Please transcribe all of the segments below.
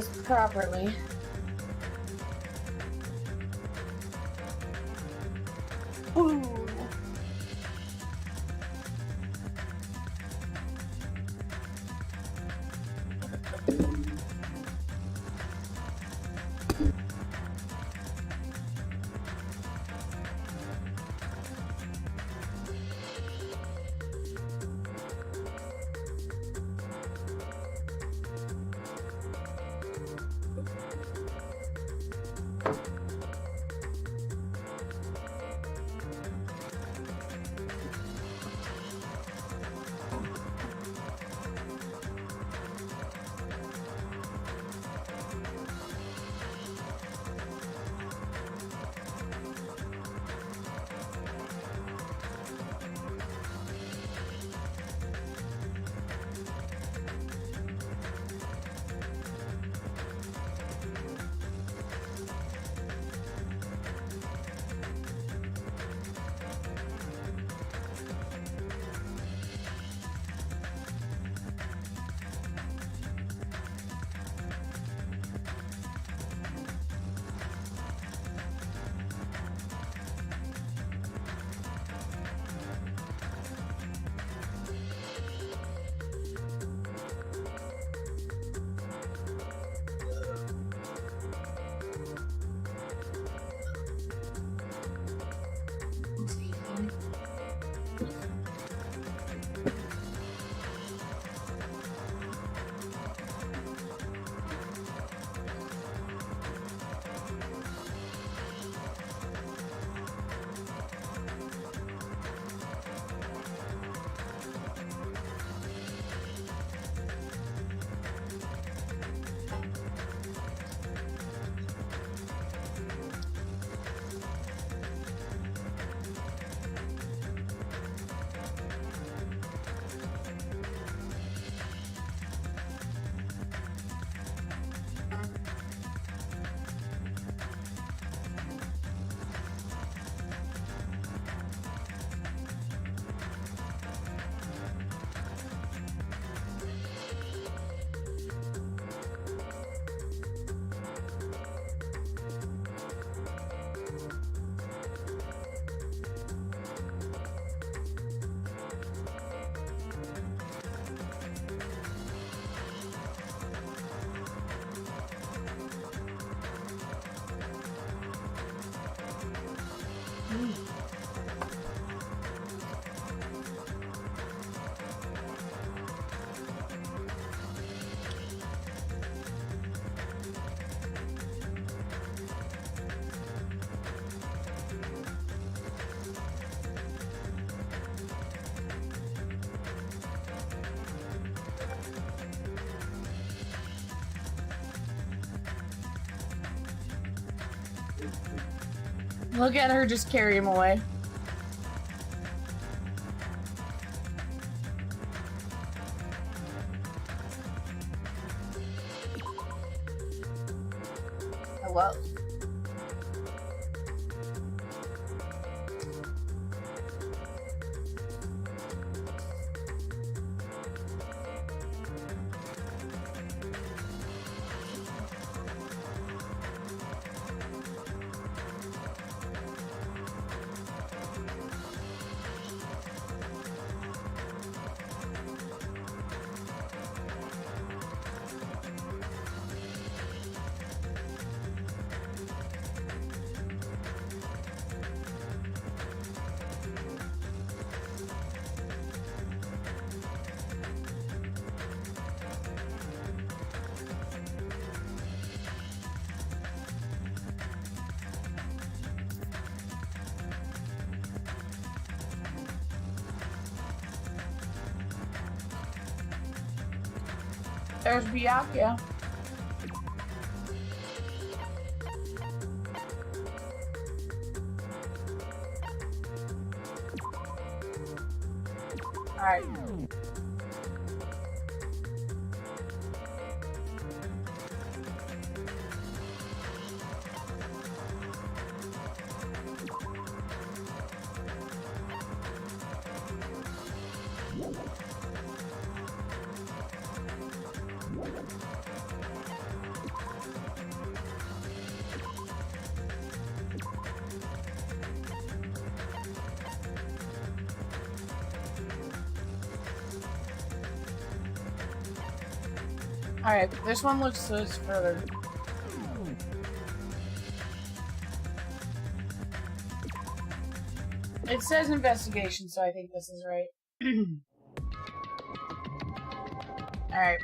properly. Ooh. Look at her just carry him away. Hello. There's Byakuya. Alright. Alright, this one looks further. It says investigation, so I think this is right. Alright.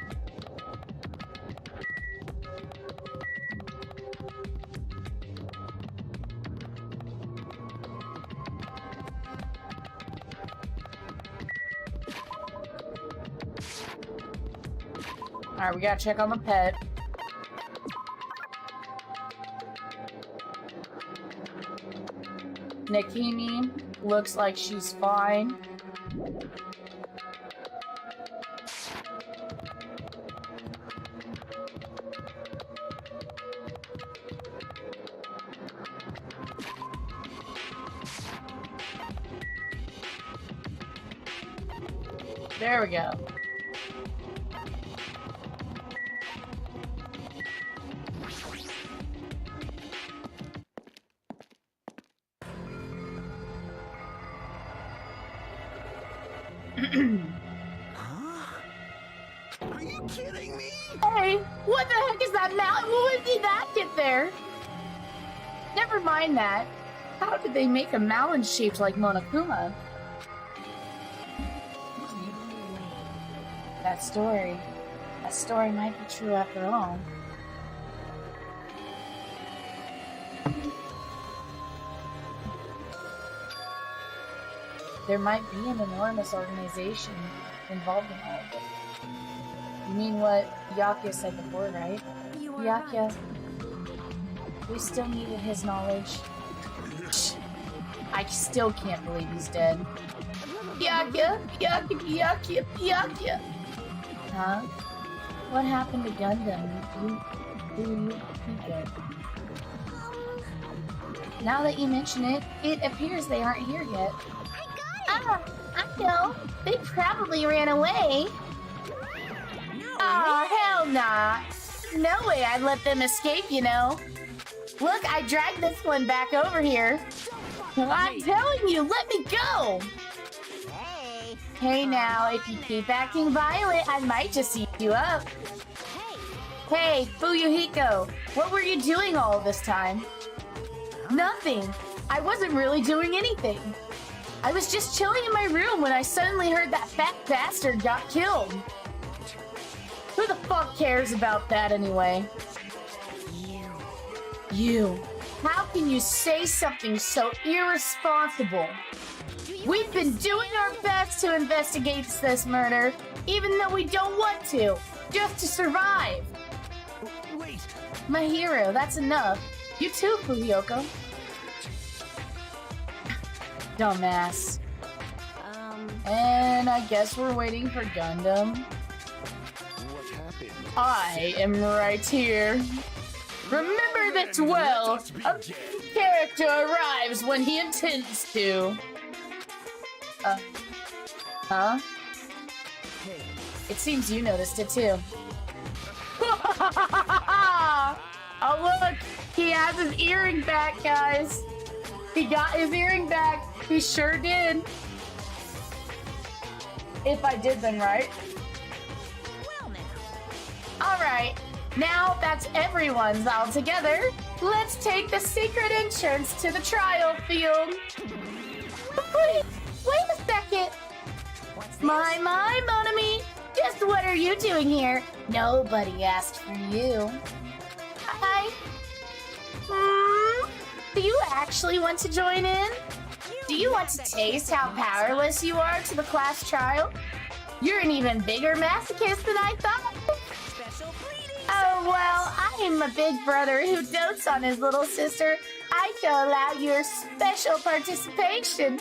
Alright, we gotta check on the pet. Nikimi looks like she's fine. There we go. Huh? Are you kidding me? Hey, what the heck is that mountain? When did that get there? Never mind that. How did they make a mountain shaped like Monokuma? That story might be true after all. There might be an enormous organization involved in all of it. You mean what Yakya said before, right? Yakya. We still needed his knowledge. I still can't believe he's dead. Yakya! Yakya! Yakya! Huh? What happened to Gundam? You Now that you mention it, it appears they aren't here yet. Ah, I know. They probably ran away. Oh, hell nah. No way I'd let them escape, you know. Look, I dragged this one back over here. I'm telling you, let me go! Hey now, if you keep acting violent, I might just eat you up. Hey, Fuyuhiko, what were you doing all this time? Nothing. I wasn't really doing anything. I was just chilling in my room when I suddenly heard that fat bastard got killed. Who the fuck cares about that anyway? You. How can you say something so irresponsible? We've been doing our best to investigate this murder, even though we don't want to, just to survive. Wait. My hero, that's enough. You too, Fuyoko. Dumbass. And I guess we're waiting for Gundam. What happened? I am right here. Remember this well. A character arrives when he intends to. Huh? Hey. It seems you noticed it too. Oh look, he has his earring back, guys. He got his earring back. He sure did. If I did them right. Well now. Alright, now that's everyone's all together. Let's take the secret entrance to the trial field. Wait a second. What's this? My, mon ami. Just what are you doing here? Nobody asked for you. Hi. Do you actually want to join in? Do you want to taste how powerless you are to the class trial? You're an even bigger masochist than I thought. Special pleading. Oh, well, I am a big brother who dotes on his little sister. I shall allow your special participation.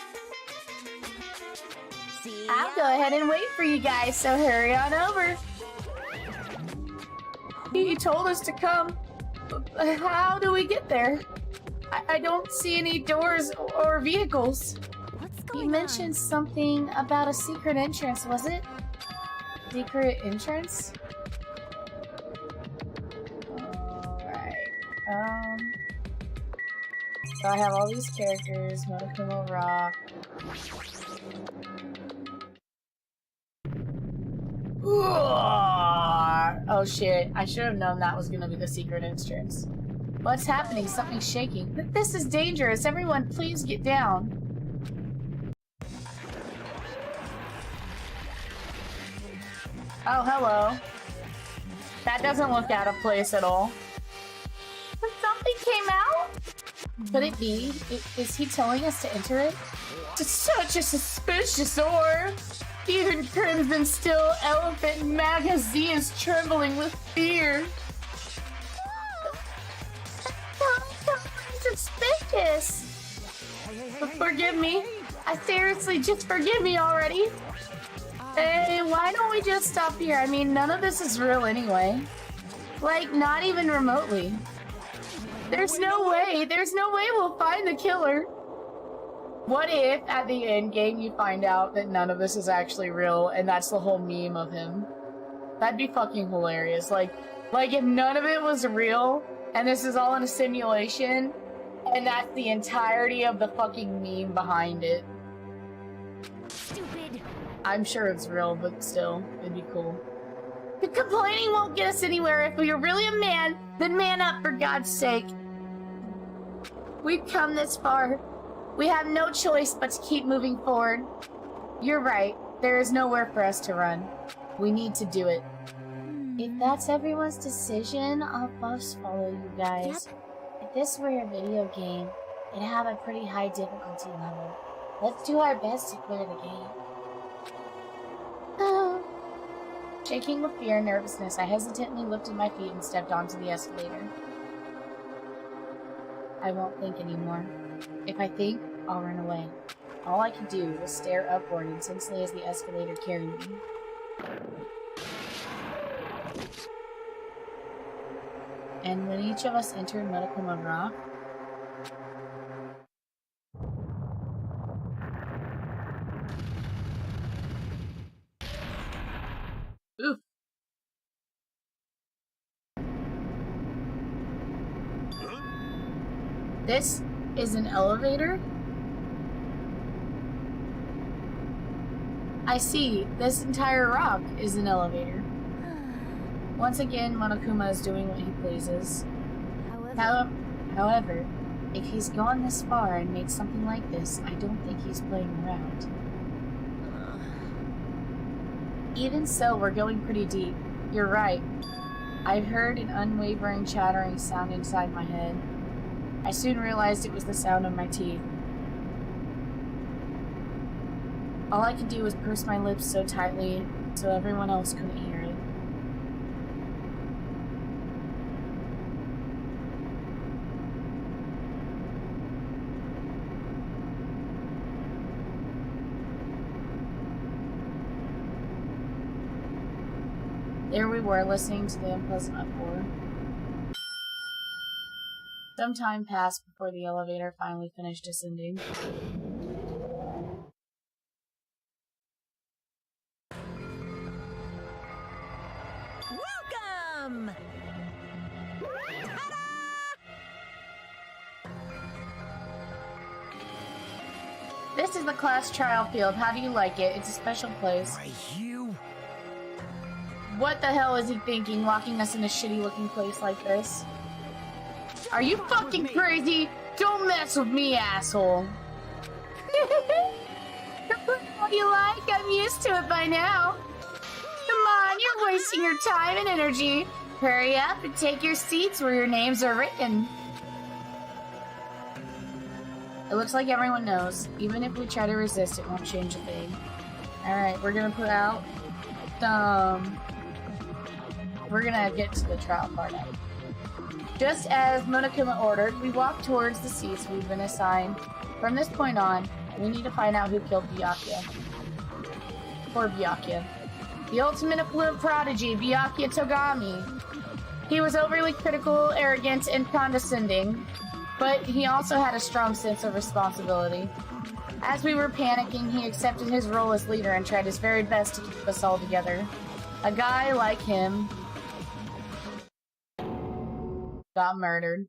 See I'll go ahead and wait for you guys, so hurry on over. He told us to come. How do we get there? I don't see any doors or vehicles. What's going You mentioned something about a secret entrance, was it? Secret entrance? Alright. So I have all these characters, Monokuma Rock. Oh shit, I should have known that was gonna be the secret entrance. What's happening? Something's shaking. This is dangerous. Everyone, please get down. Oh, hello. That doesn't look out of place at all. But something came out? Could it be? Is he telling us to enter it? It's such a suspicious orb. Even Crimson Still Elephant Magazine is trembling with fear. Suspicious. Forgive me. Seriously, just forgive me already. Hey, why don't we just stop here? I mean, none of this is real anyway. Like, not even remotely. There's no way we'll find the killer. What if, at the end game, you find out that none of this is actually real, and that's the whole meme of him? That'd be fucking hilarious. Like if none of it was real, and this is all in a simulation, and that's the entirety of the fucking meme behind it. Stupid. I'm sure it's real, but still, it'd be cool. The complaining won't get us anywhere. If you're really a man, then man up, for God's sake. We've come this far. We have no choice but to keep moving forward. You're right. There is nowhere for us to run. We need to do it. If that's everyone's decision, I'll most follow you guys. If this were a video game, it'd have a pretty high difficulty level. Let's do our best to clear the game. Shaking with fear and nervousness, I hesitantly lifted my feet and stepped onto the escalator. I won't think anymore. If I think, I'll run away. All I could do was stare upward intensely as the escalator carried me. And when each of us entered Monokuma Rock, oof. This is an elevator? I see. This entire rock is an elevator. Once again, Monokuma is doing what he pleases. However, if he's gone this far and made something like this, I don't think he's playing around. Even so, we're going pretty deep. You're right. I've heard an unwavering chattering sound inside my head. I soon realized it was the sound of my teeth. All I could do was purse my lips so tightly so everyone else couldn't hear it. There we were, listening to the unpleasant uproar. Some time passed before the elevator finally finished descending. Welcome! Ta-da! This is the class trial field. How do you like it? It's a special place. Why, you? What the hell is he thinking, locking us in a shitty-looking place like this? Are you fucking crazy? Don't mess with me, asshole. What you like? I'm used to it by now. Come on, you're wasting your time and energy. Hurry up and take your seats where your names are written. It looks like everyone knows. Even if we try to resist, it won't change a thing. Alright, we're gonna put out some... We're gonna get to the trial part now. Just as Monokuma ordered, we walked towards the seats we've been assigned. From this point on, we need to find out who killed Byakuya. Poor Byakuya. The ultimate affluent prodigy, Byakuya Togami. He was overly critical, arrogant, and condescending, but he also had a strong sense of responsibility. As we were panicking, he accepted his role as leader and tried his very best to keep us all together. A guy like him got murdered.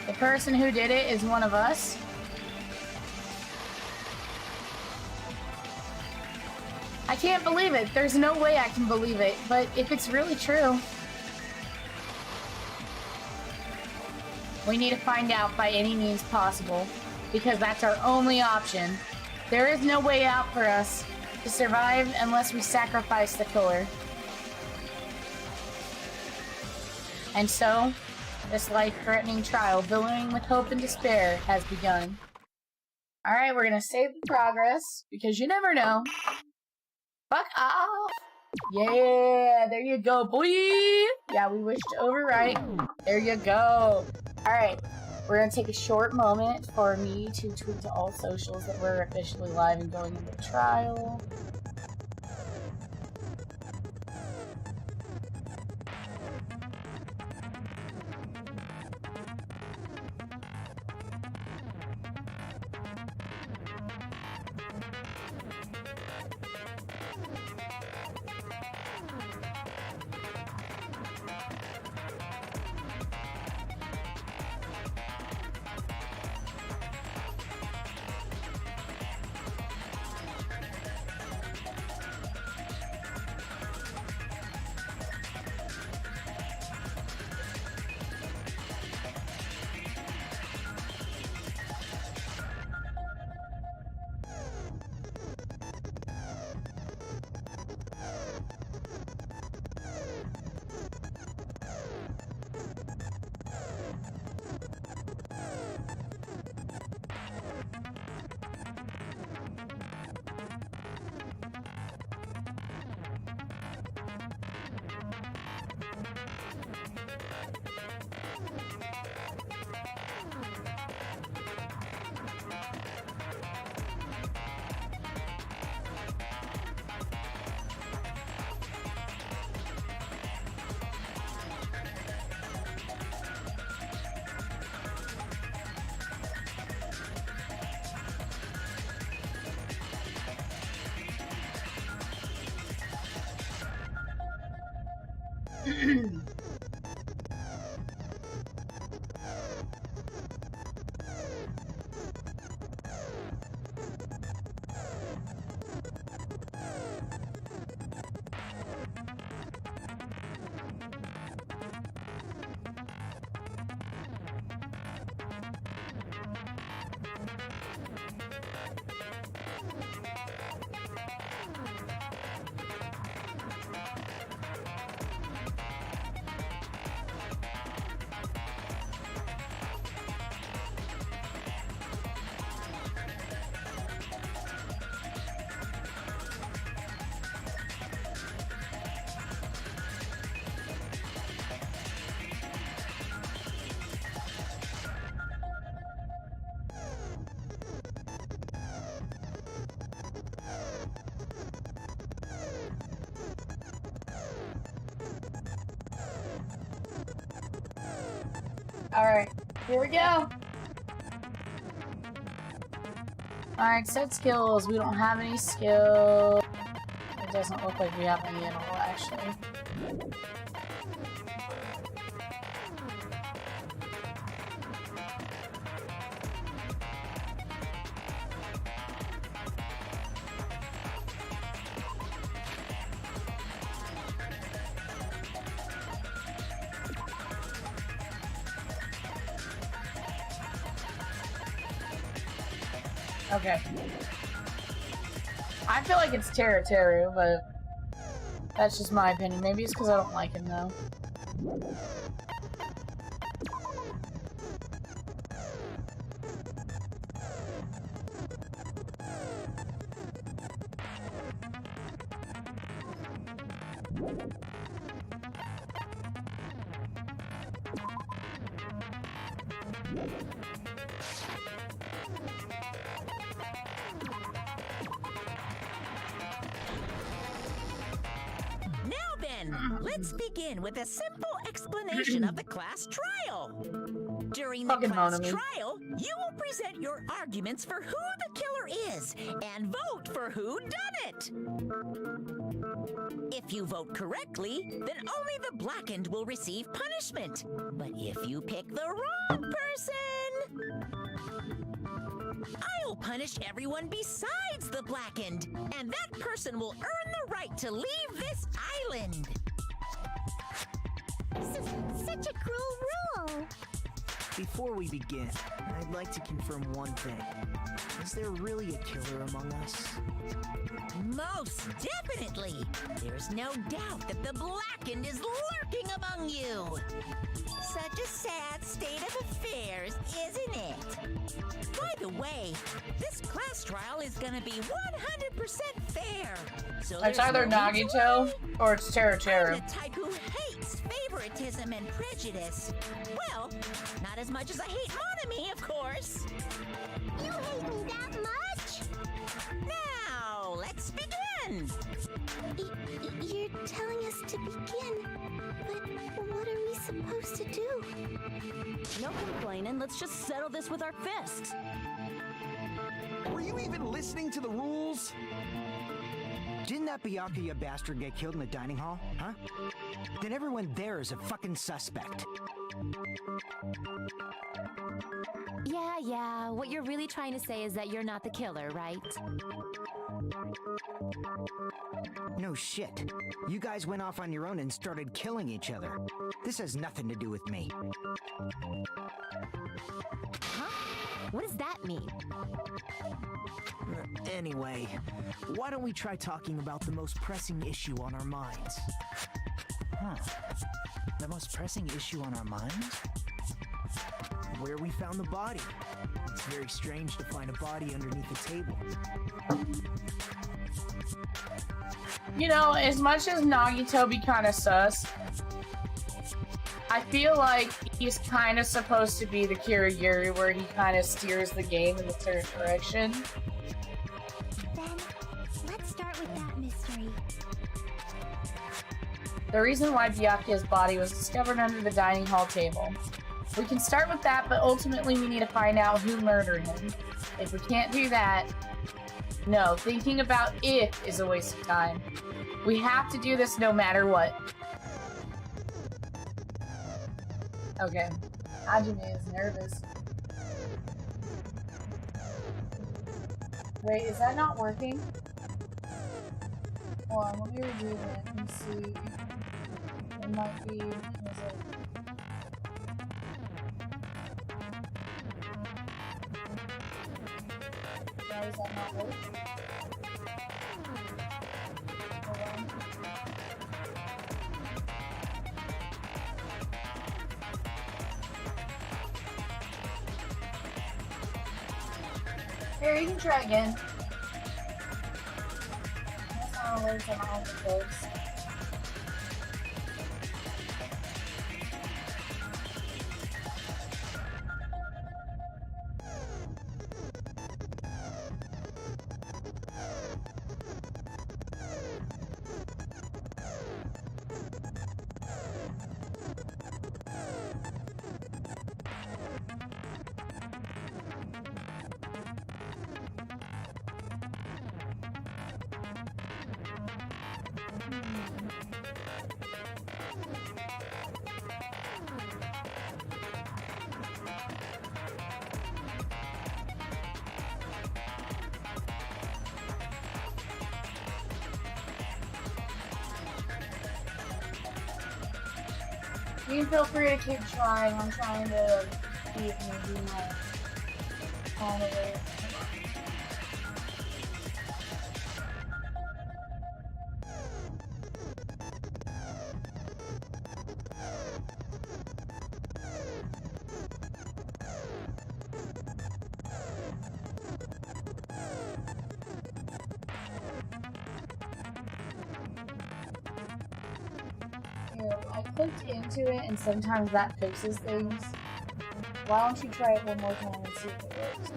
The person who did it is one of us. I can't believe it. There's no way I can believe it. But if it's really true, we need to find out by any means possible, because that's our only option. There is no way out for us to survive unless we sacrifice the killer. And so, this life-threatening trial, billowing with hope and despair, has begun. Alright, we're gonna save the progress, because you never know. Fuck off! Yeah, there you go, boy! Yeah, we wish to overwrite. There you go. Alright, we're gonna take a short moment for me to tweet to all socials that we're officially live and going into the trial. Alright, here we go. Alright, set skills. We don't have any skills. It doesn't look like we have any at all, actually. Okay. I feel like it's Teru, but that's just my opinion. Maybe it's because I don't like him, though. Let's begin with a simple explanation of the class trial. During the Fucking class Monomi. trial, you will present your arguments for who the killer is and vote for who done it. If you vote correctly, then only the blackened will receive punishment. But if you pick the wrong person, I'll punish everyone besides the blackened, and that person will earn the right to leave this island. Such a cruel rule. Before we begin, I'd like to confirm one thing. Is there really a killer among us? Most definitely. There's no doubt that the blackened is lurking among you. Such a sad state of affairs, isn't it? By the way, this class trial is gonna be 100% fair. So It's there's either no need to Nagito worry. or it's Terra I'm Terra. the type who hates favoritism and prejudice. Well, not as much as I hate Monami, of course. You hate me that much? Now, let's begin. You're telling us to begin, but what are we supposed to do? No complaining, let's just settle this with our fists. Were you even listening to the rules? Didn't that Byakuya bastard get killed in the dining hall, huh? Then everyone there is a fucking suspect. Yeah, what you're really trying to say is that you're not the killer, right? No shit. You guys went off on your own and started killing each other. This has nothing to do with me. Huh? What does that mean? Anyway, why don't we try talking about the most pressing issue on our minds? Huh. The most pressing issue on our minds? Where we found the body. It's very strange to find a body underneath a table. You know, as much as Nagito be kind of sus, I feel like he's kind of supposed to be the Kirigiri where he kind of steers the game in the certain direction. Then, let's start with that mystery. The reason why Byakuya's body was discovered under the dining hall table. We can start with that, but ultimately we need to find out who murdered him. If we can't do that, no, thinking about if is a waste of time. We have to do this no matter what. Okay, Hajime is nervous. Wait, is that not working? Hold on, let me redo it and see. It might be... Is it... Why does that not work? Hold on. Here, you can try again. That's not always on all the codes. You can feel free to keep trying. I'm trying to see if maybe my find a way. I clicked into it and sometimes that fixes things. Why don't you try it one more time and see if it works?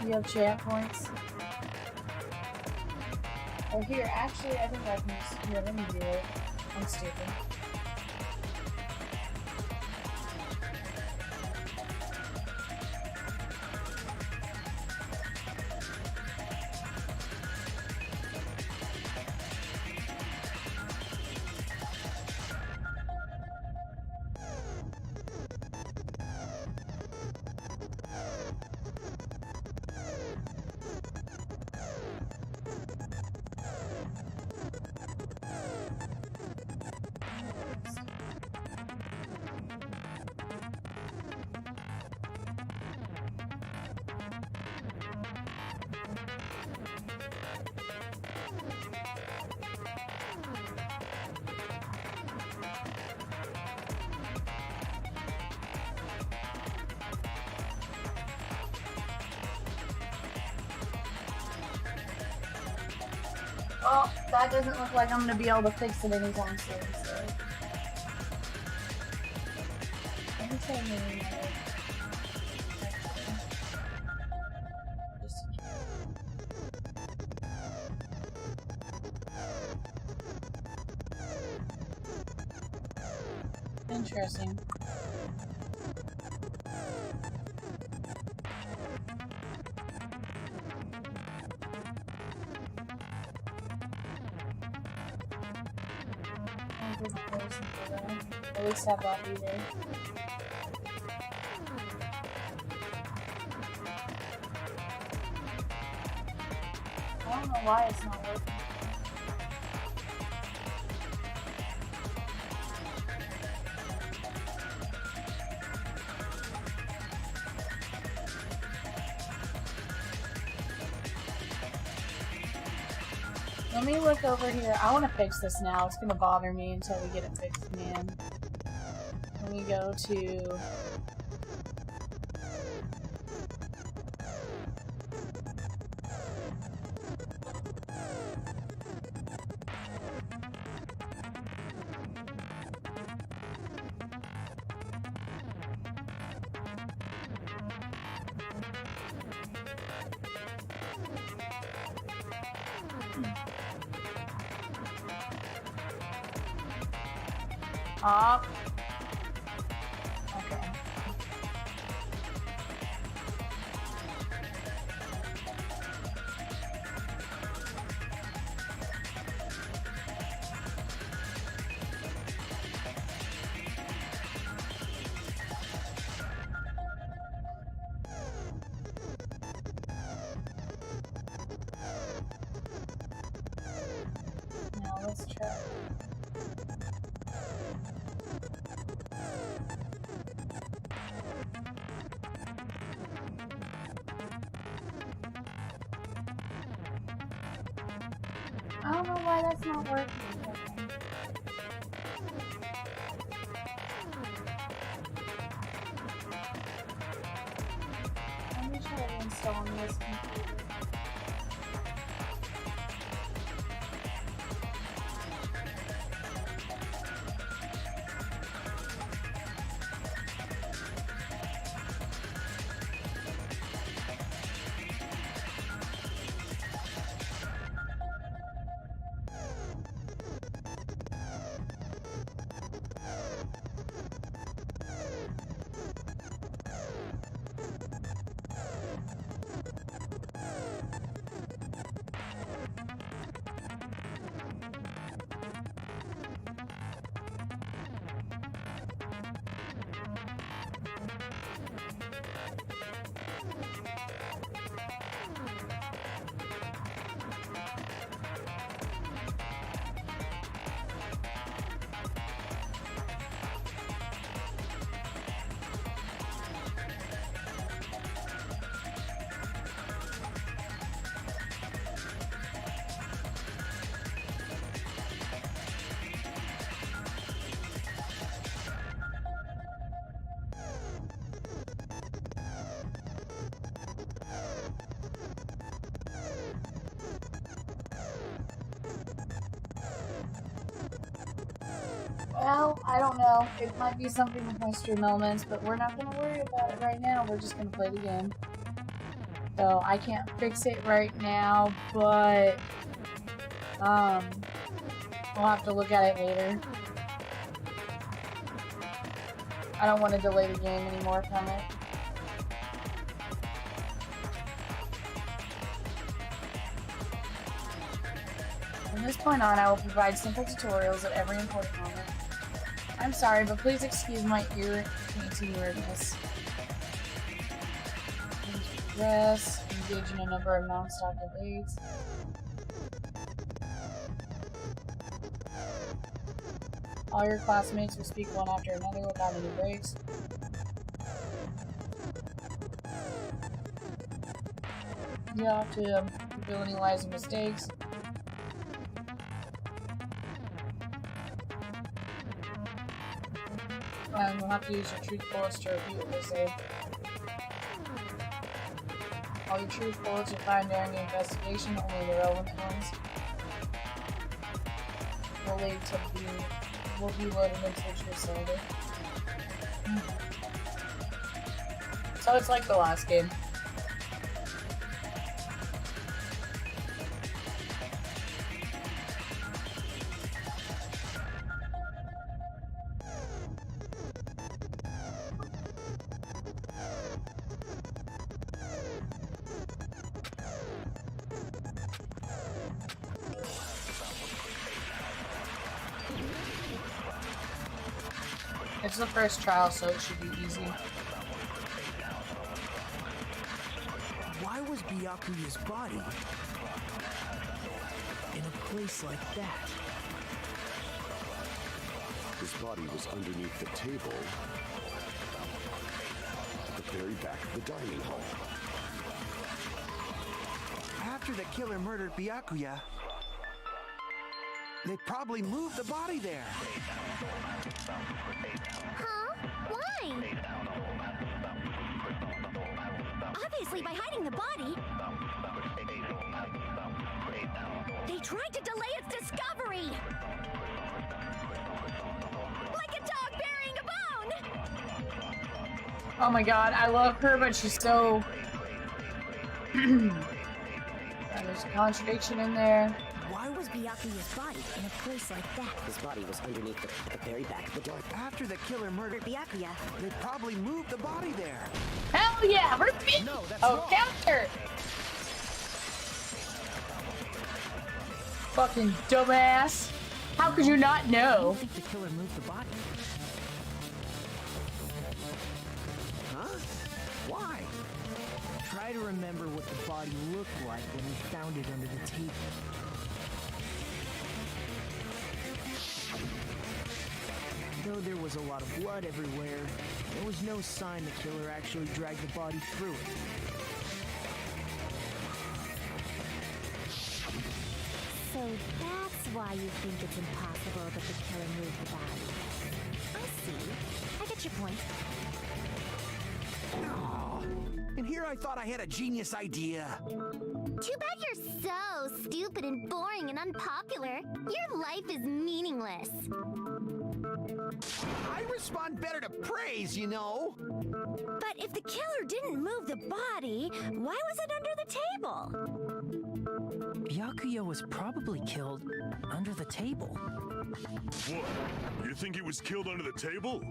You have champ points? Oh here, actually I think I can just, here, let me do it. I'm stupid. Well, that doesn't look like I'm gonna be able to fix it anytime soon, so. Let me try moving it. Interesting. At least have that be there. I don't know why it's not working. Let me look over here. I want to fix this now. It's going to bother me until we get it fixed, man. Let me go to... Up. Okay. Now let's try. I don't know why that's not working. Let me try reinstalling this computer. Well, I don't know. It might be something with my stream elements, but we're not going to worry about it right now. We're just going to play the game. So, I can't fix it right now, but we'll have to look at it later. I don't want to delay the game anymore from it. From this point on, I will provide simple tutorials at every important moment. I'm sorry, but please excuse my ear-painting weirdness. Please progress, engage in a number of non-stop debates. All your classmates will speak one after another without any breaks. You have to reveal any lies and mistakes. And you'll have to use your truth bullets to repeat what they say. All your truth bullets are found during the investigation, only the relevant ones. slowly will be loaded into your server. So it's like the last game. It's the first trial, so it should be easy. Why was Byakuya's body in a place like that? His body was underneath the table at the very back of the dining hall. After the killer murdered Byakuya, they probably moved the body there. Huh? Why? Obviously by hiding the body. They tried to delay its discovery. Like a dog burying a bone. Oh my god, I love her, but she's so... There's a contradiction in there. Why was Byakuya's body in a place like that? His body was underneath the very back of the door. After the killer murdered Byakuya. they probably moved the body there. Hell yeah, repeat! No, that's Oh, wrong. counter! Fucking dumbass. How could you not I know? don't think the killer moved the body. Huh? Why? Try to remember what the body looked like when we found it under the table. Though there was a lot of blood everywhere, there was no sign the killer actually dragged the body through it. So that's why you think it's impossible that the killer moved the body. I see. I get your point. Oh, and here I thought I had a genius idea. Too bad you're so stupid and boring and unpopular. Your life is meaningless. I respond better to praise, you know. But if the killer didn't move the body, why was it under the table? Byakuya was probably killed under the table. What? You think he was killed under the table?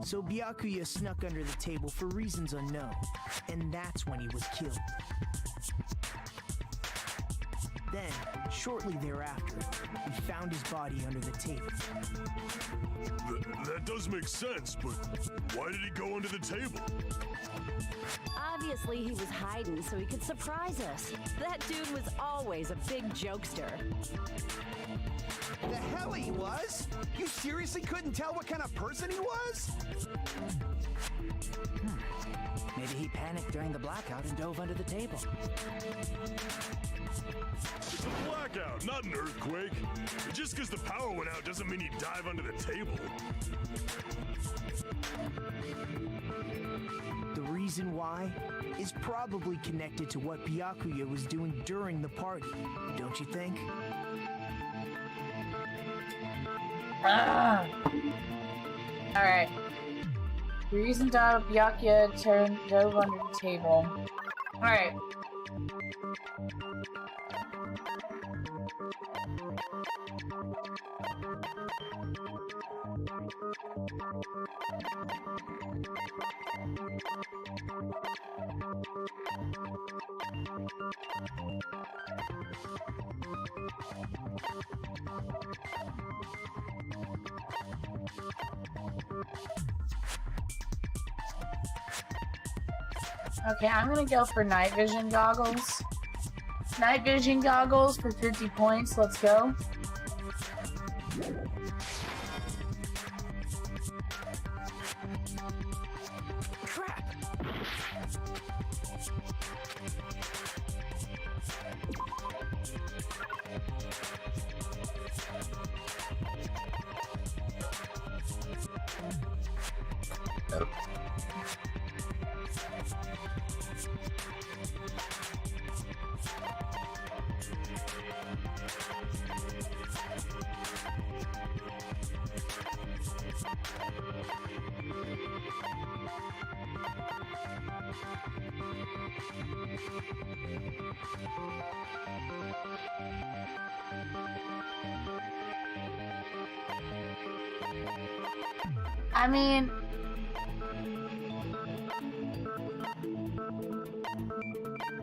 So Byakuya snuck under the table for reasons unknown, and that's when he was killed. Then, shortly thereafter, we found his body under the table. That does make sense, but why did he go under the table? Obviously, he was hiding so he could surprise us. That dude was always a big jokester. The hell he was? You seriously couldn't tell what kind of person he was? Maybe he panicked during the blackout and dove under the table. It's a blackout, not an earthquake. Just because the power went out doesn't mean you dive under the table. The reason why is probably connected to what Byakuya was doing during the party, don't you think? Alright. The reason Byakuya dove under the table. Alright. Okay, I'm gonna go for night vision goggles. Night vision goggles for 50 points. Let's go. Crap! I mean,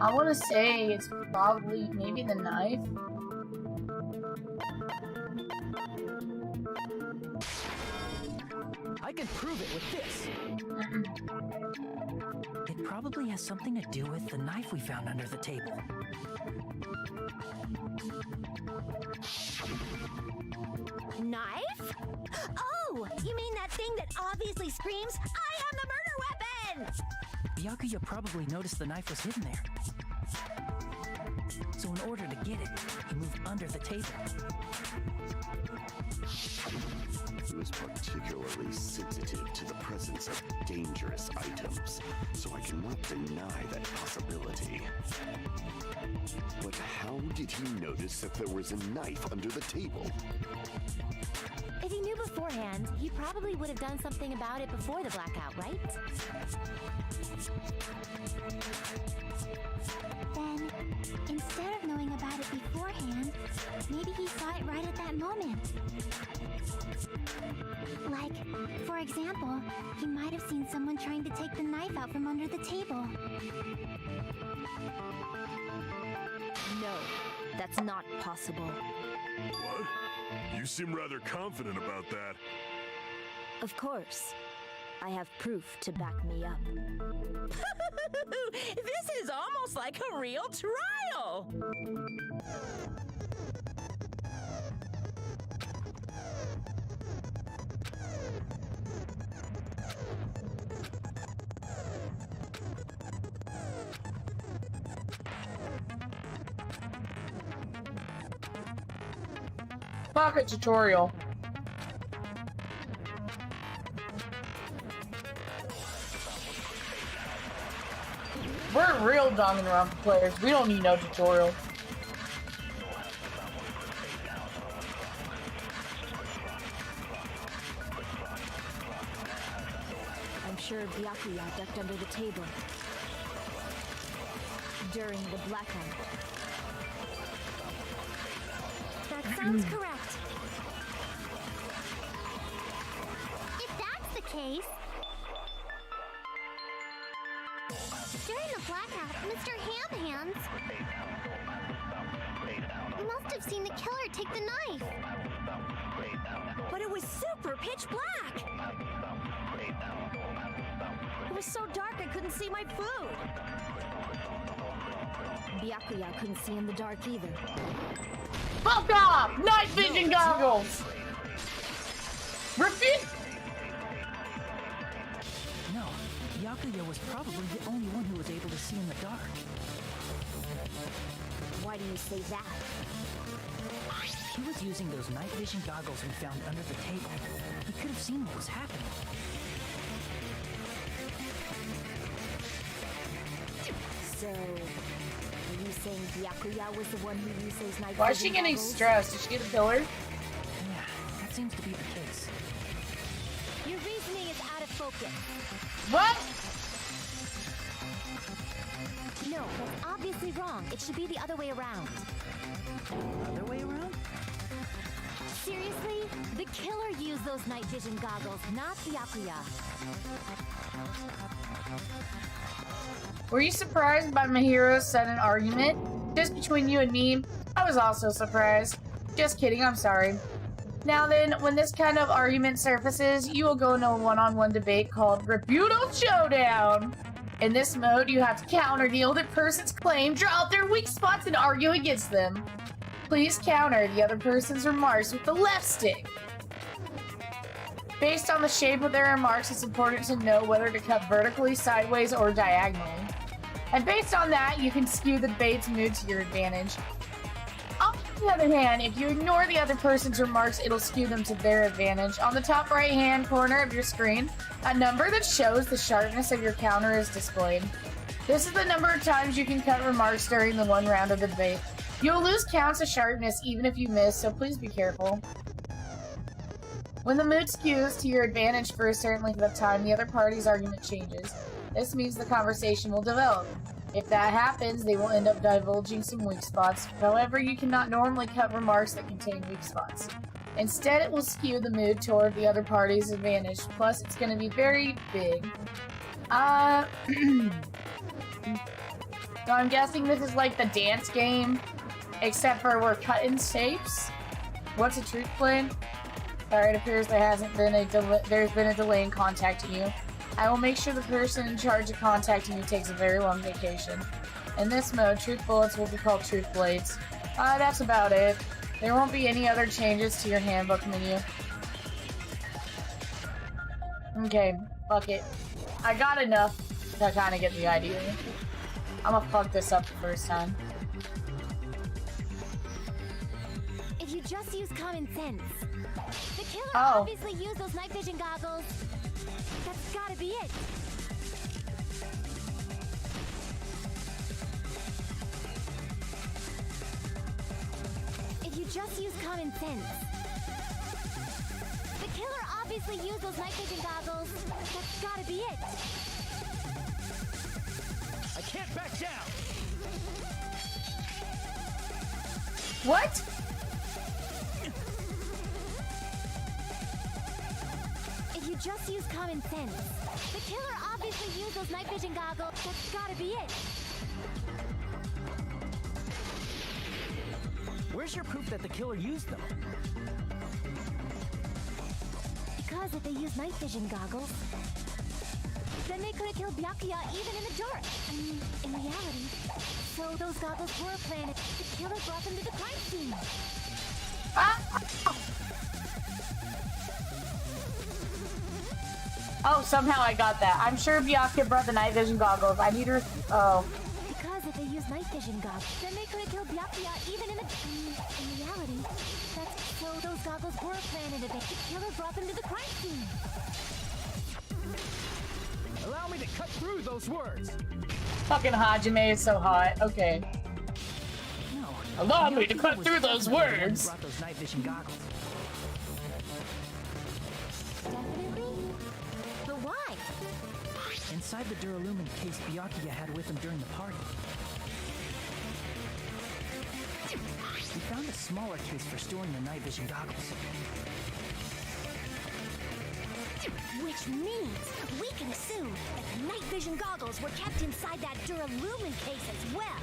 I want to say it's probably maybe the knife. I can prove it with this. It probably has something to do with the knife we found under the table. Knife? Oh, you mean that thing that obviously screams, I am the murder weapon! Byakuya probably noticed the knife was hidden there. So in order to get it, he moved under the table. He was particularly sensitive to the presence of dangerous items, so I cannot deny that possibility. But how did he notice that there was a knife under the table? If he knew beforehand, he probably would have done something about it before the blackout, right? Then, instead of knowing about it beforehand, maybe he saw it right at that moment. Like, for example, he might have seen someone trying to take the knife out from under the table. No, that's not possible. What? You seem rather confident about that. Of course. I have proof to back me up. This is almost like a real trial. Pocket tutorial. We're real Danganronpa players. We don't need no tutorial. I'm sure Byakuya ducked under the table during the blackout. That sounds correct. If that's the case... During the blackout, Mr. Ham-Hands must have seen the killer take the knife. But it was super pitch black! It was so dark I couldn't see my food. Byakuya couldn't see in the dark either. Fuck off! Night vision goggles! Refuse! No, Byakuya was probably the only one who was able to see in the dark. Why do you say that? He was using those night vision goggles we found under the table. He could have seen what was happening. So, are you saying Byakuya was the one who used those night Why is she vision getting goggles? stressed? Did she get a pillar? Yeah, that seems to be the case. Your reasoning is out of focus. What? No, that's obviously wrong. It should be the other way around. Other way around? Seriously? The killer used those night vision goggles, not Byakuya. Were you surprised by Mihiro's sudden argument? Just between you and me, I was also surprised. Just kidding, I'm sorry. Now then, when this kind of argument surfaces, you will go into a one-on-one debate called Rebuttal Showdown. In this mode, you have to counter the other person's claim, draw out their weak spots, and argue against them. Please counter the other person's remarks with the left stick. Based on the shape of their remarks, it's important to know whether to cut vertically, sideways, or diagonally. And based on that, you can skew the debate's mood to your advantage. On the other hand, if you ignore the other person's remarks, it'll skew them to their advantage. On the top right-hand corner of your screen, a number that shows the sharpness of your counter is displayed. This is the number of times you can cut remarks during the one round of the debate. You'll lose counts of sharpness even if you miss, so please be careful. When the mood skews to your advantage for a certain length of time, the other party's argument changes. This means the conversation will develop. If that happens, they will end up divulging some weak spots. However, you cannot normally cut remarks that contain weak spots. Instead, it will skew the mood toward the other party's advantage. Plus, it's going to be very big. So I'm guessing this is like the dance game, except for we're cutting shapes. What's a truth claim? It appears there's been a delay in contacting you. I will make sure the person in charge of contacting you takes a very long vacation. In this mode, truth bullets will be called truth blades. That's about it. There won't be any other changes to your handbook menu. Okay, fuck it. I got enough to kind of get the idea. I'm gonna fuck this up the first time. If you just use common sense. The killer Oh. obviously used those night vision goggles. That's gotta be it. If you just use common sense. The killer obviously used those night vision goggles. That's gotta be it. I can't back down! What? If you just use common sense. The killer obviously used those night vision goggles. That's gotta be it. Where's your proof that the killer used them? Because if they used night vision goggles, then they could have killed Byakuya even in the dark. I mean, in reality. So those goggles were planted. The killer brought them to the crime scene. Oh, somehow I got that. I'm sure Byakuya brought the night vision goggles. I need her. Oh. Because if they used night vision goggles, then they could have killed Byakuya even in the... in reality. So those goggles were planted. The killer brought them to the crime scene. Allow me to cut through those words! Fucking Hajime is so hot. Okay. No. Allow me to cut through those words! Brought those night vision goggles. Definitely? But why? Inside the Duralumin case Byakuya had with him during the party. We found a smaller case for storing the night vision goggles. Which means we can assume that the night vision goggles were kept inside that Duralumin case as well.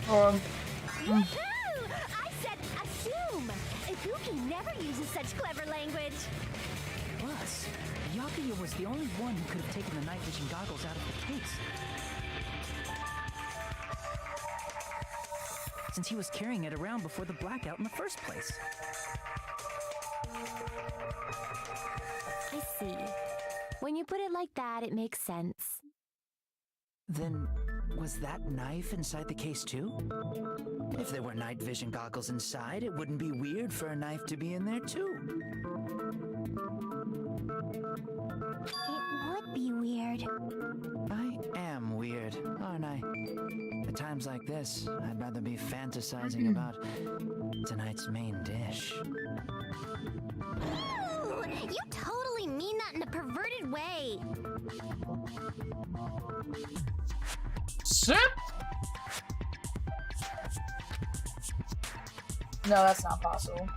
Woohoo! I said assume! Ibuki never uses such clever language. Plus, Byakuya was the only one who could have taken the night vision goggles out of the case. Since he was carrying it around before the blackout in the first place. I see. When you put it like that, it makes sense. Then, was that knife inside the case too? If there were night vision goggles inside, it wouldn't be weird for a knife to be in there too. It would be weird. I am weird, aren't I? At times like this, I'd rather be fantasizing about tonight's main dish. Ooh, you totally mean that in a perverted way. Sip? No, that's not possible.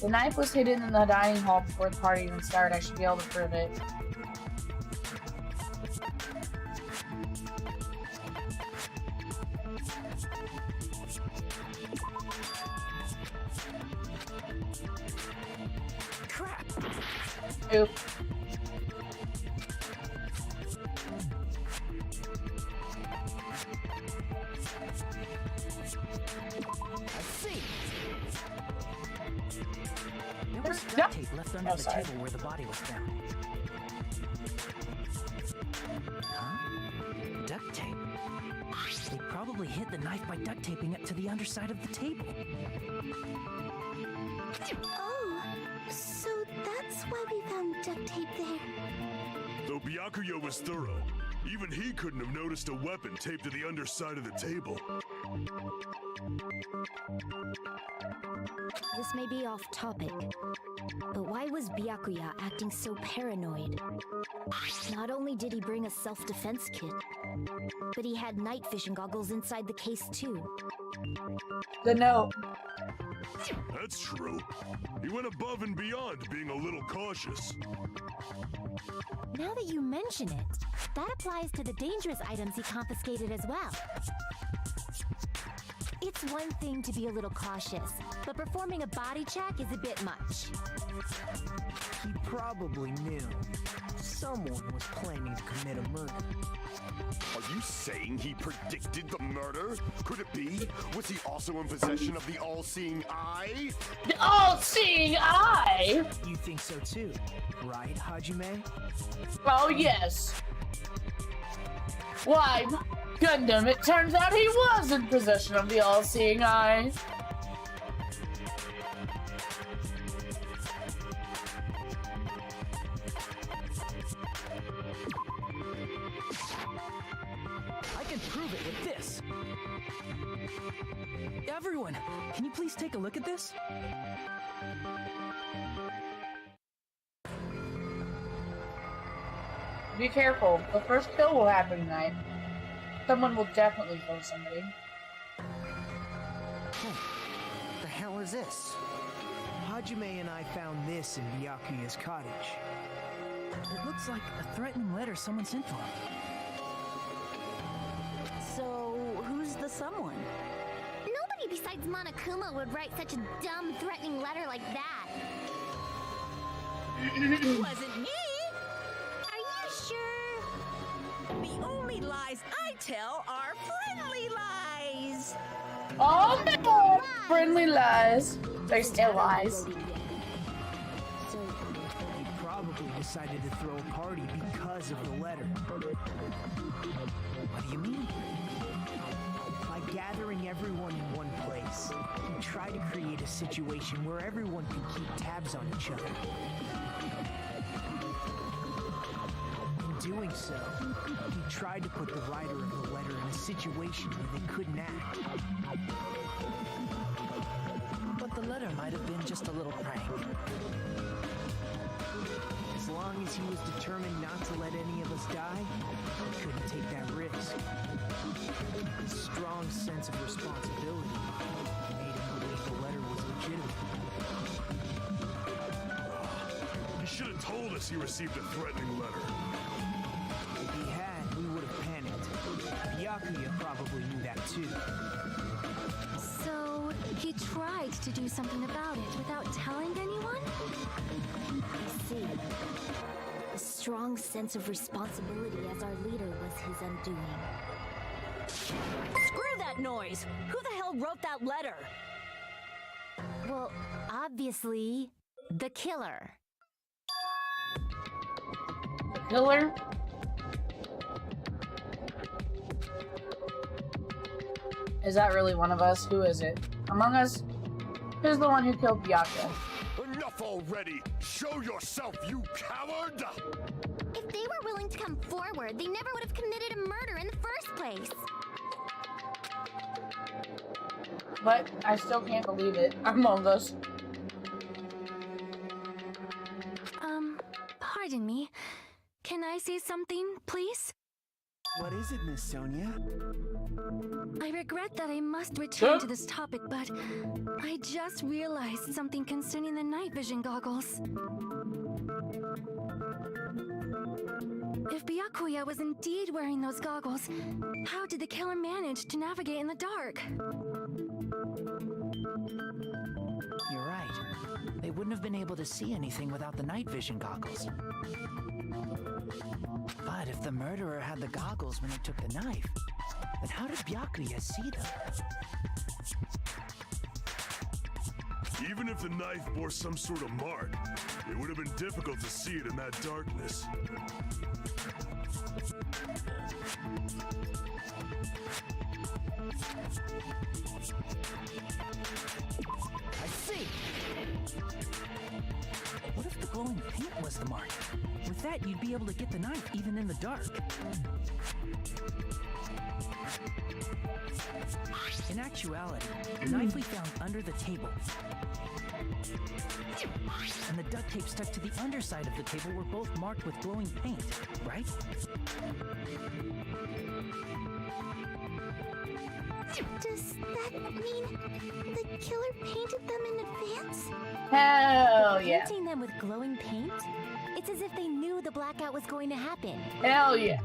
The knife was hidden in the dining hall before the party even started. I should be able to prove it. Crap! Oop. I see! There was duct tape left under the table where the body was found. Huh? Duct tape? They probably hid the knife by duct taping it to the underside of the table. Oh, so that's why we found duct tape there. Though Byakuya was thorough, even he couldn't have noticed a weapon taped to the underside of the table. This may be off topic, but why was Byakuya acting so paranoid? Not only did he bring a self-defense kit, but he had night vision goggles inside the case too. The note. That's true. He went above and beyond being a little cautious. Now that you mention it, that applies to the dangerous items he confiscated as well. It's one thing to be a little cautious, but performing a body check is a bit much. He probably knew someone was planning to commit a murder. Are you saying he predicted the murder? Could it be? Was he also in possession of the all-seeing eye? The all-seeing eye! You think so too, right, Hajime? Oh, yes. Why, Gundam, it turns out he was in possession of the all-seeing eye. I can prove it with this. Everyone, can you please take a look at this? Be careful. The first kill will happen tonight. Someone will definitely kill somebody. The hell is this? Hajime and I found this in Byakuya's cottage. It looks like a threatening letter someone sent to him. So, who's the someone? Nobody besides Monokuma would write such a dumb, threatening letter like that. It wasn't me! Are you sure? The only lies I tell are friendly lies! Oh no! Friendly lies. They still lies. He probably decided to throw a party because of the letter. What do you mean? By gathering everyone in one place, he tried to create a situation where everyone could keep tabs on each other. In doing so, he tried to put the writer of the letter in a situation where they couldn't act. But the letter might have been just a little prank. As long as he was determined not to let any of us die, he couldn't take that risk. His strong sense of responsibility made him believe the letter was legitimate. He should have told us he received a threatening letter. If he had, we would have panicked. Byakuya probably knew that too. So, he tried to do something about it without telling anyone? I see. A strong sense of responsibility as our leader was his undoing. Screw that noise! Who the hell wrote that letter? Well, obviously, the killer. Killer? Is that really one of us? Who is it? Among Us? Who's the one who killed Byakuya? Enough already! Show yourself, you coward! If they were willing to come forward, they never would have committed a murder in the first place. But I still can't believe it. Among Us. Pardon me. Can I say something, please? What is it, Miss Sonia? I regret that I must return to this topic, but I just realized something concerning the night vision goggles. If Byakuya was indeed wearing those goggles, how did the killer manage to navigate in the dark? You're right. They wouldn't have been able to see anything without the night vision goggles. But if the murderer had the goggles when he took the knife, then how did Byakuya see them? Even if the knife bore some sort of mark, it would have been difficult to see it in that darkness. I see! What if the glowing pink was the mark? With that, you'd be able to get the knife even in the dark. In actuality, the knife we found under the table And the duct tape stuck to the underside of the table were both marked with glowing paint, right? Does that mean the killer painted them in advance? Hell yeah. Painting them with glowing paint? It's as if they knew the blackout was going to happen. Hell yeah.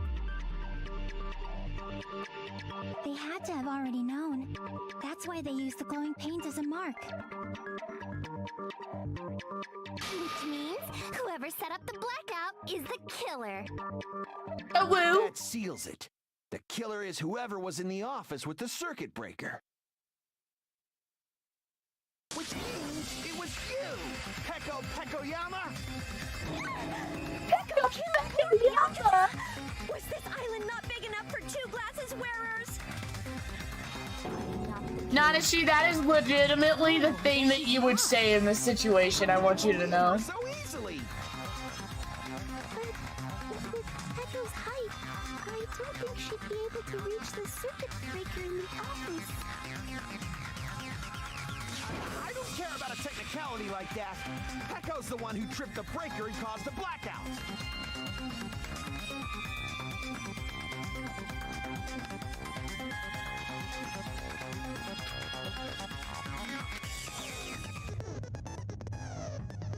They had to have already known. That's why they used the glowing paint as a mark. Which means whoever set up the blackout is the killer. A woo. That seals it. The killer is whoever was in the office with the circuit breaker. Which means it was you, Peko Pekoyama! Was this island not big enough for 2 glasses wearers? Nanashi, that is legitimately the thing that you would say in this situation, I want you to know. So easily! But with Pekko's height, I don't think she'd be able to reach the circuit breaker in the office. I don't care about a technicality like that. Pekko's the one who tripped the breaker and caused the blackout.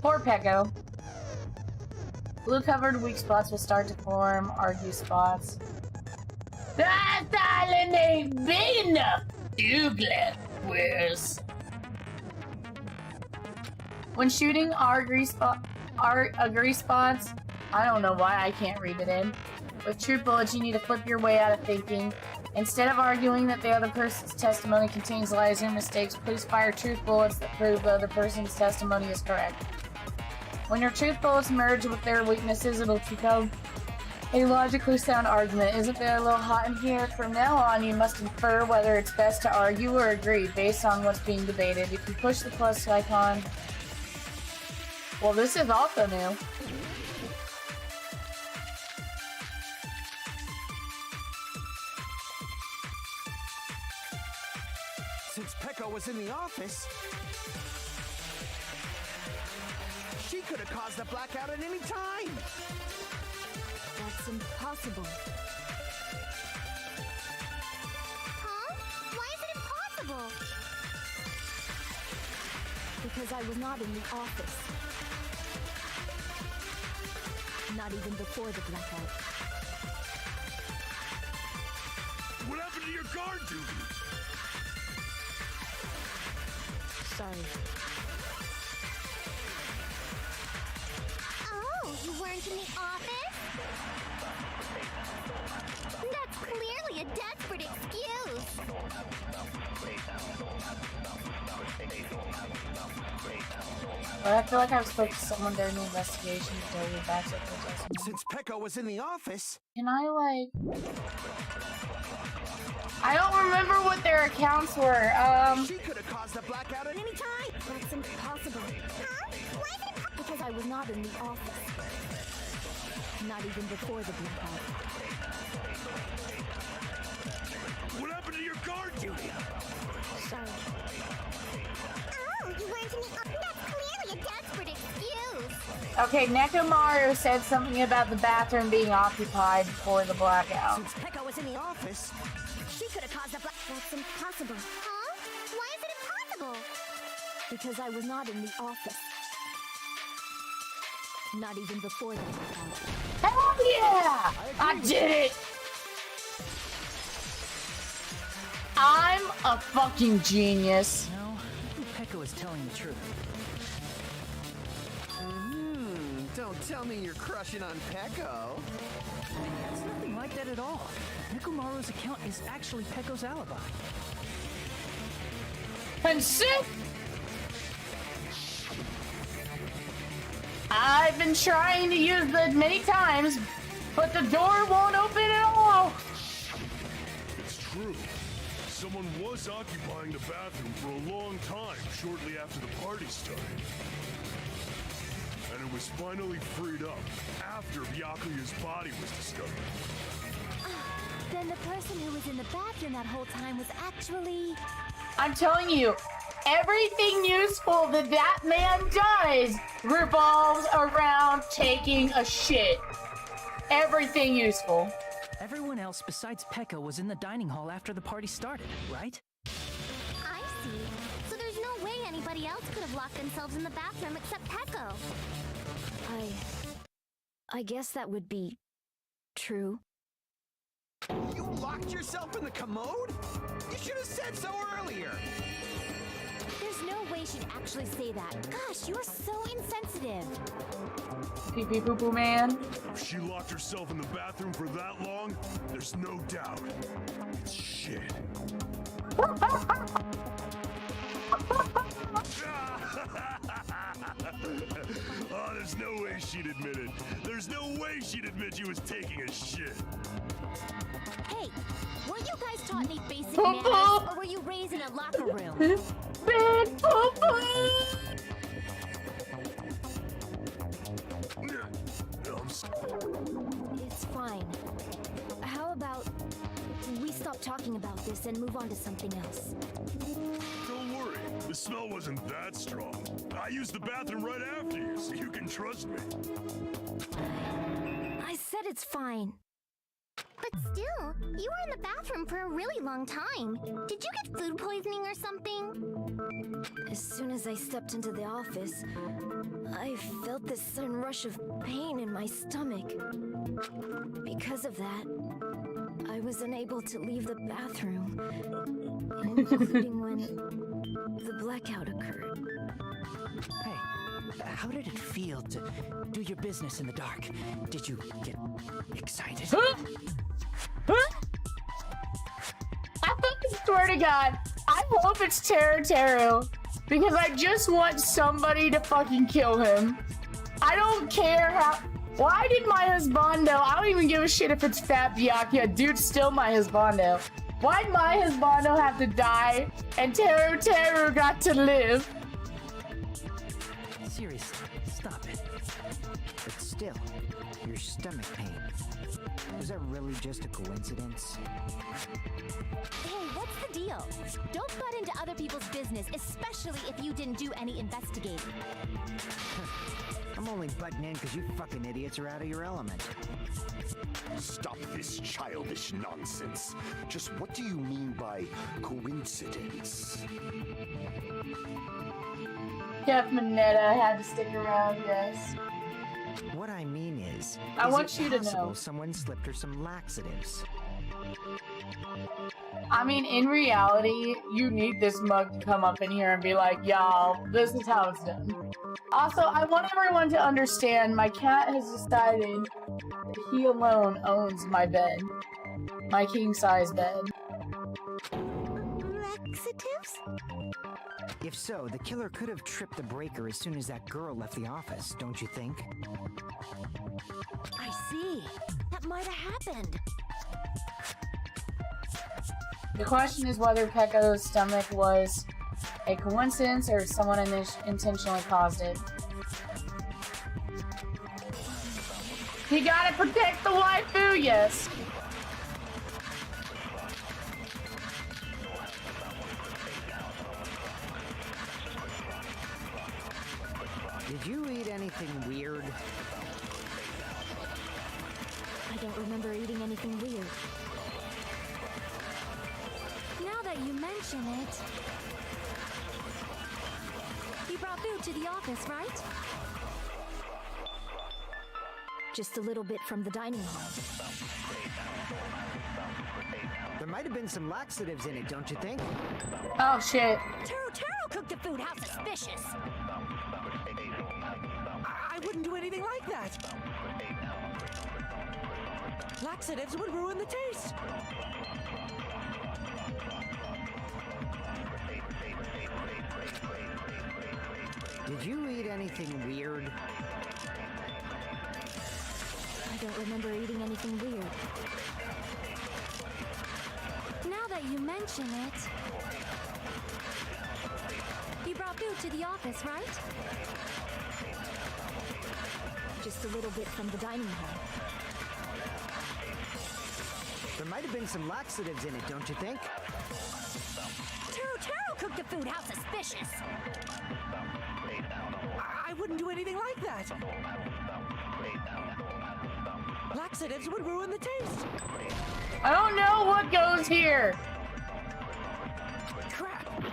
Poor Peko. Blue-covered weak spots will start to form, argue spots. That island ain't big enough! Douglas Where's when shooting agree spots, I don't know why I can't read it in. With true bullets, you need to flip your way out of thinking. Instead of arguing that the other person's testimony contains lies or mistakes, please fire truth bullets that prove the other person's testimony is correct. When your truth bullets merge with their weaknesses, it'll become a logically sound argument. Isn't there a little hot in here? From now on, you must infer whether it's best to argue or agree based on what's being debated. If you push the plus icon... Well, this is also new. Since Peko was in the office, she could have caused the blackout at any time. That's impossible. Huh? Why is it impossible? Because I was not in the office. Not even before the blackout. What happened to your guard duty? Sorry. Oh, you weren't in the office? That's clearly a desperate excuse. But I feel like I spoke to someone during the investigation to tell you back up the testimony. Since Peko was in the office, Can I, like... I don't remember what their accounts were. she could have caused the blackout at any time. That's impossible. Huh? Why is it impossible? Because I was not in the office. Not even before the blackout. What happened to your guard duty? Sorry. Oh, you weren't in the office? That's clearly a desperate excuse. Okay, Nekomaru said something about the bathroom being occupied before the blackout. Since Peko was in the office, She could have caused a That's impossible. Huh? Why is it impossible? Because I was not in the office. Not even before the blackout. Hell yeah! I did it! I'm a fucking genius. No, I think Peko is telling the truth. don't tell me you're crushing on Peko. It's nothing like that at all. Nekomaru's account is actually Peko's alibi. And sick! I've been trying to use it many times, but the door won't open at all. It's true. Someone was occupying the bathroom for a long time shortly after the party started. And it was finally freed up after Byakuya's body was discovered. Then the person who was in the bathroom that whole time was actually... I'm telling you, Everything useful that that man does revolves around taking a shit. Everything useful. Everyone else besides Pekka was in the dining hall after the party started, right? I see. So there's no way anybody else could have locked themselves in the bathroom except Pecco. I guess that would be true. You locked yourself in the commode? You should have said so earlier. There's no way she'd actually say that. Gosh, you're so insensitive. Pee pee poo poo man. If she locked herself in the bathroom for that long, there's no doubt. It's shit. Oh, there's no way she'd admit it. There's no way she'd admit she was taking a shit. Hey, weren't you guys taught any basic manners, or were you raised in a locker room? Big poo poo. It's fine. How about we stop talking about this and move on to something else? Don't worry, the smell wasn't that strong. I used the bathroom right after you, so you can trust me. I said it's fine. But still, you were in the bathroom for a really long time. Did you get food poisoning or something? As soon as I stepped into the office, I felt this sudden rush of pain in my stomach. Because of that, I was unable to leave the bathroom, including when the blackout occurred. Hey, how did it feel to do your business in the dark? Did you get excited? I fucking swear to God, I hope it's Teru, because I just want somebody to fucking kill him. I don't care how. Why did my husbando? I don't even give a shit if it's Fat Byakuya. Dude's still my husbando. Why'd my husbando have to die and Teru got to live? Seriously, stop it. But still, your stomach pain. Was that really just a coincidence? Hey, what's the deal? Don't butt into other people's business, especially if you didn't do any investigating. I'm only butting in because you fucking idiots are out of your element. Stop this childish nonsense. Just what do you mean by coincidence? Jeff Minetta had to stick around, yes. What I mean is I want it you to possible know. someone slipped her some laxatives? I mean, in reality, you need this mug to come up in here and be like, y'all, this is how it's done. Also, I want everyone to understand my cat has decided that he alone owns my bed. My king-size bed. Laxatives? If so, the killer could have tripped the breaker as soon as that girl left the office, don't you think? I see. That might have happened. The question is whether Pekko's stomach was a coincidence or someone intentionally caused it. You gotta protect the waifu, yes. Did you eat anything weird? I don't remember eating anything weird. Now that you mention it... You brought food to the office, right? Just a little bit from the dining hall. There might have been some laxatives in it, don't you think? Oh shit. Taro cooked the food. How suspicious! I wouldn't do anything like that. Laxatives would ruin the taste. Did you eat anything weird? I don't remember eating anything weird. Now that you mention it... You brought food to the office, right? Just a little bit from the dining hall. There might have been some laxatives in it, don't you think? Taro cook the food. How suspicious! I wouldn't do anything like that. Laxatives would ruin the taste. I don't know what goes here. Crap.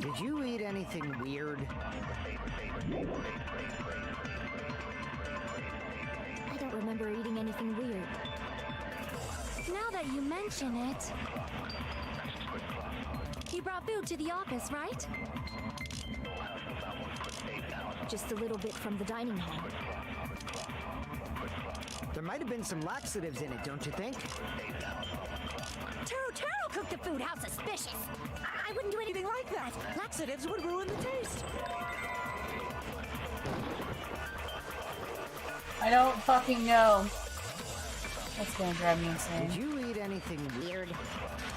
Did you eat anything weird? I don't remember eating anything weird. Now that you mention it... You brought food to the office, right? Just a little bit from the dining hall. There might have been some laxatives in it, don't you think? Turtle cooked the food. How suspicious! I wouldn't do anything like that. Laxatives would ruin the taste. I don't fucking know. That's gonna drive me insane. Did you eat anything weird?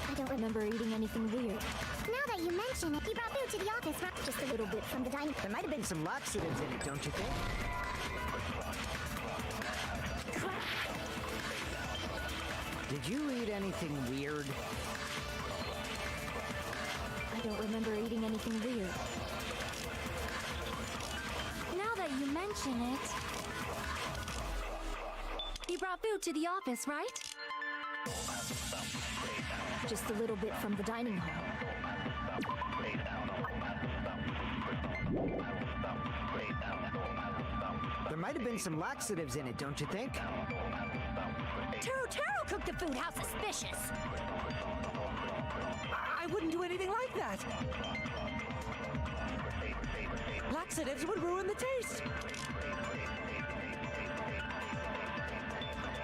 I don't remember eating anything weird. Now that you mention it, you brought food to the office, right? Just a little bit from the dining. There might have been some laxatives in it, don't you think? Did you eat anything weird? I don't remember eating anything weird. Now that you mention it... You brought food to the office, right? Just a little bit from the dining hall. There might have been some laxatives in it, don't you think? Turtle cooked the food. How suspicious! I wouldn't do anything like that. Laxatives would ruin the taste.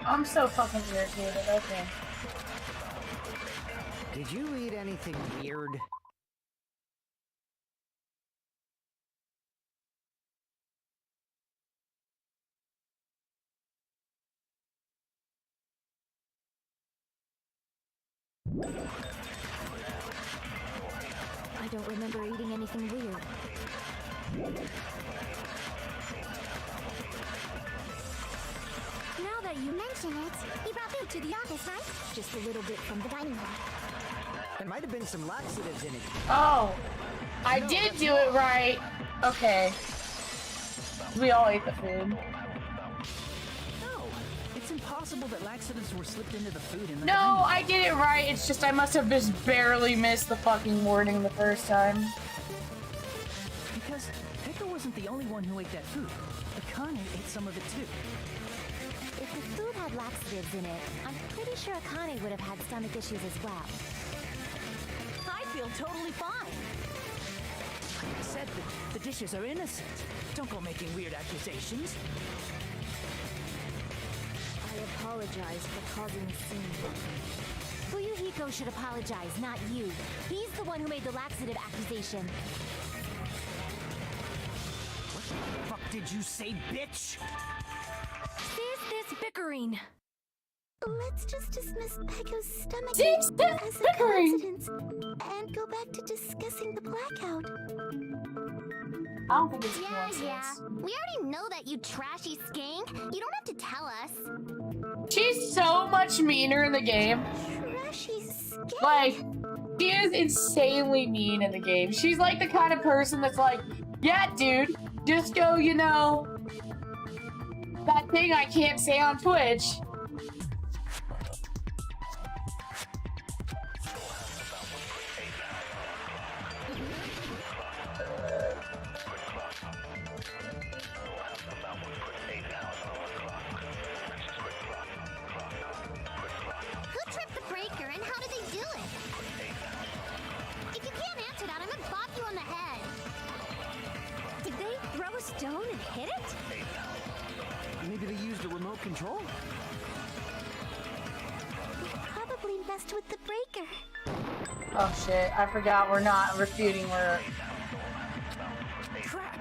I'm so fucking irritated. Okay. Did you eat anything weird? I don't remember eating anything weird. Now that you mention it, you brought food to the office, right? Just a little bit from the dining hall. There might have been some laxatives in it. Oh, I did do it right. Okay. We all ate the food. No, it's impossible that laxatives were slipped into the food in the No, I did it right. It's just I must have just barely missed the fucking wording the first time. Because Pickle wasn't the only one who ate that food. Akane ate some of it too. If the food had laxatives in it, I'm pretty sure Akane would have had stomach issues as well. I feel totally fine. I said that the dishes are innocent. Don't go making weird accusations. I apologize for causing a scene. Fuyuhiko should apologize, not you. He's the one who made the laxative accusation. What the fuck did you say, bitch? Is this bickering? Let's just dismiss Echo's stomach It's as a bickering. coincidence and go back to discussing the blackout. I don't think it's a Yeah. coincidence. We already know that, you trashy skank. You don't have to tell us. She's so much meaner in the game. Trashy skank. Like, she is insanely mean in the game. She's like the kind of person that's like, yeah, dude, just go, you know, that thing I can't say on Twitch. Who tripped the breaker and how did they do it? If you can't answer that, I'm gonna bop you on the head. Did they throw a stone and hit it? Maybe they used a remote control? Probably messed with the breaker. Oh shit, I forgot we're not refuting, we're... Crap!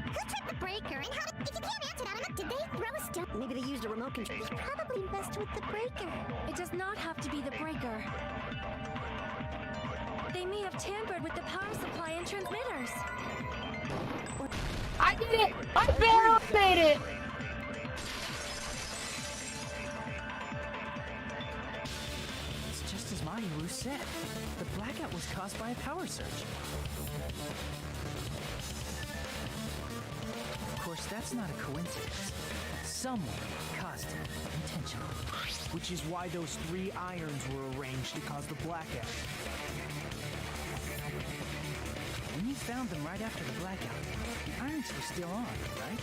Who tripped the breaker and how did... If you can't answer that, did they throw a stone? Maybe they used a remote control. Probably messed with the breaker. It does not have to be the breaker. They may have tampered with the power supply and transmitters. I did it! I barely made it! It's exactly Wu said. The blackout was caused by a power surge. Of course, that's not a coincidence. Someone caused it intentionally. Which is why those 3 irons were arranged to cause the blackout. When you found them right after the blackout, the irons were still on, right?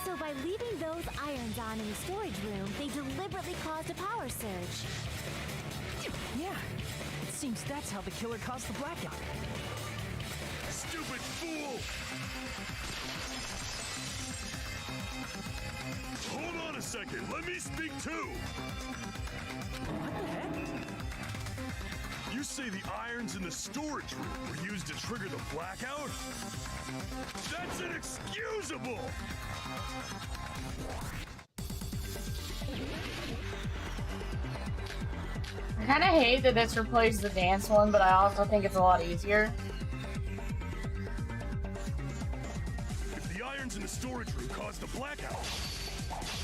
So by leaving those irons on in the storage room, they deliberately caused a power surge. Yeah, it seems that's how the killer caused the blackout. Stupid fool! Hold on a second, let me speak too! What the heck? You say the irons in the storage room were used to trigger the blackout? That's inexcusable! I kind of hate that this replaced the dance one, but I also think it's a lot easier. If the irons in the storage room caused the blackout,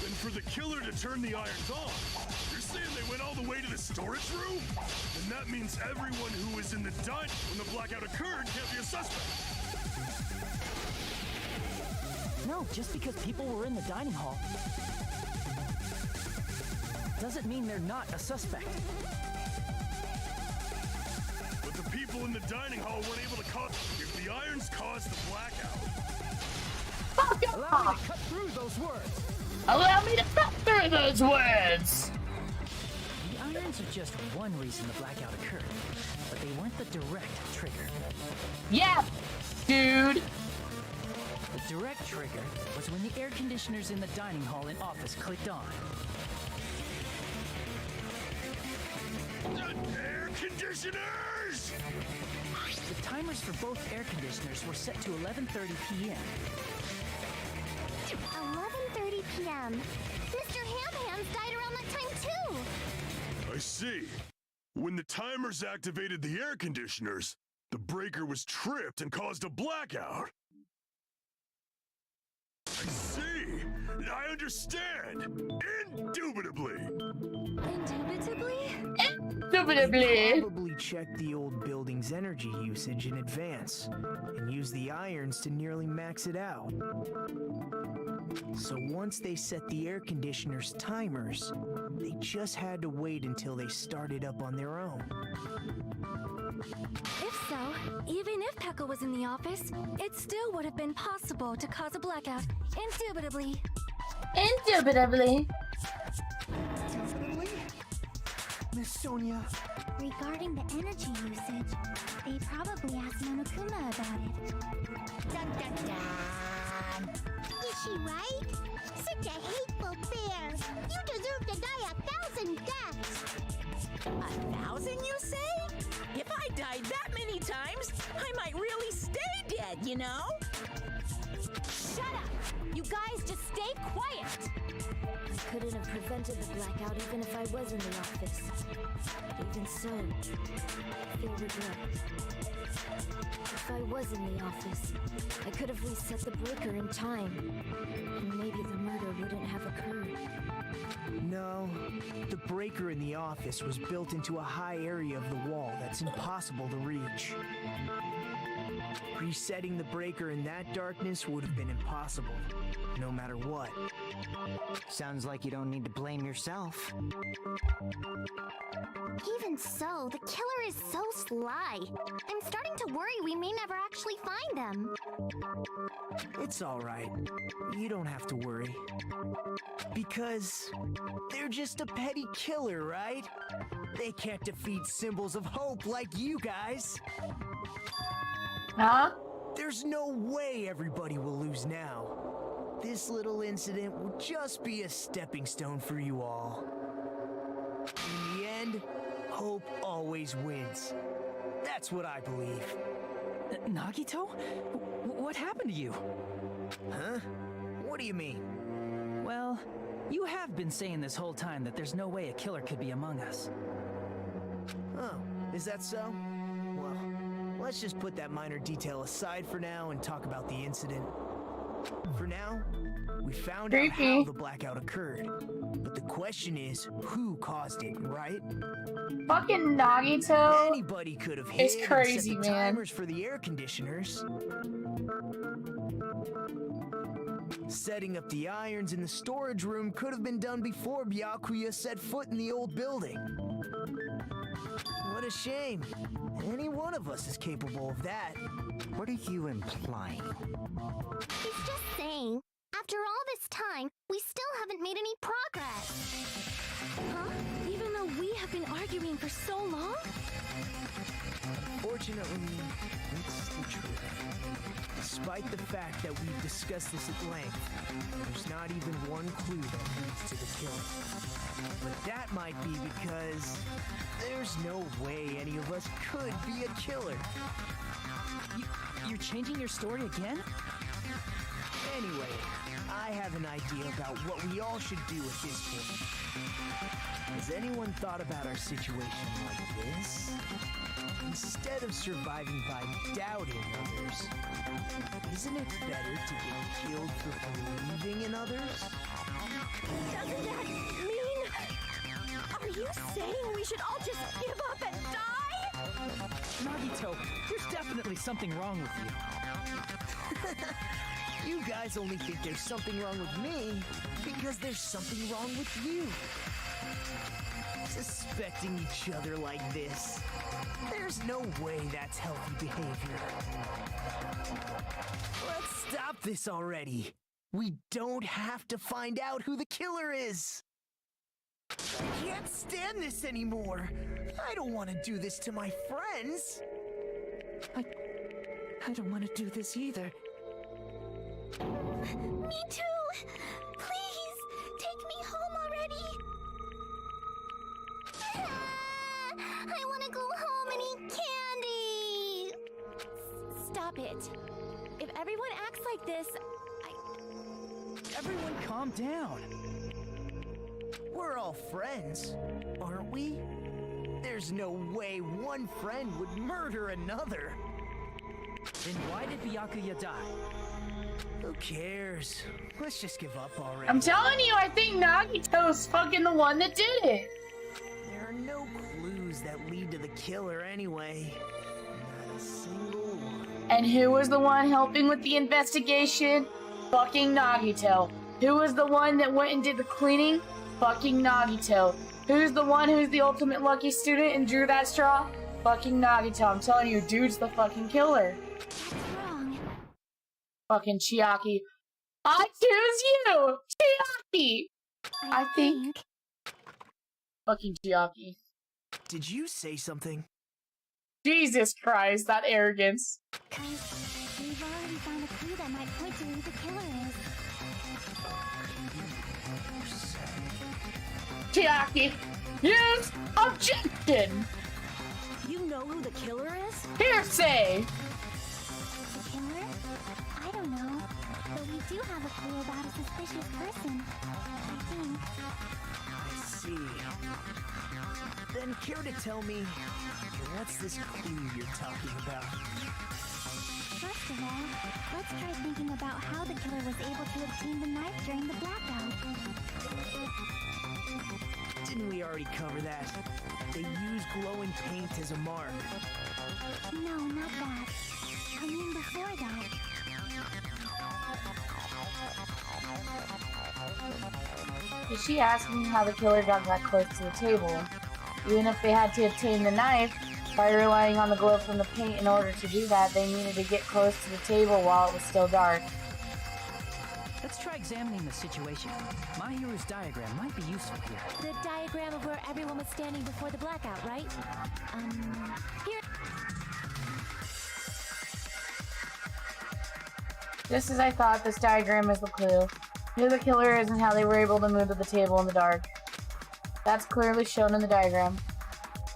then for the killer to turn the irons on, you're saying they went all the way to the storage room? Then that means everyone who was in the dining when the blackout occurred can't be a suspect. No, just because people were in the dining hall doesn't mean they're not a suspect. But the people in the dining hall weren't able to cause... If the irons caused the blackout... Allow me to cut through those words. Allow me to cut through those words! The irons are just one reason the blackout occurred, but they weren't the direct trigger. Yeah, dude! The direct trigger was when the air conditioners in the dining hall and office clicked on. Air conditioners! The timers for both air conditioners were set to 11:30 p.m. 11:30 p.m. Mr. Ham-Hams died around that time too! I see. When the timers activated the air conditioners, the breaker was tripped and caused a blackout. I see. I understand. Indubitably. Indubitably? Indubitably. Probably checked the old building's energy usage in advance and used the irons to nearly max it out. So once they set the air conditioner's timers, they just had to wait until they started up on their own. If so, even if Pekka was in the office, it still would have been possible to cause a blackout. Indubitably. Indubitably. Miss Sonia. Regarding the energy usage, they probably asked Monokuma about it. Dun dun dun. Is she right? Such a hateful bear! You deserve to die 1,000 deaths! 1,000, you say? If I died that many times, I might really stay dead, you know? Shut up! You guys just stay quiet! I couldn't have prevented the blackout even if I was in the office. Even so, I feel regret. If I was in the office, I could have reset the breaker in time, and maybe the murder wouldn't have occurred. No, the breaker in the office was built into a high area of the wall that's impossible to reach. Resetting the breaker in that darkness would have been impossible, no matter what. Sounds like you don't need to blame yourself. Even so, the killer is so sly. I'm starting to worry we may never actually find them. It's all right. You don't have to worry. Because they're just a petty killer, right? They can't defeat symbols of hope like you guys. Huh? There's no way everybody will lose now. This little incident will just be a stepping stone for you all. In the end, hope always wins. That's what I believe. Nagito? What happened to you? Huh? What do you mean? Well, you have been saying this whole time that there's no way a killer could be among us. Oh, is that so? Well, let's just put that minor detail aside for now and talk about the incident. For now, we found out how the blackout occurred. But the question is, who caused it, right? Fucking Nagito Anybody could have is hit crazy, and set the man. timers for the air conditioners. Setting up the irons in the storage room could have been done before Byakuya set foot in the old building. What a shame. Any one of us is capable of that. What are you implying? He's just saying, after all this time, we still haven't made any progress. Huh? Even though we have been arguing for so long? Fortunately, it's the truth. Despite the fact that we've discussed this at length, there's not even one clue that leads to the killing. But that might be because there's no way any of us could be a killer. You're changing your story again? Anyway, I have an idea about what we all should do at this point. Has anyone thought about our situation like this? Instead of surviving by doubting others, isn't it better to get killed for believing in others? Doesn't that mean... Are you saying we should all just give up and die? Nagito, there's definitely something wrong with you. You guys only think there's something wrong with me because there's something wrong with you. Suspecting each other like this. There's no way that's healthy behavior. Let's stop this already. We don't have to find out who the killer is. I can't stand this anymore. I don't want to do this to my friends. I don't want to do this either. Me too! Please, take me home already! I want to go home and eat candy! Stop it. If everyone acts like this, Everyone calm down. We're all friends, aren't we? There's no way one friend would murder another. Then why did Byakuya die? Who cares? Let's just give up already. I'm telling you, I think Nagito's fucking the one that did it. There are no clues that lead to the killer anyway. Not a single one. And who was the one helping with the investigation? Fucking Nagito. Who was the one that went and did the cleaning? Fucking Nagito. Who's the one who's the ultimate lucky student and drew that straw? Fucking Nagito. I'm telling you, dude's the fucking killer. That's wrong. Fucking Chiaki. I choose you! Chiaki! I think... Fucking Chiaki. Did you say something? Jesus Christ, that arrogance. Because we've already found a clue that might point to who the killer is. Chiaki, use objection! you know who the killer is? Hearsay! The killer? I don't know. But we do have a clue about a suspicious person. I think. I see. Then care to tell me, what's this clue you're talking about? First of all, let's try thinking about how the killer was able to obtain the knife during the blackout. Didn't we already cover that? They use glowing paint as a mark. No, not that. I mean before that. Is she asking how the killer got that close to the table? Even if they had to obtain the knife, by relying on the glow from the paint in order to do that, they needed to get close to the table while it was still dark. Let's try examining the situation. My hero's diagram might be useful here. The diagram of where everyone was standing before the blackout, right? Here. Just as I thought, this diagram is the clue. Who the killer is and how they were able to move to the table in the dark. That's clearly shown in the diagram.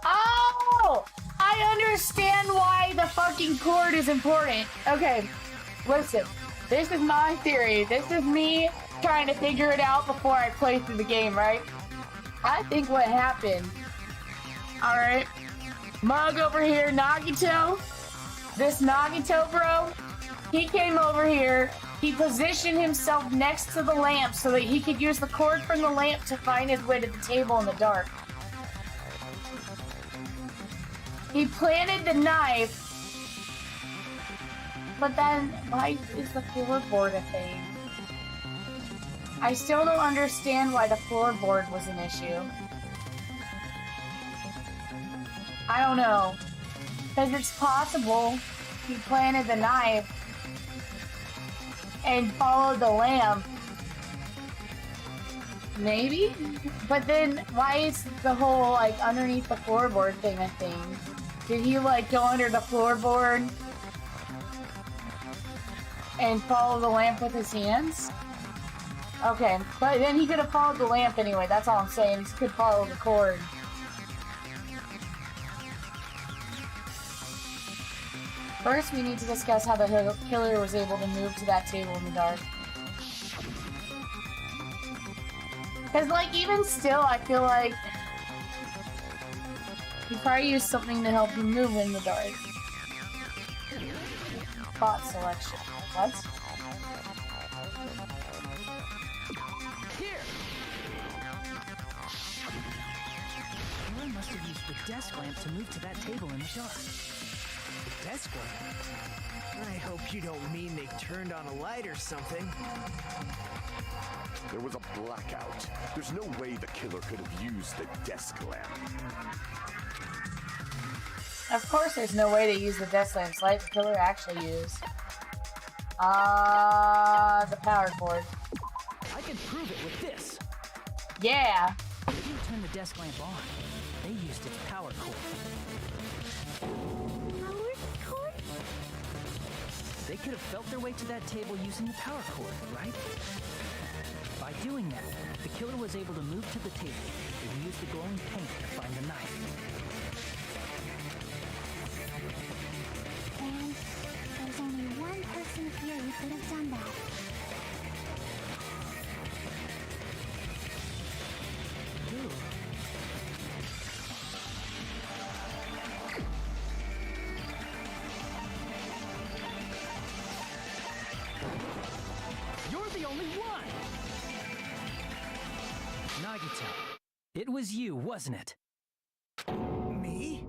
Oh! I understand why the fucking cord is important. Okay, listen. This is my theory. This is me trying to figure it out before I play through the game, right? I think what happened... Alright. Mug over here, Nagito. This Nagito bro, he came over here He positioned himself next to the lamp so that he could use the cord from the lamp to find his way to the table in the dark. He planted the knife, but then why is the floorboard a thing? I still don't understand why the floorboard was an issue. I don't know. Because it's possible he planted the knife and followed the lamp. Maybe? But then why is the whole like underneath the floorboard thing a thing? Did he like go under the floorboard and follow the lamp with his hands? Okay, but then he could have followed the lamp anyway, that's all I'm saying. He could follow the cord. First, we need to discuss how the killer was able to move to that table in the dark. Because, like, even still, I feel like he probably used something to help him move in the dark. Spot selection. What? Here! Killer must have used the desk lamp to move to that table in the dark. The desk lamp? I hope you don't mean they turned on a light or something. There was a blackout. There's no way the killer could have used the desk lamp. Of course there's no way to use the desk lamp's light the killer actually used. The power cord. I can prove it with this. Yeah. They didn't turn the desk lamp on. They used its power cord. Power cord? They could have felt their way to that table using the power cord, right? By doing that, the killer was able to move to the table and use the glowing paint to find the knife. And there's only one person here who could have done that. Who? You're the only one! Nagito, it was you, wasn't it? Me?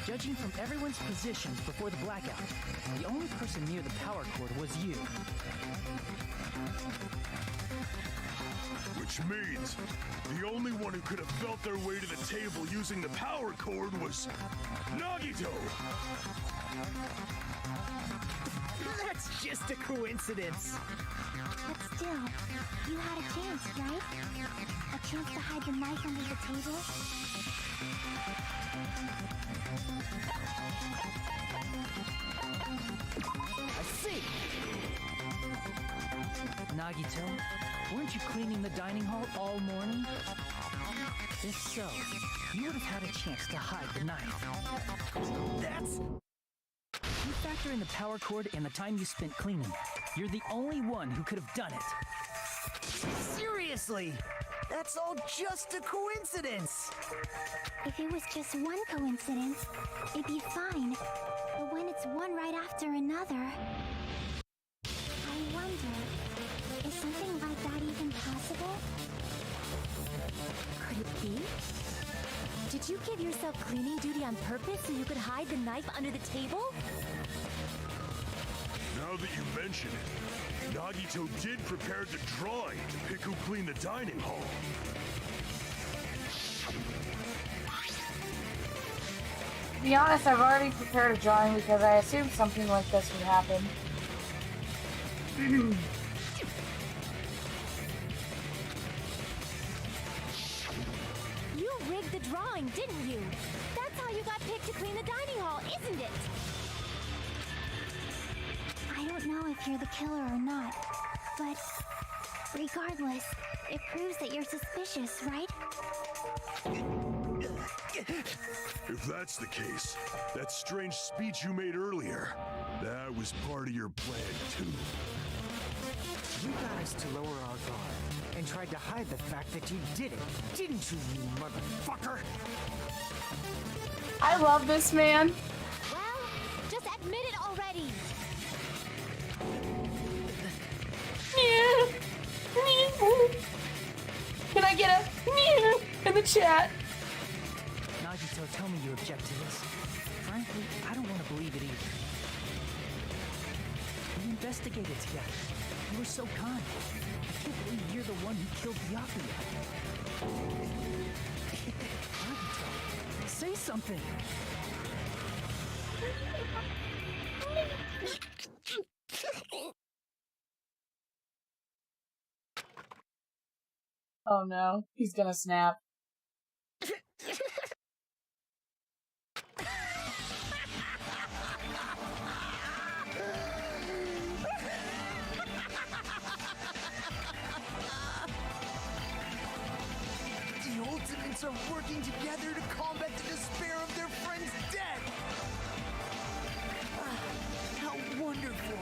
Judging from everyone's positions before the blackout, the only person near the power cord was you. Which means the only one who could have felt their way to the table using the power cord was Nagito! That's just a coincidence. But still, you had a chance, right? A chance to hide the knife under the table? I see! Nagito, weren't you cleaning the dining hall all morning? If so, you would have had a chance to hide the knife. That's... You factor in the power cord and the time you spent cleaning. You're the only one who could have done it. Seriously? That's all just a coincidence. If it was just one coincidence, it'd be fine. But when it's one right after another... I wonder, is something like that even possible? Could it be? Did you give yourself cleaning duty on purpose so you could hide the knife under the table? Now that you mention it, Nagito did prepare the drawing to pick who cleaned the dining hall. To be honest, I've already prepared a drawing because I assumed something like this would happen. You rigged the drawing, didn't you? That's how you got picked to clean the dining hall, isn't it? I don't know if you're the killer or not, but regardless, it proves that you're suspicious, right? If that's the case, that strange speech you made earlier, that was part of your plan too. You got us to lower our guard and tried to hide the fact that you did it, didn't you, you motherfucker? I love this man. Well, just admit it already. the chat. Nagito, tell me you object to this. Frankly, I don't want to believe it either. We investigated together. You were so kind. I can't believe you're the one who killed Byakuya. Nagito, say something. Oh no, he's gonna snap. The Ultimates are working together to combat the despair of their friend's death! How wonderful!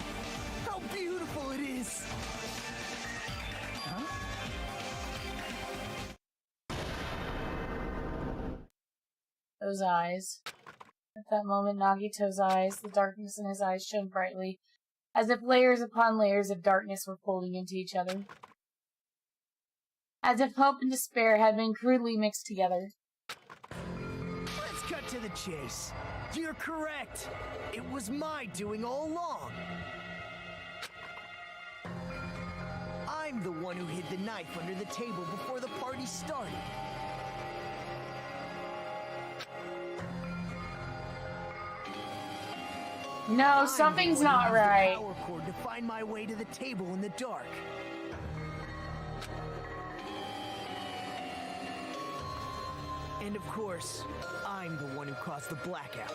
How beautiful it is! Huh? Those eyes. At that moment, Nagito's eyes, the darkness in his eyes shone brightly, as if layers upon layers of darkness were folding into each other. As if hope and despair had been crudely mixed together. Let's cut to the chase. You're correct. It was my doing all along. I'm the one who hid the knife under the table before the party started. No, something's not right. Power cord to find my way to the table in the dark. And of course, I'm the one who caused the blackout.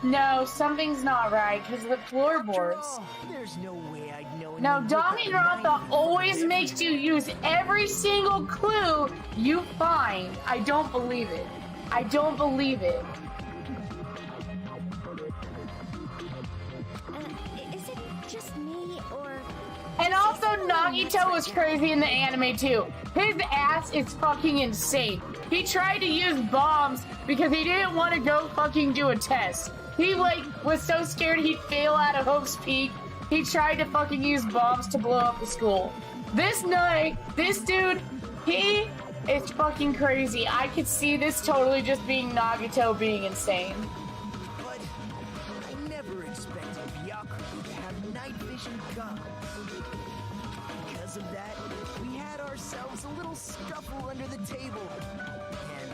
No, something's not right, because of the floorboards. After all, there's no way I'd know. Now, Danganronpa always makes you use every single clue you find. I don't believe it. I don't believe it. Is it just me, or... And also, Nagito was crazy in the anime, too. His ass is fucking insane. He tried to use bombs because he didn't want to go fucking do a test. He, was so scared he'd fail out of Hope's Peak, he tried to fucking use bombs to blow up the school. This dude, he is fucking crazy. I could see this totally just being Nagito being insane. But I never expected Byakuya to have night vision goggles. Because of that, we had ourselves a little scuffle under the table. And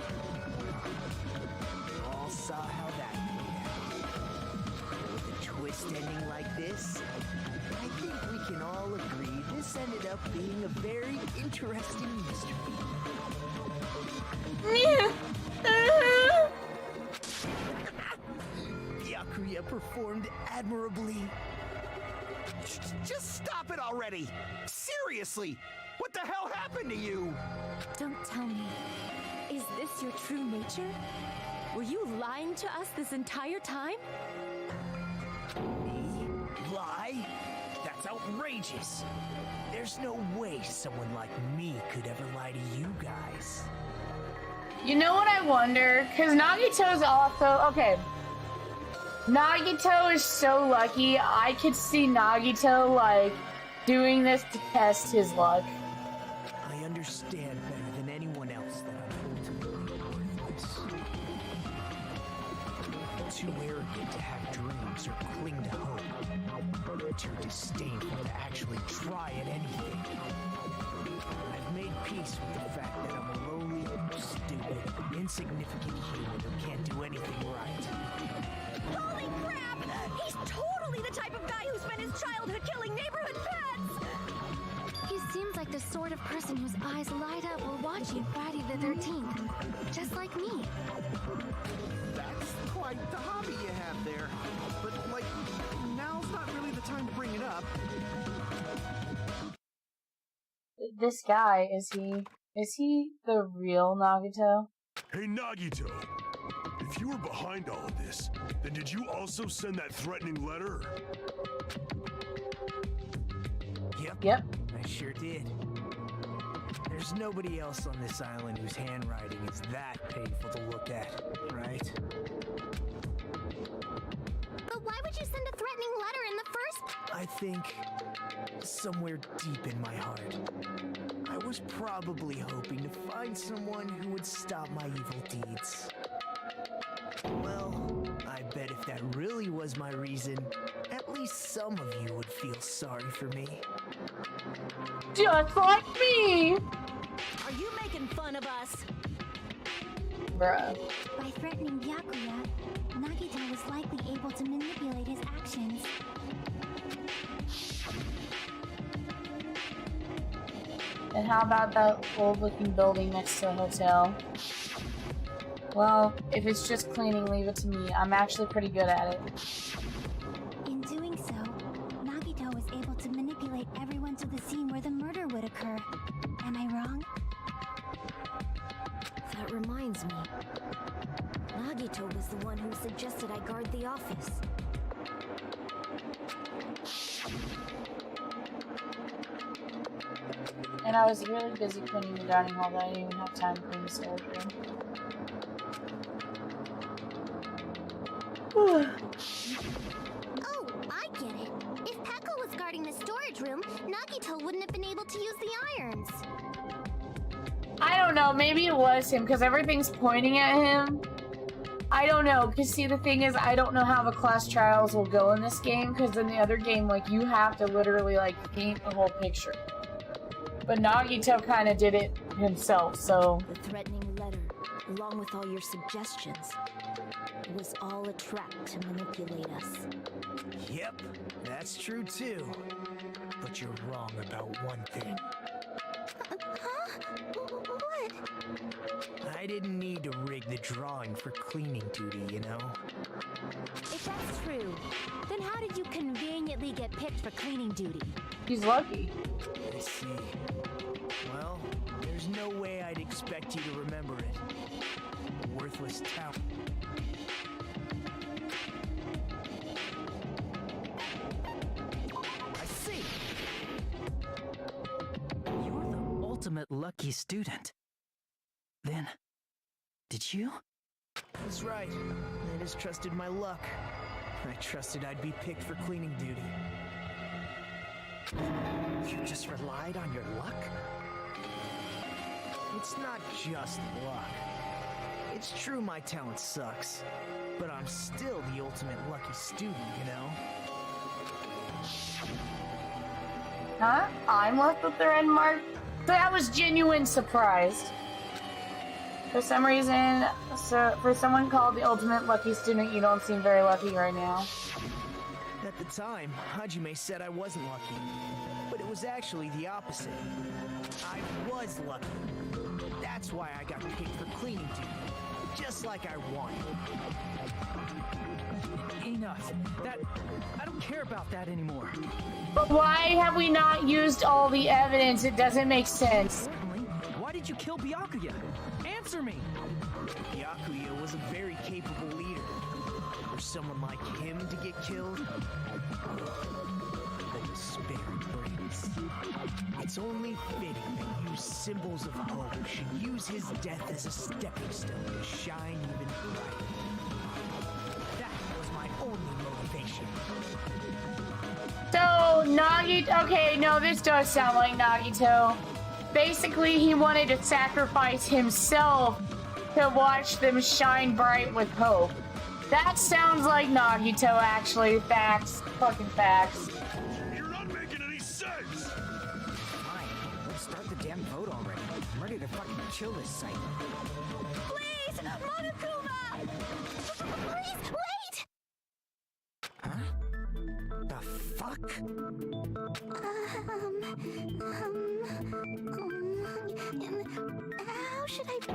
we all saw how that played out. With a twist ending like this, I think we can all agree this ended up being a very interesting mystery. Byakuya performed admirably. Just stop it already! Seriously! What the hell happened to you? Don't tell me. Is this your true nature? Were you lying to us this entire time? Me? Lie? That's outrageous. There's no way someone like me could ever lie to you guys. You know what I wonder? Because Nagito's also... Okay. Nagito is so lucky. I could see Nagito, doing this to test his luck. I understand better than anyone else that I'm ultimately worthless. Too arrogant to have dreams or cling to hope. Too disdainful to actually try at anything. I've made peace with the fact that I'm a lowly, stupid, insignificant human who can't do anything right. Holy crap! He's totally the type of guy who spent his childhood killing neighborhood pets! He seems like the sort of person whose eyes light up while watching Friday the 13th. Just like me. That's quite the hobby you have there. But, now's not really the time to bring it up. This guy, is he the real Nagito? Hey, Nagito. If you were behind all of this, then did you also send that threatening letter? Yep. I sure did. There's nobody else on this island whose handwriting is that painful to look at, right? But why would you send a threatening letter in the first place? I think, somewhere deep in my heart, I was probably hoping to find someone who would stop my evil deeds. Well, I bet if that really was my reason, at least some of you would feel sorry for me. Just like me! Are you making fun of us? Bruh. By threatening Byakuya, Nagito was likely able to manipulate his actions. And how about that old-looking building next to the hotel? Well, if it's just cleaning, leave it to me. I'm actually pretty good at it. In doing so, Nagito was able to manipulate everyone to the scene where the murder would occur. Am I wrong? That reminds me. Nagito was the one who suggested I guard the office. And I was really busy cleaning the dining hall that I didn't even have time to clean the storage room. Oh, I get it. If Pekka was guarding the storage room, Nagito wouldn't have been able to use the irons. I don't know, maybe it was him, because everything's pointing at him. I don't know, because see, the thing is, I don't know how the class trials will go in this game, because in the other game, like, you have to literally, like, paint the whole picture. But Nagito kind of did it himself, so... The threatening letter, along with all your suggestions, was all a trap to manipulate us. Yep, that's true too. But you're wrong about one thing. Huh? What? I didn't need to rig the drawing for cleaning duty, you know? If that's true, then how did you conveniently get picked for cleaning duty? He's lucky. I see. Well, there's no way I'd expect you to remember it. A worthless tout. I see. You're the ultimate lucky student. Then, did you? That's right. I just trusted my luck. I trusted I'd be picked for cleaning duty. You just relied on your luck? It's not just luck. It's true my talent sucks, but I'm still the ultimate lucky student, you know? Huh? I'm left with the red mark? That was genuine surprised. For some reason, so for someone called the ultimate lucky student, you don't seem very lucky right now. At the time, Hajime said I wasn't lucky, but it was actually the opposite. I was lucky. That's why I got picked for cleaning duty, just like I wanted. Enough. I don't care about that anymore. But why have we not used all the evidence? It doesn't make sense. Certainly. Why did you kill Byakuya? Answer me! Byakuya was a very capable leader. For someone like him to get killed, the despair brings. It's only fitting that you symbols of hope should use his death as a stepping stone to shine even brighter. That was my only motivation. So, Nagito... Okay, no, this does sound like Nagito. Basically, he wanted to sacrifice himself to watch them shine bright with hope. That sounds like Nagito, actually. Facts. Fucking facts. You're not making any sense! Fine. Let's start the damn vote already. I'm ready to fucking kill this site. Please, Monokuma! Please, wait! Huh? The fuck? How should I be?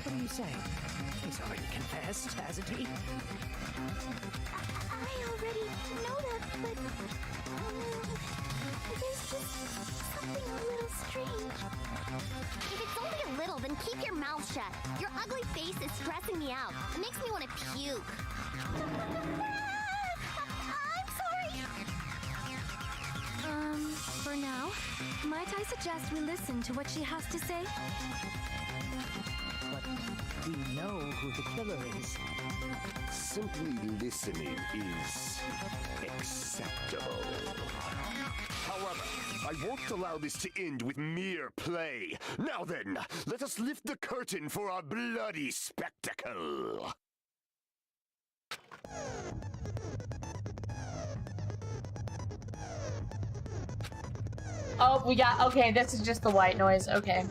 What do you say? He's already confessed, hasn't he? I already know that, but there's just something a little strange. If it's only a little, then keep your mouth shut. Your ugly face is stressing me out. It makes me want to puke. I'm sorry. For now, might I suggest we listen to what she has to say? But do you know who the killer is? Simply listening is acceptable. However, I won't allow this to end with mere play. Now then, let us lift the curtain for our bloody spectacle. Oh, we got, okay, this is just the white noise, okay.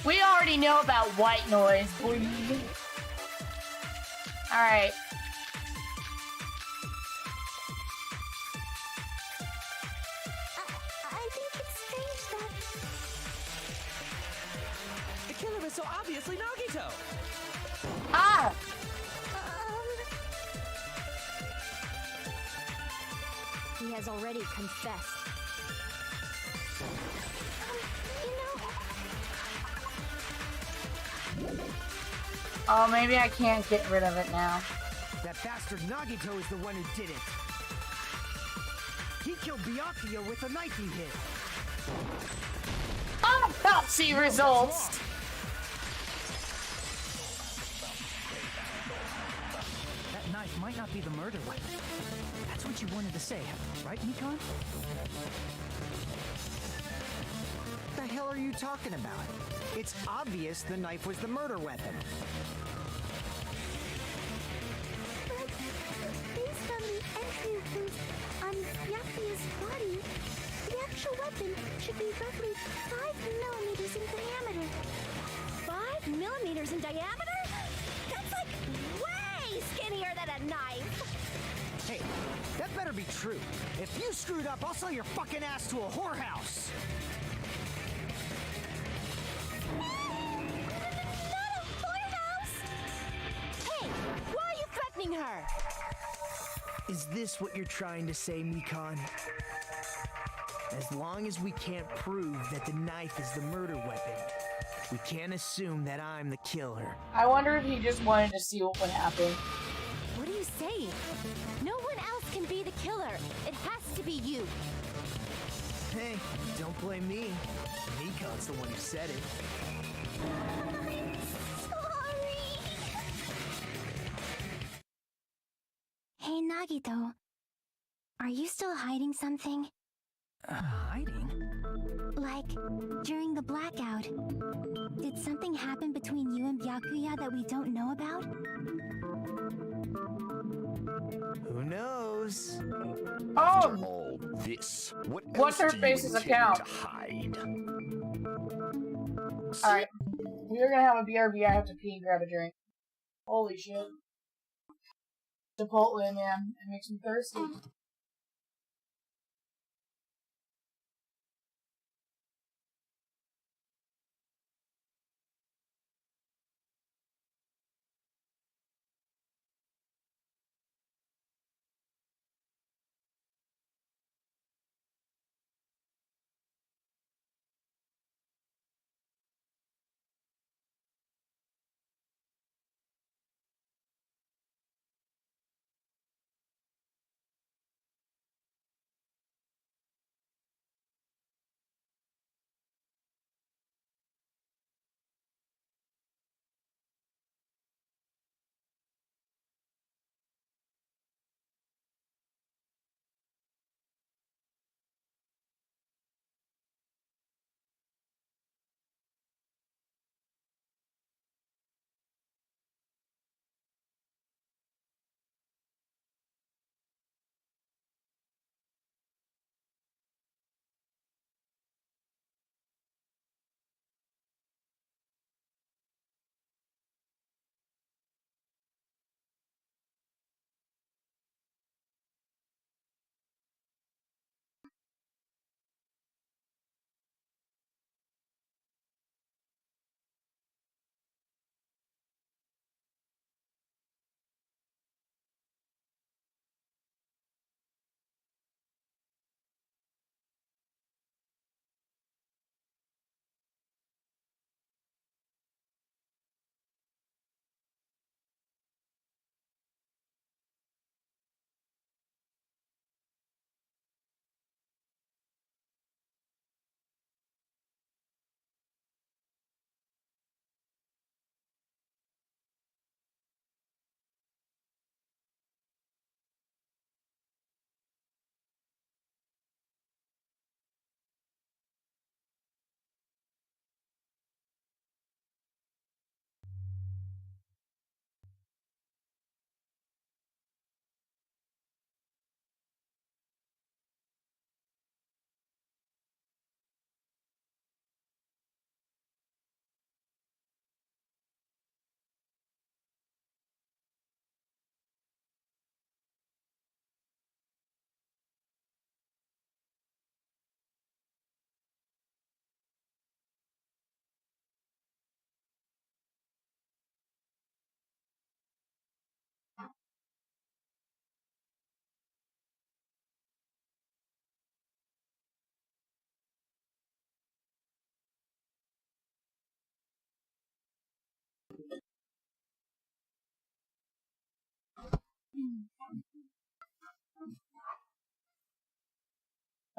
We already know about white noise, boy. Alright. I think it's strange that... The killer is so obviously Nagito! Ah! He has already confessed. Oh, maybe I can't get rid of it now. That bastard Nagito is the one who did it. He killed Byakuya with a knife he hid. Autopsy results! That knife might not be the murder weapon. That's what you wanted to say, right, Nikon? What the hell are you talking about? It's obvious the knife was the murder weapon. But based on the entry clues on Byakuya's body, the actual weapon should be roughly 5 millimeters in diameter. 5 millimeters in diameter? That's like way skinnier than a knife! Hey, that better be true. If you screwed up, I'll sell your fucking ass to a whorehouse. Not a whorehouse! Hey, why are you threatening her? Is this what you're trying to say, Mikon? As long as we can't prove that the knife is the murder weapon, we can't assume that I'm the killer. I wonder if he just wanted to see what would happen. What are you saying? No one else can be the killer. It has to be you. Hey, don't blame me. Mikon's the one who said it. Sorry. Hey, Nagito. Are you still hiding something? Hiding? Like, during the blackout, did something happen between you and Byakuya that we don't know about? Who knows? After Oh! all this, what What's else her do face's you intend account? to hide? Alright. We're gonna have a BRB, I have to pee and grab a drink. Holy shit. Chipotle, man. It makes me thirsty.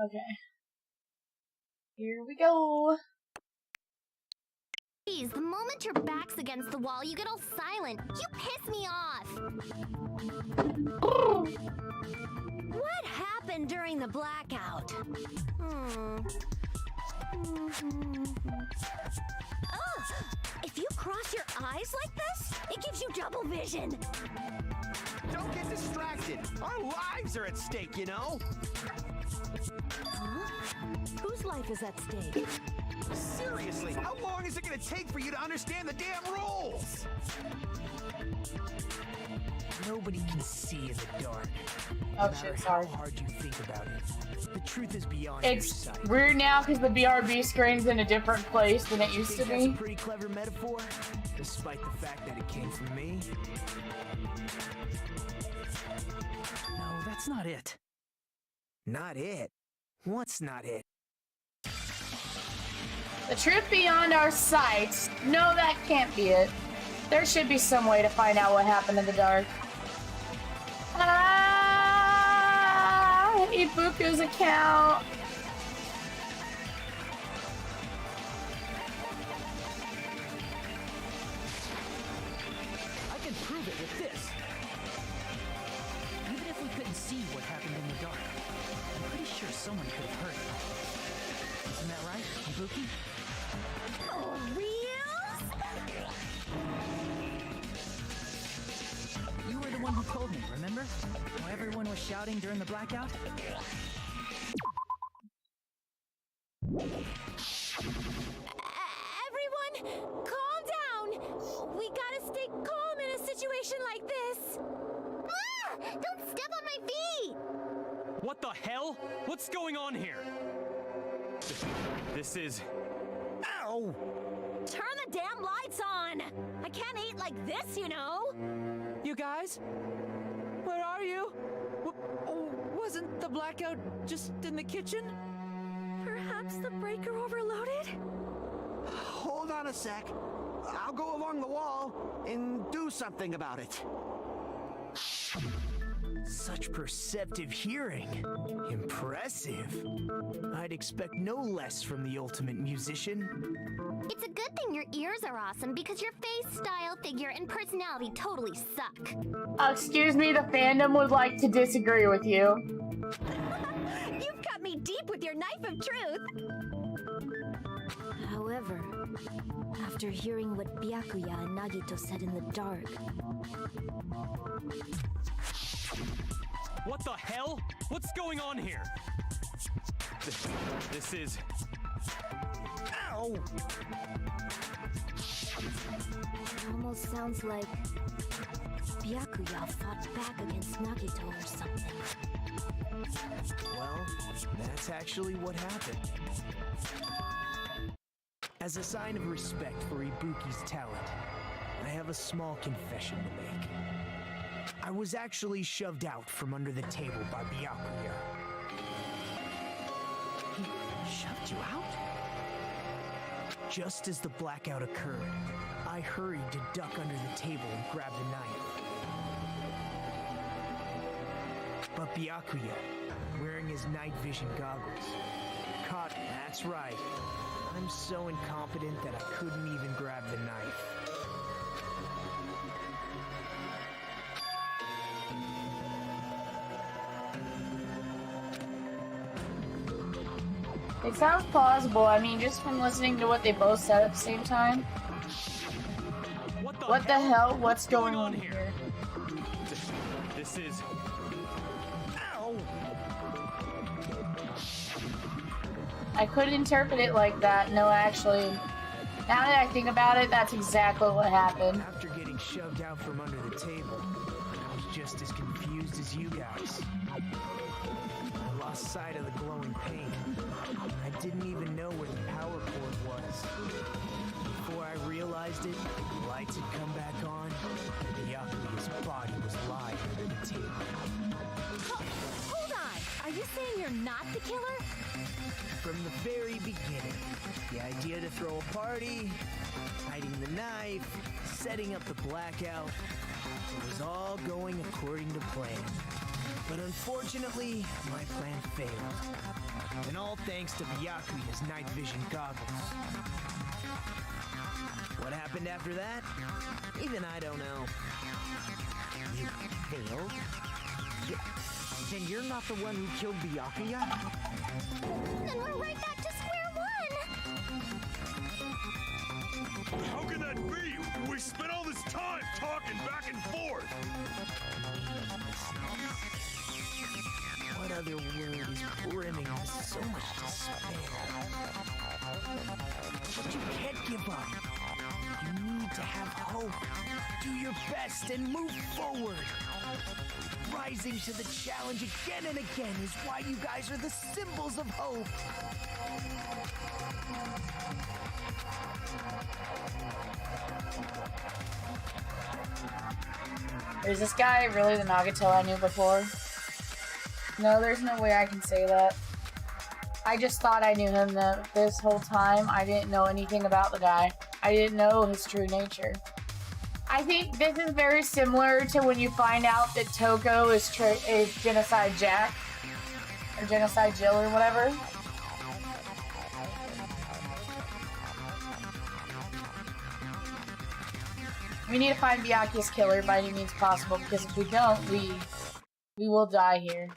Okay. Here we go. Please, the moment your back's against the wall, you get all silent. You piss me off. What happened during the blackout? Oh, if you cross your eyes like this, it gives you double vision. Don't get distracted. Our lives are at stake, you know? Huh? Whose life is at stake? Seriously, how long is it gonna take for you to understand the damn rules? Nobody can see in the dark. Oh No shit, matter sorry. how hard you think about it, the truth is beyond your It's sight. weird now because the BRB screen's in a different place than it used to That's a be. pretty clever metaphor, despite the fact that it came from me. No, that's not it. Not it? What's not it? The truth beyond our sights. No, that can't be it. There should be some way to find out what happened in the dark. Ibuku's account. I can prove it with this. Even if we couldn't see what happened in the dark, I'm pretty sure someone could have heard it. Isn't that right, Ibuki? Oh, reals? You were the one who told me, remember? How everyone was shouting during the blackout? Everyone, calm down. We gotta stay calm in a situation like this. Ah! Don't step on my feet! What the hell? What's going on here? This is... Ow! Turn the damn lights on! I can't eat like this, you know? You guys? Where are you? Wasn't the blackout just in the kitchen? Perhaps the breaker overloaded? Hold on a sec. I'll go along the wall and do something about it. Such perceptive hearing. Impressive. I'd expect no less from the ultimate musician. It's a good thing your ears are awesome because your face, style, figure, and personality totally suck. Excuse me, the fandom would like to disagree with you. You've cut me deep with your knife of truth. However, after hearing what Byakuya and Nagito said in the dark, What the hell? What's going on here? This is... Ow! it almost sounds like Byakuya fought back against Nagito or something. Well, that's actually what happened. As a sign of respect for Ibuki's talent, I have a small confession to make. I was actually shoved out from under the table by Byakuya. He shoved you out? Just as the blackout occurred, I hurried to duck under the table and grab the knife. But Byakuya, wearing his night vision goggles, caught me. That's right. I'm so incompetent that I couldn't even grab the knife. It sounds plausible. I mean, just from listening to what they both said at the same time. What the hell? What's going on here? This is... Ow! I could interpret it like that. No, actually. Now that I think about it, that's exactly what happened. After getting shoved out from under the table, I was just as confused as you guys. I lost sight of the glowing paint. I didn't even know where the power cord was. Before I realized it, the lights had come back on, and Byakuya's body was lying under the table. Hold on! Are you saying you're not the killer? From the very beginning, the idea to throw a party, hiding the knife, setting up the blackout, it was all going according to plan. But unfortunately, my plan failed. And all thanks to Byakuya's night vision goggles. What happened after that? Even I don't know. You failed? Then you're not the one who killed Byakuya? Then we're right back to square one! How can that be? We spent all this time talking back and forth. What other word is brimming with so much despair? But you can't give up. You need to have hope. Do your best and move forward. Rising to the challenge again and again is why you guys are the symbols of hope. Is this guy really the Nagato I knew before? No, there's no way I can say that. I just thought I knew him this whole time. I didn't know anything about the guy. I didn't know his true nature. I think this is very similar to when you find out that Toko is Genocide Jack. Or Genocide Jill or whatever. We need to find Byakuya's killer by any means possible, because if we don't, we will die here.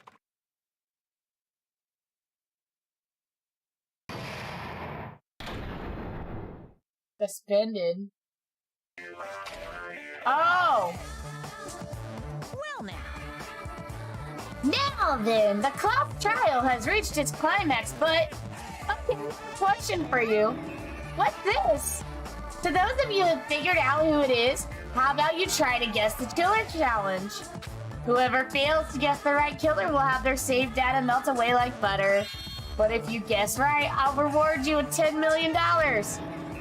Suspended. Oh! Well now. Now then, the clock trial has reached its climax, but okay, question for you. What's this? To those of you who have figured out who it is, how about you try to guess the killer challenge? Whoever fails to guess the right killer will have their saved data melt away like butter. But if you guess right, I'll reward you with $10 million.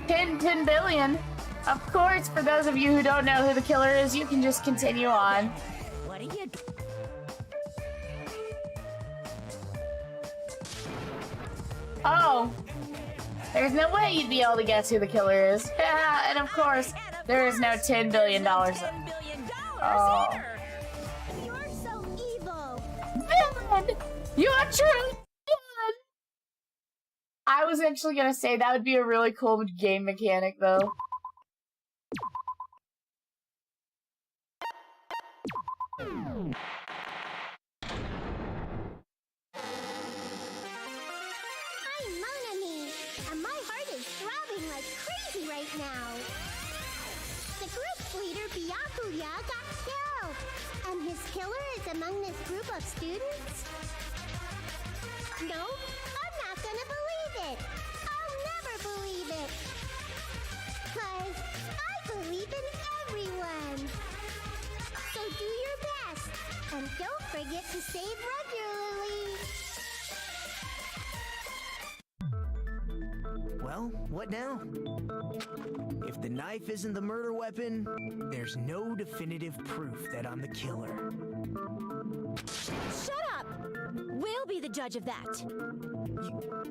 10 billion. Of course, for those of you who don't know who the killer is, you can just continue on. What are you doing? Oh. There's no way you'd be able to guess who the killer is. And of course, there is no $10 billion. Oh. You're so evil! Villain! You're true villain! I was actually gonna say that would be a really cool game mechanic, though. I'm Monami, and my heart is throbbing like crazy right now. The group's leader, Byakuya, got killed, and his killer is among this group of students? No, I'm not gonna believe it. I'll never believe it. 'Cause I believe in everyone. So do your best, and don't forget to save regularly. Well, what now? If the knife isn't the murder weapon, there's no definitive proof that I'm the killer. Shut up! We'll be the judge of that.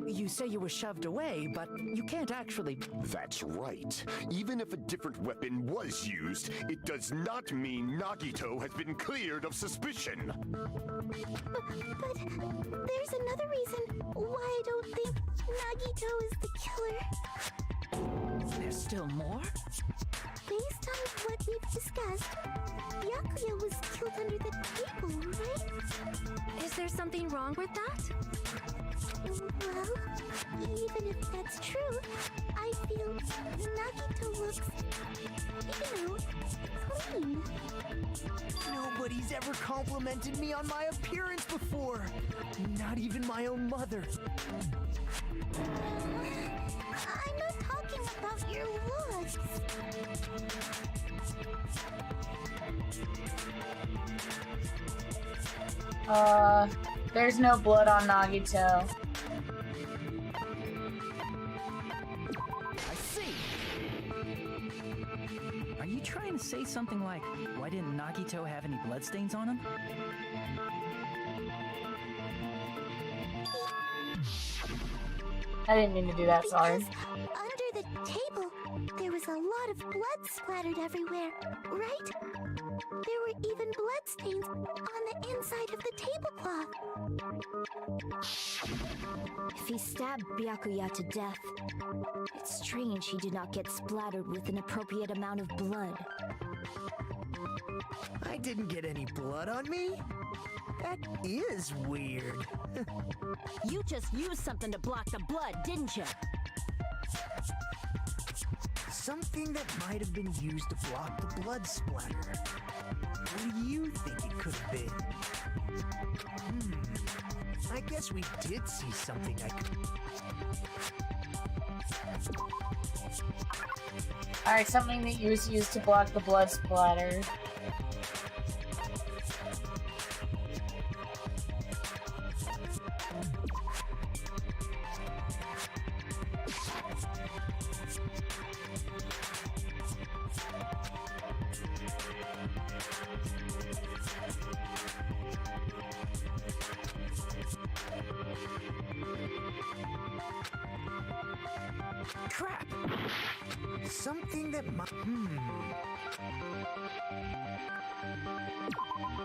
You say you were shoved away, but you can't actually... That's right. Even if a different weapon was used, it does not mean Nagito has been cleared of suspicion. But there's another reason why I don't think Nagito is the killer. There's still more? Based on what we've discussed, Byakuya was killed under the table, right? Is there something wrong with that? Well, even if that's true, I feel Nagito looks, clean. Nobody's ever complimented me on my appearance before. Not even my own mother. I'm not talking about your looks. There's no blood on Nagito. I see. Are you trying to say something like, why didn't Nagito have any bloodstains on him? I didn't mean to do that, sorry. Because under the table, there was a lot of blood splattered everywhere, right? There were even bloodstains on the inside of the tablecloth. If he stabbed Byakuya to death, it's strange he did not get splattered with an appropriate amount of blood. I didn't get any blood on me? That is weird. You just used something to block the blood, didn't you? Something that might have been used to block the blood splatter. What do you think it could have been? I guess we did see something I could... Alright, something that you was used to block the blood splatter. Crap! Something that might...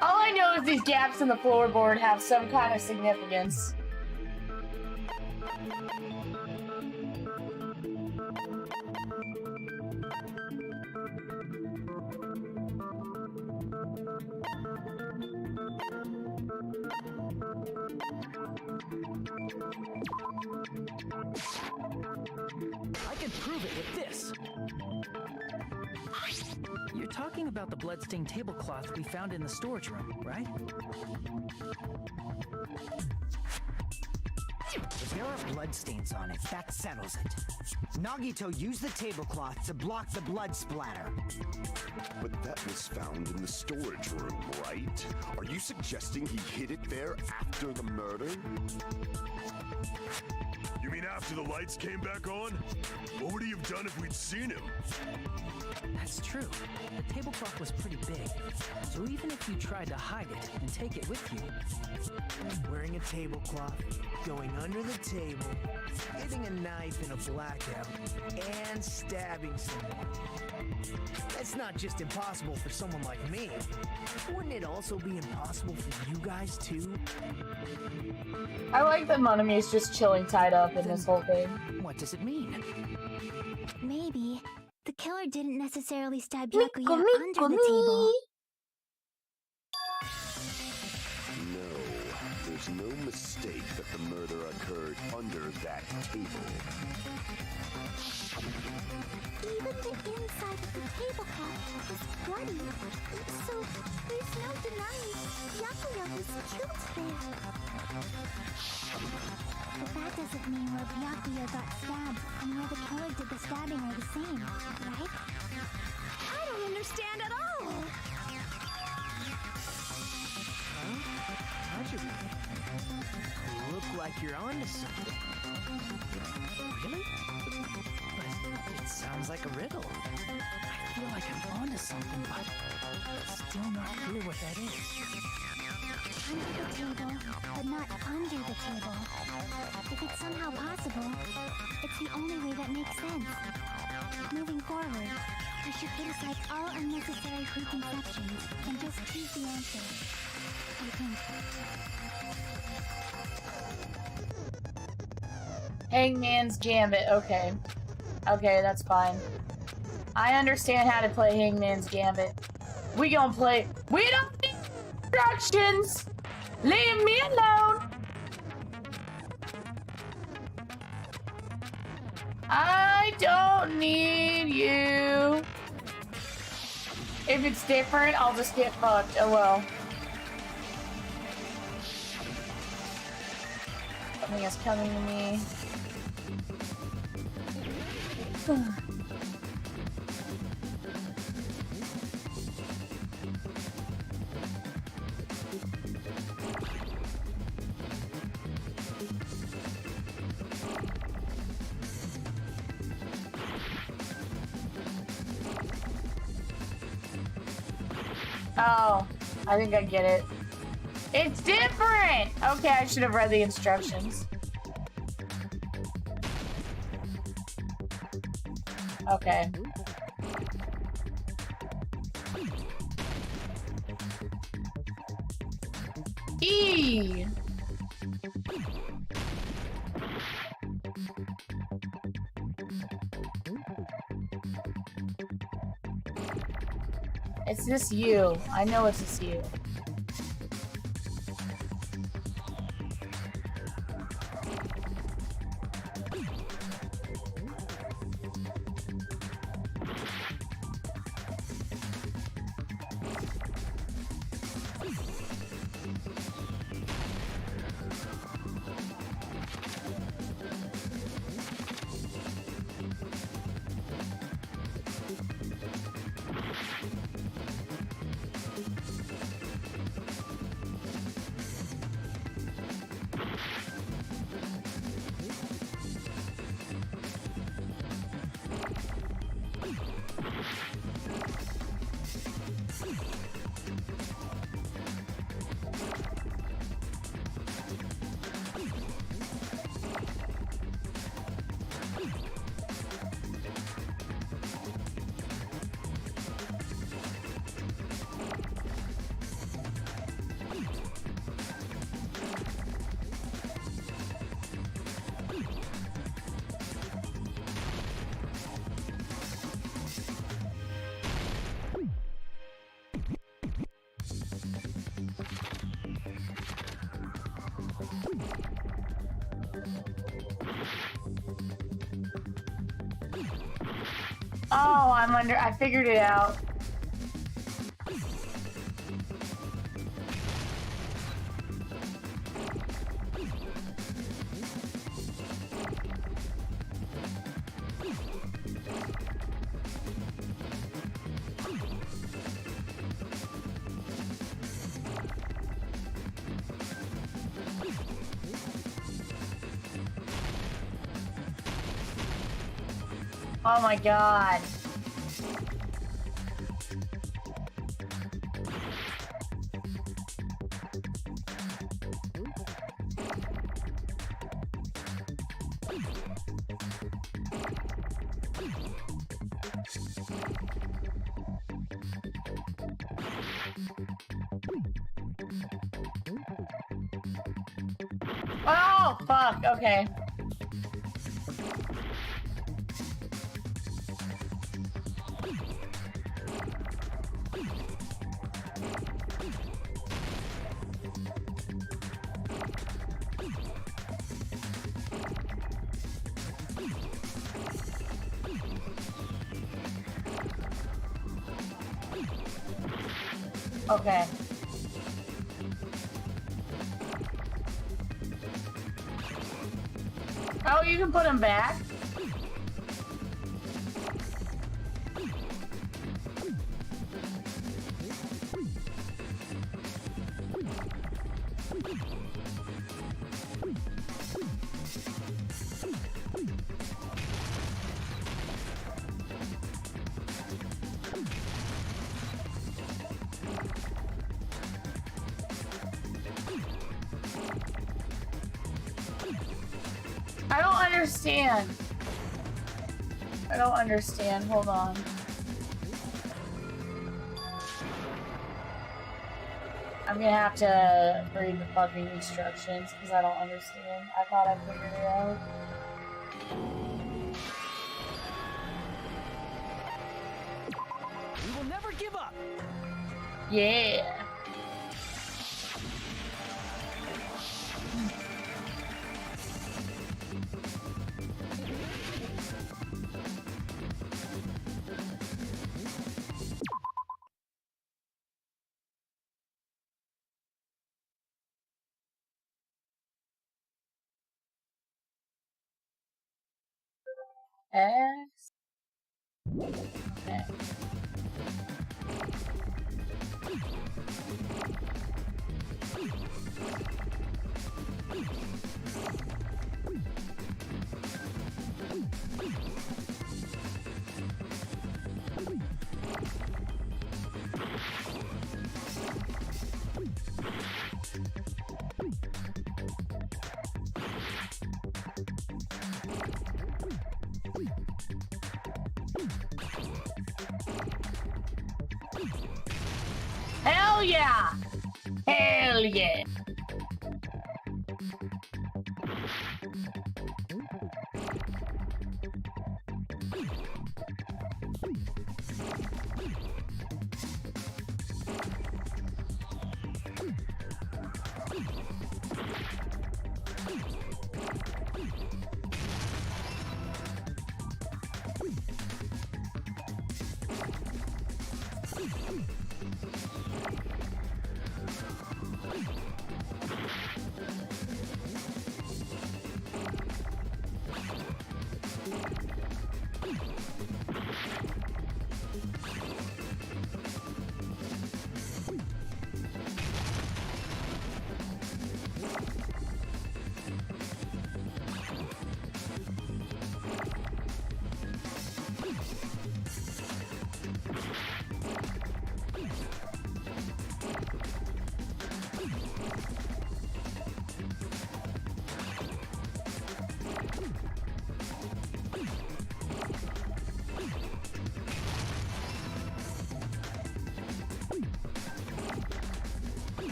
All I know is these gaps in the floorboard have some kind of significance. I can prove it with this. You're talking about the bloodstained tablecloth we found in the storage room, right? If there are bloodstains on it, that settles it. Nagito used the tablecloth to block the blood splatter. But that was found in the storage room, right? Are you suggesting he hid it there after the murder? You mean after the lights came back on? What would he have done if we'd seen him? That's true. The tablecloth was pretty big, so even if you tried to hide it and take it with you... Wearing a tablecloth, going under the table, getting a knife in a blackout, and stabbing someone. That's not just impossible for someone like me. Wouldn't it also be impossible for you guys too? I like that Monami is just chilling tied up in this whole thing. What does it mean? Maybe the killer didn't necessarily stab Byakuya under the table. No, there's no mistake that the murder occurred under that table. Even the inside of the tablecloth is bloody, so there's no denying Byakuya was killed there. But that doesn't mean where Byakuya got stabbed and where the killer did the stabbing are the same, right? I don't understand at all! Ajari, you look like you're onto something. Really? But it sounds like a riddle. I feel like I'm onto something, but still not clear what that is. Under the table, but not under the table. If it's somehow possible, it's the only way that makes sense. Moving forward, we should put aside all unnecessary preconceptions and just choose the answer. I think. Hangman's Gambit, okay. Okay, that's fine. I understand how to play Hangman's Gambit. We gonna play. We don't need instructions! Leave me alone! I don't need you. If it's different, I'll just get fucked. Oh well. Something is coming to me. Oh, I think I get it. It's different! Okay, I should have read the instructions. Okay. E. It's this you. I know it's this you. Oh, I figured it out. Oh my god. Oh, fuck. Okay. Okay. Oh, you can put him back? I don't understand. I don't understand. Hold on. I'm gonna have to read the fucking instructions because I don't understand. I thought I figured it out. We will never give up. Yeah. X. Okay. Hell yeah! Hell yeah!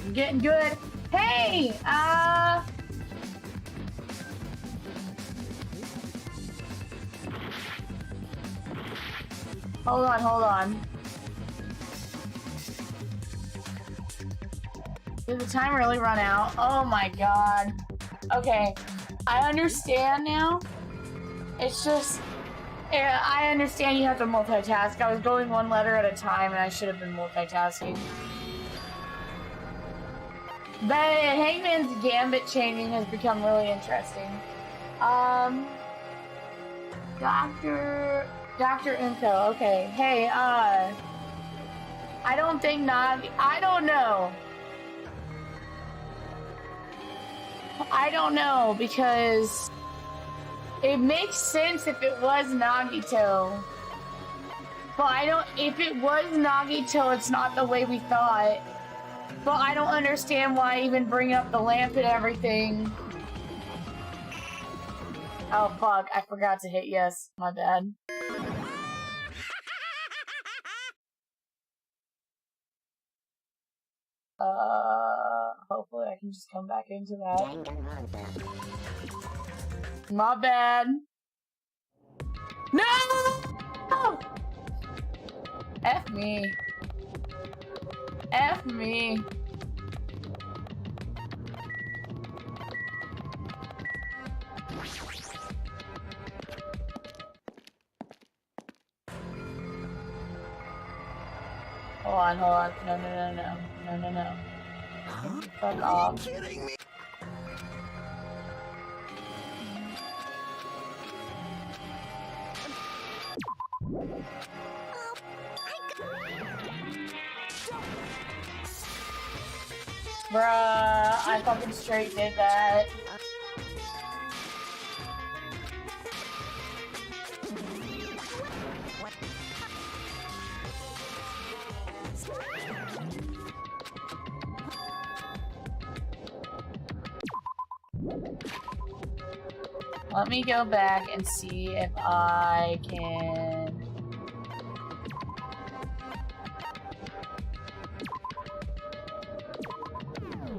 I'm getting good. Hey, hold on. Did the time really run out? Oh my god. Okay, I understand now. It's just, yeah, I understand you have to multitask. I was going one letter at a time and I should have been multitasking. But Hangman's Gambit changing has become really interesting. Dr. Info, okay. Hey, I don't think I don't know. I don't know, because it makes sense if it was Nagito. But if it was Nagito, it's not the way we thought. But I don't understand why even bring up the lamp and everything. Oh fuck, I forgot to hit yes. My bad. Hopefully I can just come back into that. My bad. No! F me. F me. Hold on. No. Huh? Fuck off. Are you kidding me? Bruh, I fucking straight did that. Let me go back and see if I can...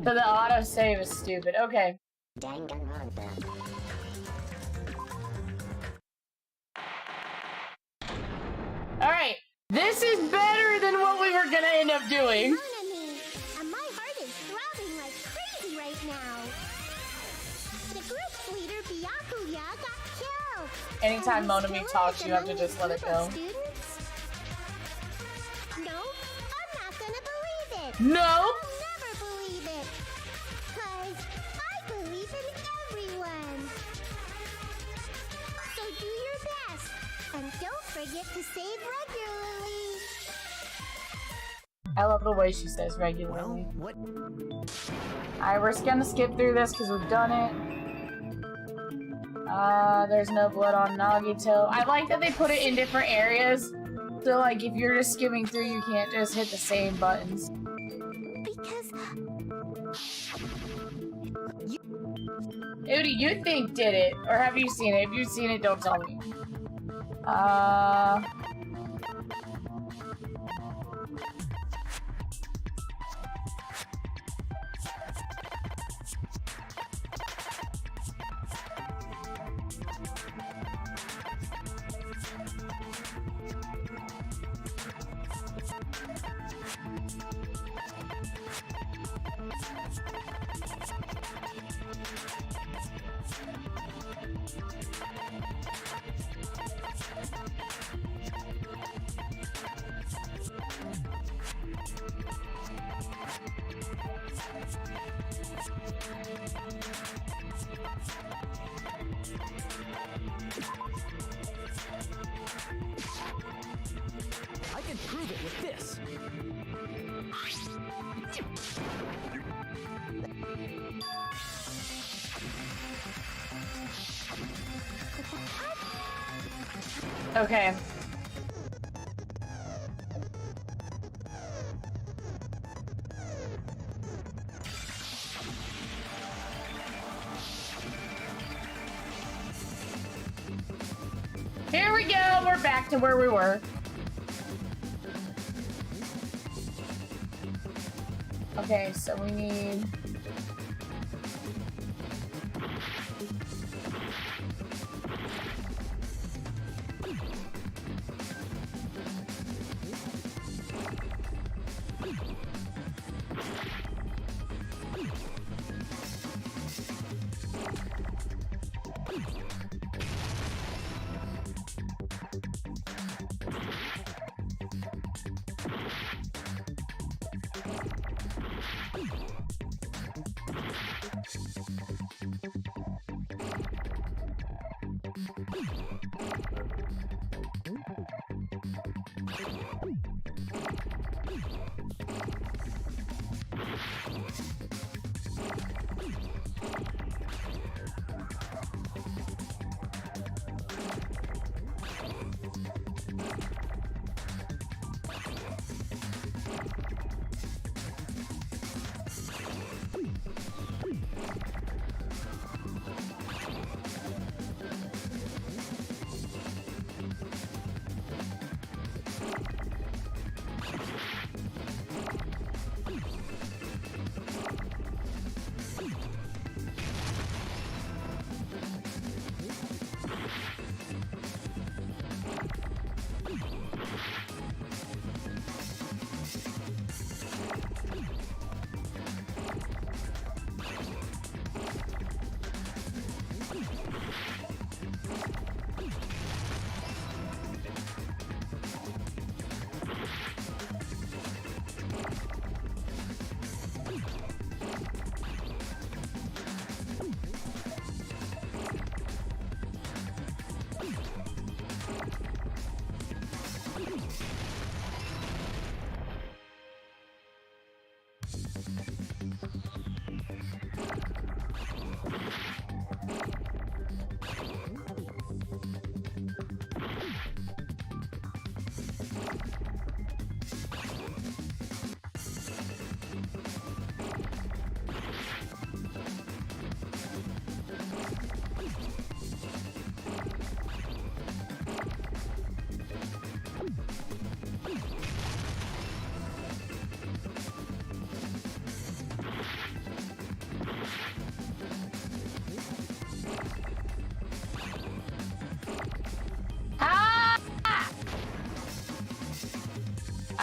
So the autosave is stupid. Okay. Danganronpa. Alright. This is better than what we were gonna end up doing. And my heart is throbbing like crazy right now. The group's leader, Byakuya, got killed. Anytime Monami talks, you have to just let it go. No, I'm not gonna believe it. No! I'll never believe it. 'Cause I believe in everyone. And don't forget to save regularly. I love the way she says regularly. Well, what? Alright, we're just gonna skip through this because we've done it. There's no blood on Nagito. I like that they put it in different areas. So, like, if you're just skimming through, you can't just hit the same buttons. Because Who do you think did it? Or have you seen it? If you've seen it, don't tell me. I can prove it with this. Okay. Here we go, we're back to where we were. Okay, so we need...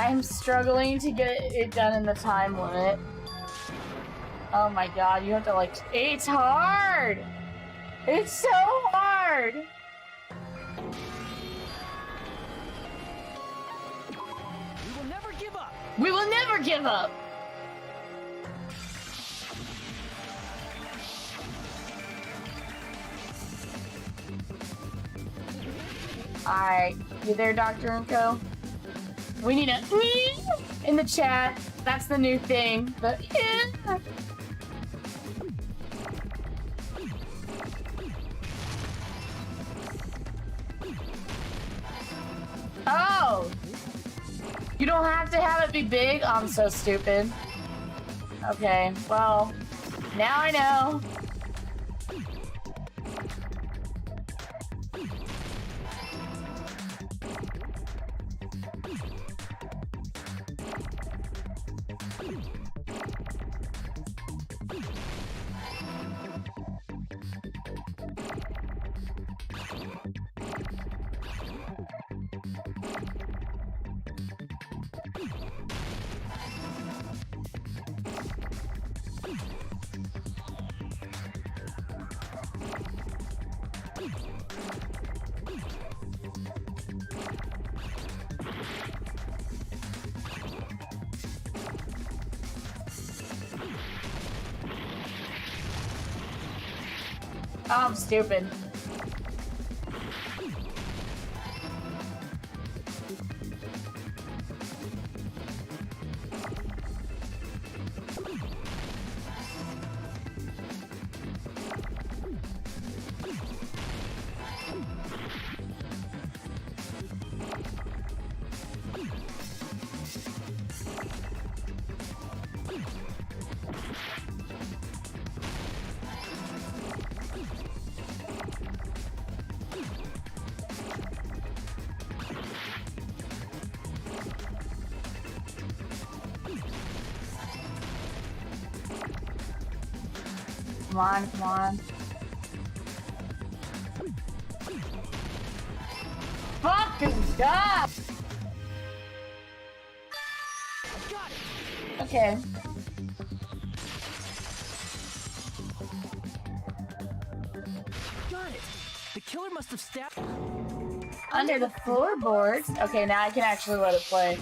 I'm struggling to get it done in the time limit. Oh my god, you have to like... It's hard! It's so hard! We will never give up! We will never give up! Alright, you there, Dr. Unko? We need a in the chat. That's the new thing. The Oh! You don't have to have it be big? Oh, I'm so stupid. Okay, well, now I know. Oh, I'm stupid. Come on, come on. Fucking God! Okay. Got it! The killer must have stabbed Under the floorboards? Okay, now I can actually let it play.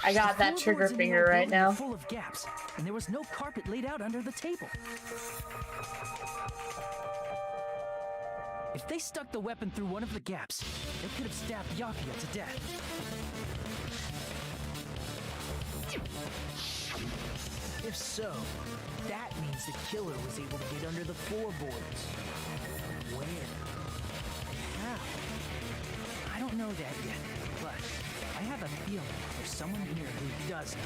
I got that trigger finger right now. Full of gaps, and there was no carpet laid out under the table. If they stuck the weapon through one of the gaps, they could have stabbed Yakuya to death. If so, that means the killer was able to get under the floorboards. Where? How? I don't know that yet, but I have a feeling there's someone here who does know.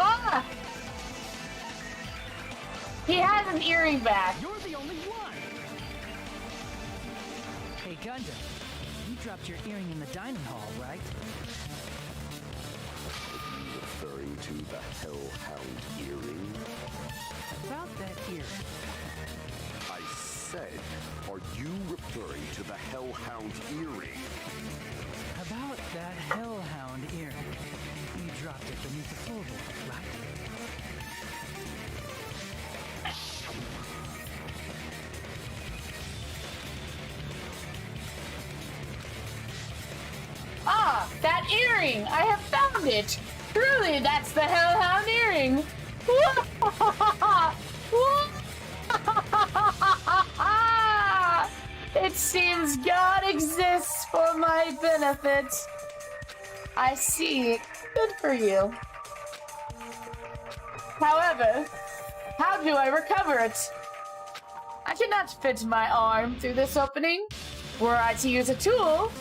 Ah! He has an earring back. You're the only one! Hey, Gundam, you dropped your earring in the dining hall, right? Referring to the Hellhound earring? About that earring. I said, are you referring to the Hellhound earring? About that Hellhound earring. You dropped it beneath the floorboard, right? Ah, that earring! I have found it! Truly, that's the Hellhound earring! It seems God exists for my benefit. I see. Good for you. However, how do I recover it? I cannot fit my arm through this opening. Were I to use a tool,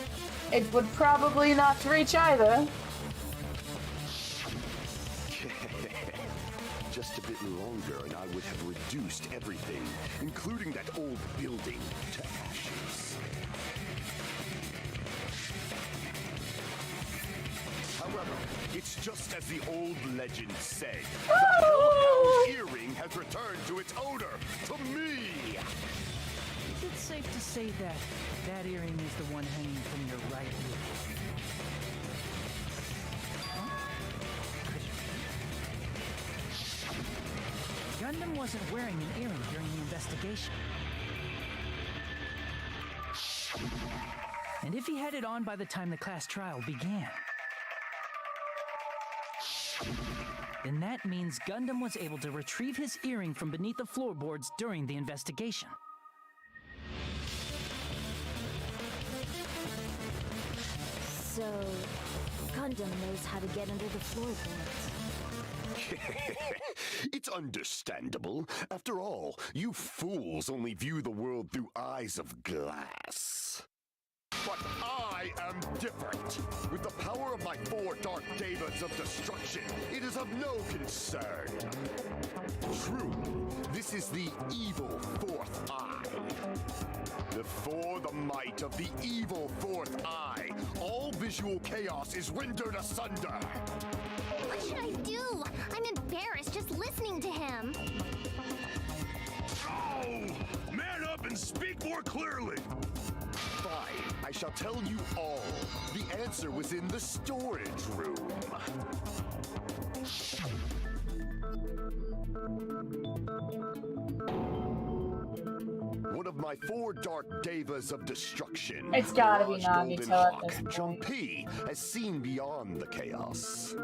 it would probably not reach either. Just a bit longer and I would have reduced everything, including that old building, to ashes. However, it's just as the old legend said. The Hellhound earring has returned to its owner, to me! Is it safe to say that that earring is the one hanging from your right ear? Gundam wasn't wearing an earring during the investigation. And if he had it on by the time the class trial began, then that means Gundam was able to retrieve his earring from beneath the floorboards during the investigation. So, Gundam knows how to get under the floorboards. It's understandable. After all, you fools only view the world through eyes of glass. But I am different. With the power of my 4 dark devas of destruction, it is of no concern. True, this is the evil 4th eye. Before the might of the evil 4th eye, all visual chaos is rendered asunder. What should I do? I'm embarrassed just listening to him. Oh! Man up and speak more clearly! Fine, I shall tell you all. The answer was in the storage room. One of my 4 dark devas of destruction. It's gotta be Golden Nagito at Hawk this point. Junpei has seen beyond the chaos.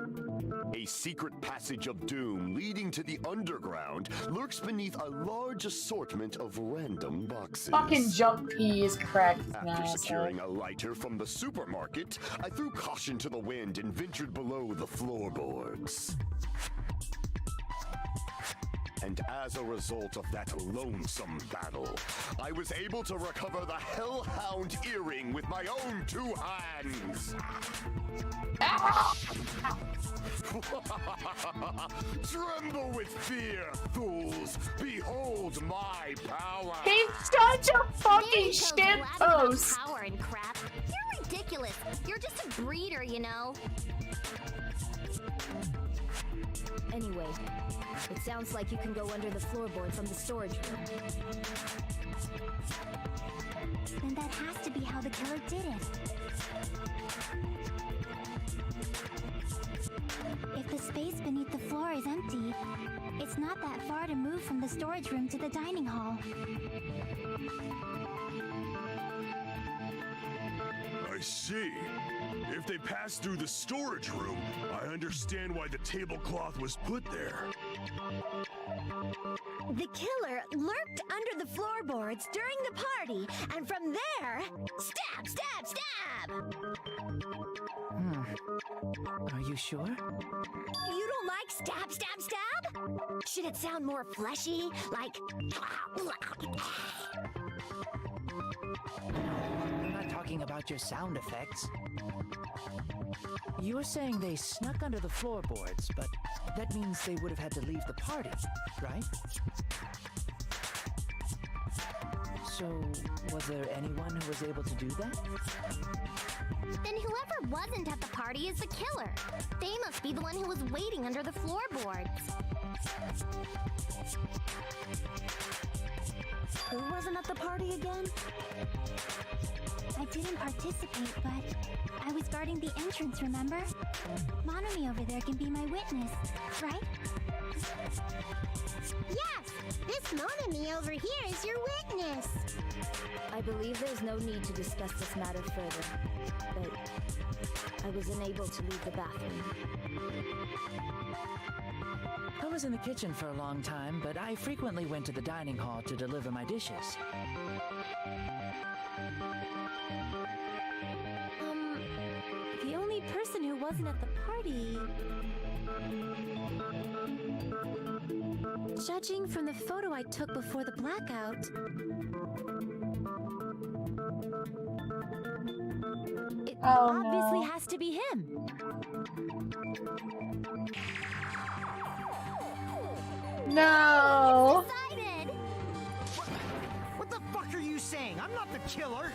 A secret passage of doom leading to the underground lurks beneath a large assortment of random boxes. Fucking Junpei is correct. After securing a lighter from the supermarket, I threw caution to the wind and ventured below the floorboards. And as a result of that lonesome battle, I was able to recover the Hellhound earring with my own 2 hands. Tremble with fear, fools! Behold my power! He's such a fucking shit post! Power and crap. You're ridiculous. You're just a breeder, you know. Anyway, it sounds like you can go under the floorboard from the storage room. Then that has to be how the killer did it. If the space beneath the floor is empty, it's not that far to move from the storage room to the dining hall. I see. If they passed through the storage room, I understand why the tablecloth was put there. The killer lurked under the floorboards during the party, and from there, stab, stab, stab! Are you sure? You don't like stab, stab, stab? Should it sound more fleshy, like... I'm not talking about your sound effects. You were saying they snuck under the floorboards, but that means they would have had to leave the party, right? So, was there anyone who was able to do that? Then whoever wasn't at the party is the killer. They must be the one who was waiting under the floorboards. Who wasn't at the party again? I didn't participate, but I was guarding the entrance, remember? Monomi over there can be my witness, right? Yes! This Monomi over here is your witness! I believe there's no need to discuss this matter further, but I was unable to leave the bathroom. I was in the kitchen for a long time, but I frequently went to the dining hall to deliver my dishes. The only person who wasn't at the party... Judging from the photo I took before the blackout... It Oh, obviously no. has to be him. No! Decided! What the fuck are you saying? I'm not the killer!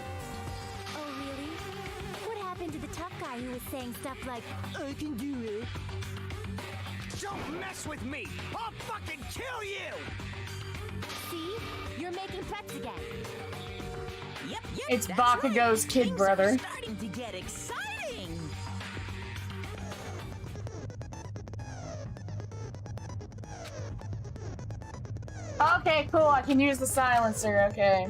Oh, really? What happened to the tough guy who was saying stuff like, I can do it. Don't mess with me! I'll fucking kill you! see? You're making threats again. Yep, It's that's Bakugo's right. kid Things brother. are starting to get exciting. Okay, cool, I can use the silencer, okay.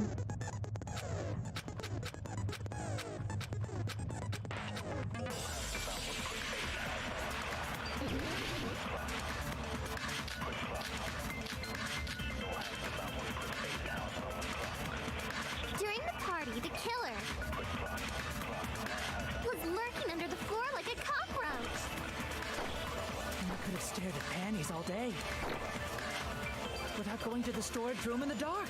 could have stared at panties all day without going to the storage room in the dark.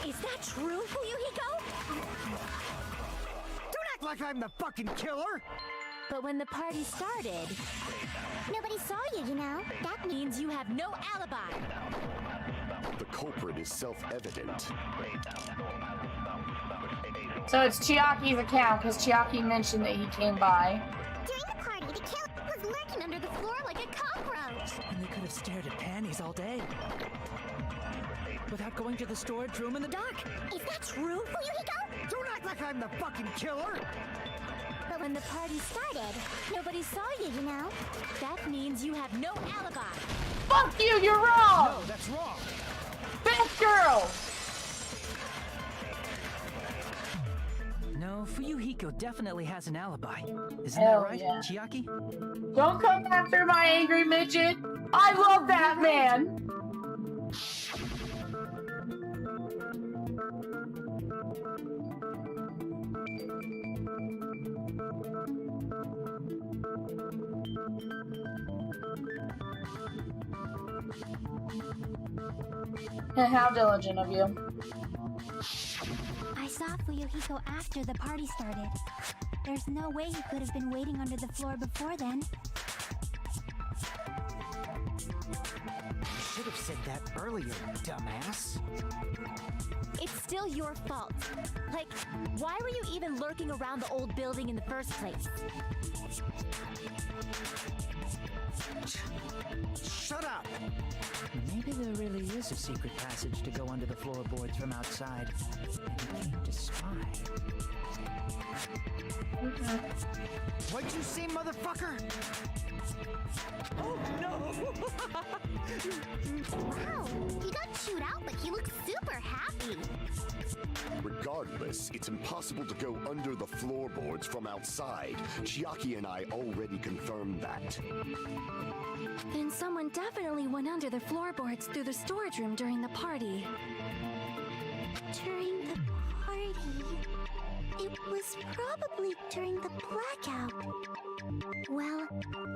Is that true, Fuyuhiko? Don't act like I'm the fucking killer! But when the party started, nobody saw you, you know? That means you have no alibi. The culprit is self-evident. So it's Chiaki's account, because Chiaki mentioned that he came by. During the party, the killer was lurking under the floor like a cockroach. And they could have stared at panties all day without going to the storage room in the dark. Is that true, Fuyuhiko? Don't act like I'm the fucking killer! But when the party started, nobody saw you, you know? That means you have no alibi. Fuck you, you're wrong! No, that's wrong. Best girl! No, Fuyuhiko definitely has an alibi. Isn't Hell that right, yeah. Chiaki? Don't come after my angry midget! I love that man! How diligent of you. I saw Fuyuhiko after the party started. There's no way he could have been waiting under the floor before then. You should have said that earlier, dumbass. It's still your fault. Like, why were you even lurking around the old building in the first place? Shut up! Maybe there really is a secret passage to go under the floorboards from outside. And he came to spy. What'd you say, motherfucker? Oh no! Wow, he got chewed out, but he looks super happy. Regardless, it's impossible to go under the floorboards from outside. Chiaki and I already confirmed that. Then someone definitely went under the floorboards through the storage room during the party. During the party, it was probably during the blackout. Well,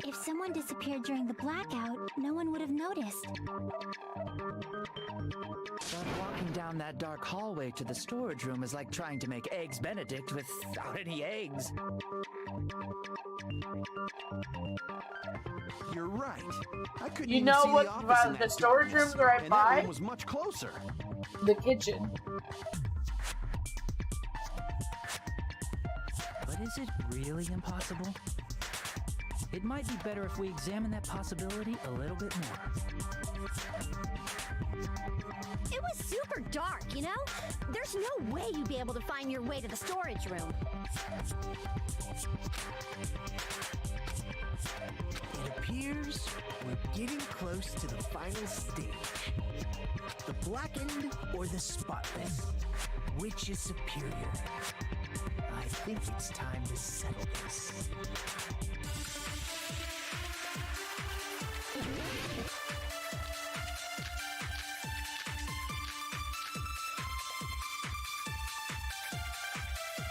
if someone disappeared during the blackout, no one would have noticed. But walking down that dark hallway to the storage room is like trying to make Eggs Benedict without any eggs. You're right. I couldn't You even know see what the office about in the that storage darkness, room's right and by? that room was much closer. The kitchen. But is it really impossible? It might be better if we examine that possibility a little bit more. It was super dark, you know? There's no way you'd be able to find your way to the storage room. It appears we're getting close to the final stage. The blackened or the spotless? Which is superior? I think it's time to settle this.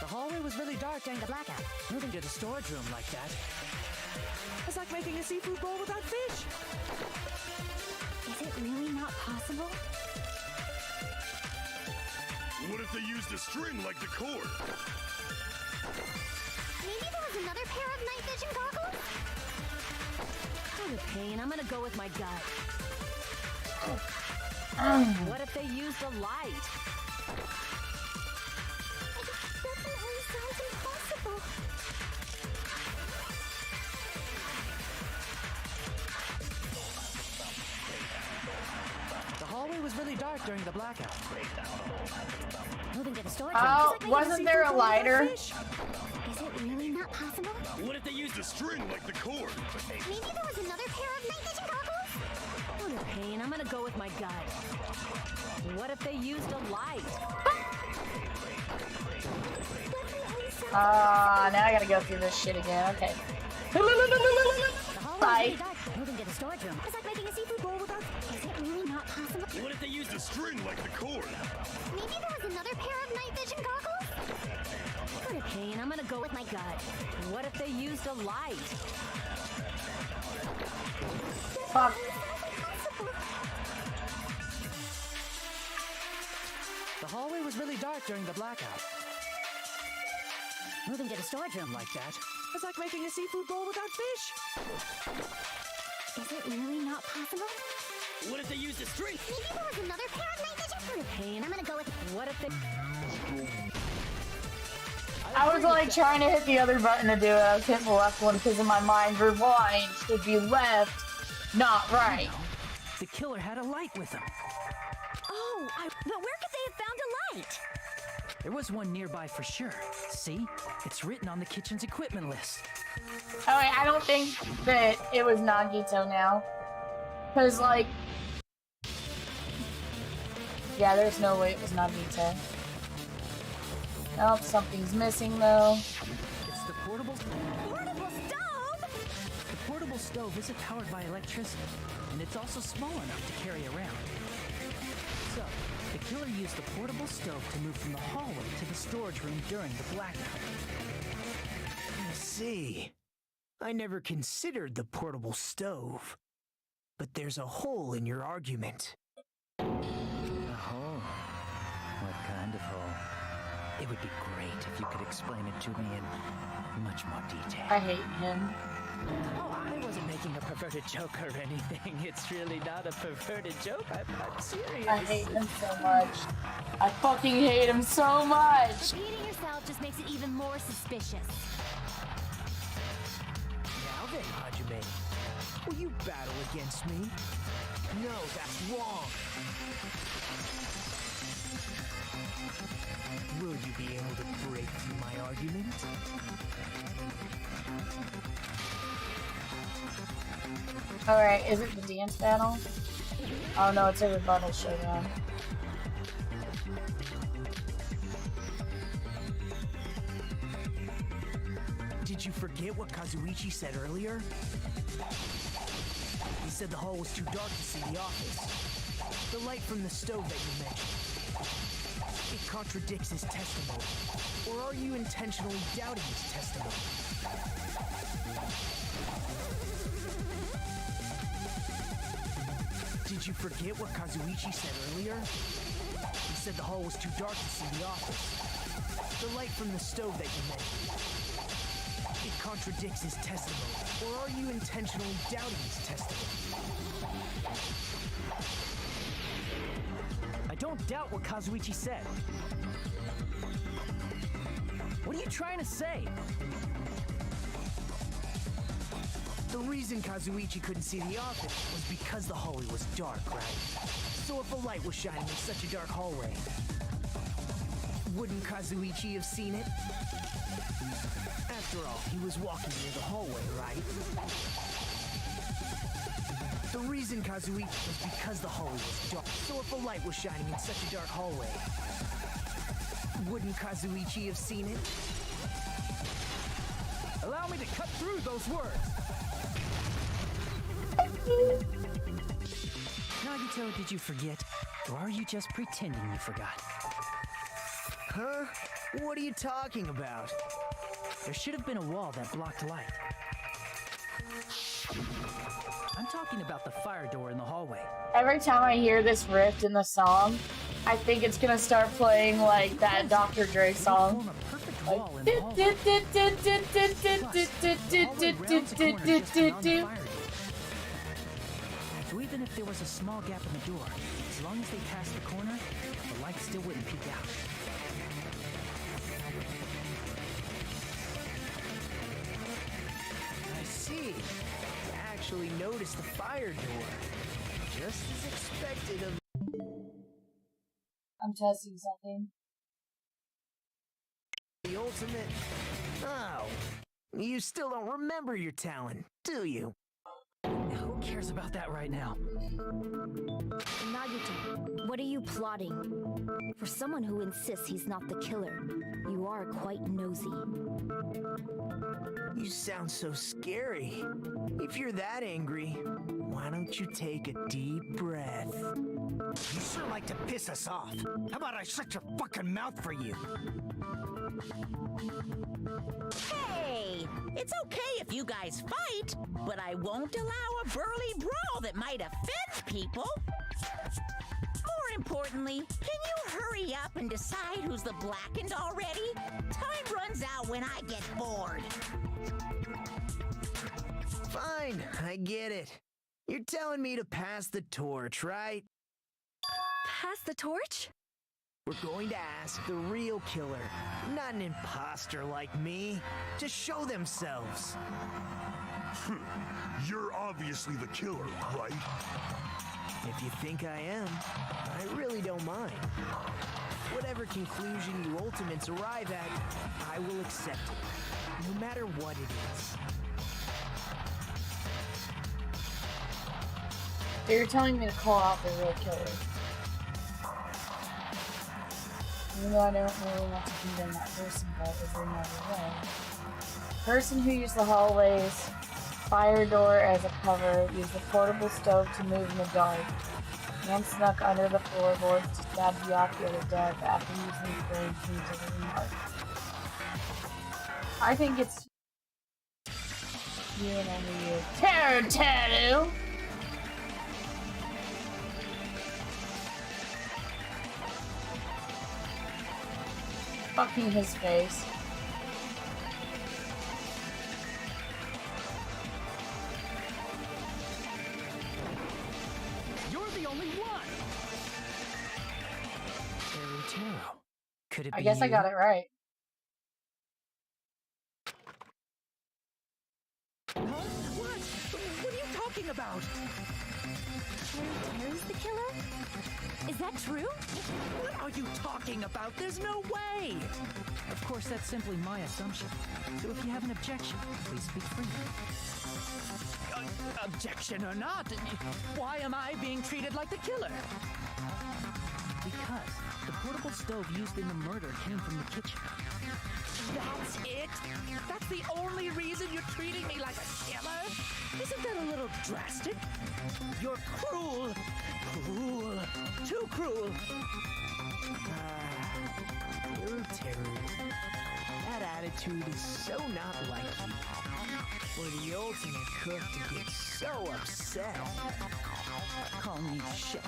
The hallway was really dark during the blackout. Moving to the storage room like that was like making a seafood bowl without fish. Is it really not possible? What if they used a string like the cord? Maybe there was another pair of night vision goggles? Kind of pain. I'm gonna go with my gut. What if they used a light? It definitely sounds impossible. The hallway was really dark during the blackout. Moving to the storage room. Oh, It's like making wasn't there a seafood bowl without lighter? fish. Is it really not possible? What if they used a string like the cord? Maybe there was another pair of night vision goggles? What a pain. I'm gonna go with my gut. What if they used a light? Now I gotta go through this shit again. Okay. The hallway Bye. is really dark. Moving to the storage room. It's like making a seafood bowl without... Is it really not possible? What if they used a string like the cord? Maybe there was another pair of night vision goggles? What a pain. I'm gonna go with my gut. What if they used a light? Fuck. The hallway was really dark during the blackout. Moving to the storage room Like that. It's like making a seafood bowl without fish. Is it really not possible? What if they use the string? Maybe there was another pair of night vision for pain. I'm gonna go with what if they... I was like trying to hit the other button to do it. I was hitting the left one because in my mind, rewind should be left, not right. The killer had a light with him. Oh, but where could they have found a light? There was one nearby for sure. See? It's written on the kitchen's equipment list. Alright, I don't think that it was Nagito now. Because, like... Yeah, there's no way it was Nagito. Nope, something's missing, though. It's the portable stove? The portable stove isn't powered by electricity, and it's also small enough to carry around. So, the killer used the portable stove to move from the hallway to the storage room during the blackout. I see. I never considered the portable stove. But there's a hole in your argument. A hole? What kind of hole? It would be great if you could explain it to me in much more detail. I hate him. Oh, I wasn't making a perverted joke or anything. It's really not a perverted joke. I'm serious. I hate him so much. I fucking hate him so much. Beating yourself just makes it even more suspicious. Now then, Hajime, will you battle against me? No, that's wrong. Will you be able to break through my argument? Alright, is it the dance battle? Oh no, it's a rebuttal showdown. Did you forget what Kazuichi said earlier? He said the hall was too dark to see the office. The light from the stove that you mentioned. It contradicts his testimony. Or are you intentionally doubting his testimony? Did you forget what Kazuichi said earlier? He said the hall was too dark to see the office. The light from the stove that you mentioned. It contradicts his testimony. Or are you intentionally doubting his testimony? I don't doubt what Kazuichi said. What are you trying to say? The reason Kazuichi couldn't see the office was because the hallway was dark, right? So if a light was shining in such a dark hallway, wouldn't Kazuichi have seen it? After all, he was walking near the hallway, right? The reason Kazuichi was because the hallway was dark. So if a light was shining in such a dark hallway, wouldn't Kazuichi have seen it? Allow me to cut through those words. Nagito, did you forget? Or are you just pretending you forgot? Huh? What are you talking about? There should have been a wall that blocked light. I'm talking about the fire door in the hallway. Every time I hear this riff in the song, I think it's gonna start playing like that Dr. Dre song. So even if there was a small gap in the door, as long as they passed the corner, the light still wouldn't peek out. I see. You actually noticed the fire door. Just as expected of... I'm testing something. The ultimate... Oh. You still don't remember your talent, do you? Who cares about that right now? Nagito, what are you plotting? For someone who insists he's not the killer, you are quite nosy. You sound so scary. If you're that angry, why don't you take a deep breath? You sure like to piss us off. How about I shut your fucking mouth for you? Hey! It's okay if you guys fight, but I won't allow allow a burly brawl that might offend people. More importantly, can you hurry up and decide who's the blackened already? Time runs out when I get bored. Fine, I get it. You're telling me to pass the torch, right? Pass the torch? We're going to ask the real killer, not an imposter like me, to show themselves. You're obviously the killer, right? If you think I am, I really don't mind. Whatever conclusion you ultimates arrive at, I will accept it, no matter what it is. So you're telling me to call out the real killer. Even though I don't really want to condemn that person, but is there another way? Person who used the hallway's fire door as a cover used the portable stove to move in the dark and snuck under the floorboards to stab Byakuya to death after using his brain to the remark. I think it's you and only you. Terror Tattoo! Fucking his face. You're the only one! Taro. Could it be I guess I got it right. Huh? What? What are you talking about? Terry's the killer? Is that true? What are you talking about? There's no way! Of course, that's simply my assumption. So if you have an objection, please speak freely. Objection or not, why am I being treated like the killer? Because the portable stove used in the murder came from the kitchen. That's it? That's the only reason you're treating me like a killer? Isn't that a little drastic? You're cruel. Cruel. Too cruel. Teru. That attitude is so not like you. For the ultimate cook to get so upset. Call me chef.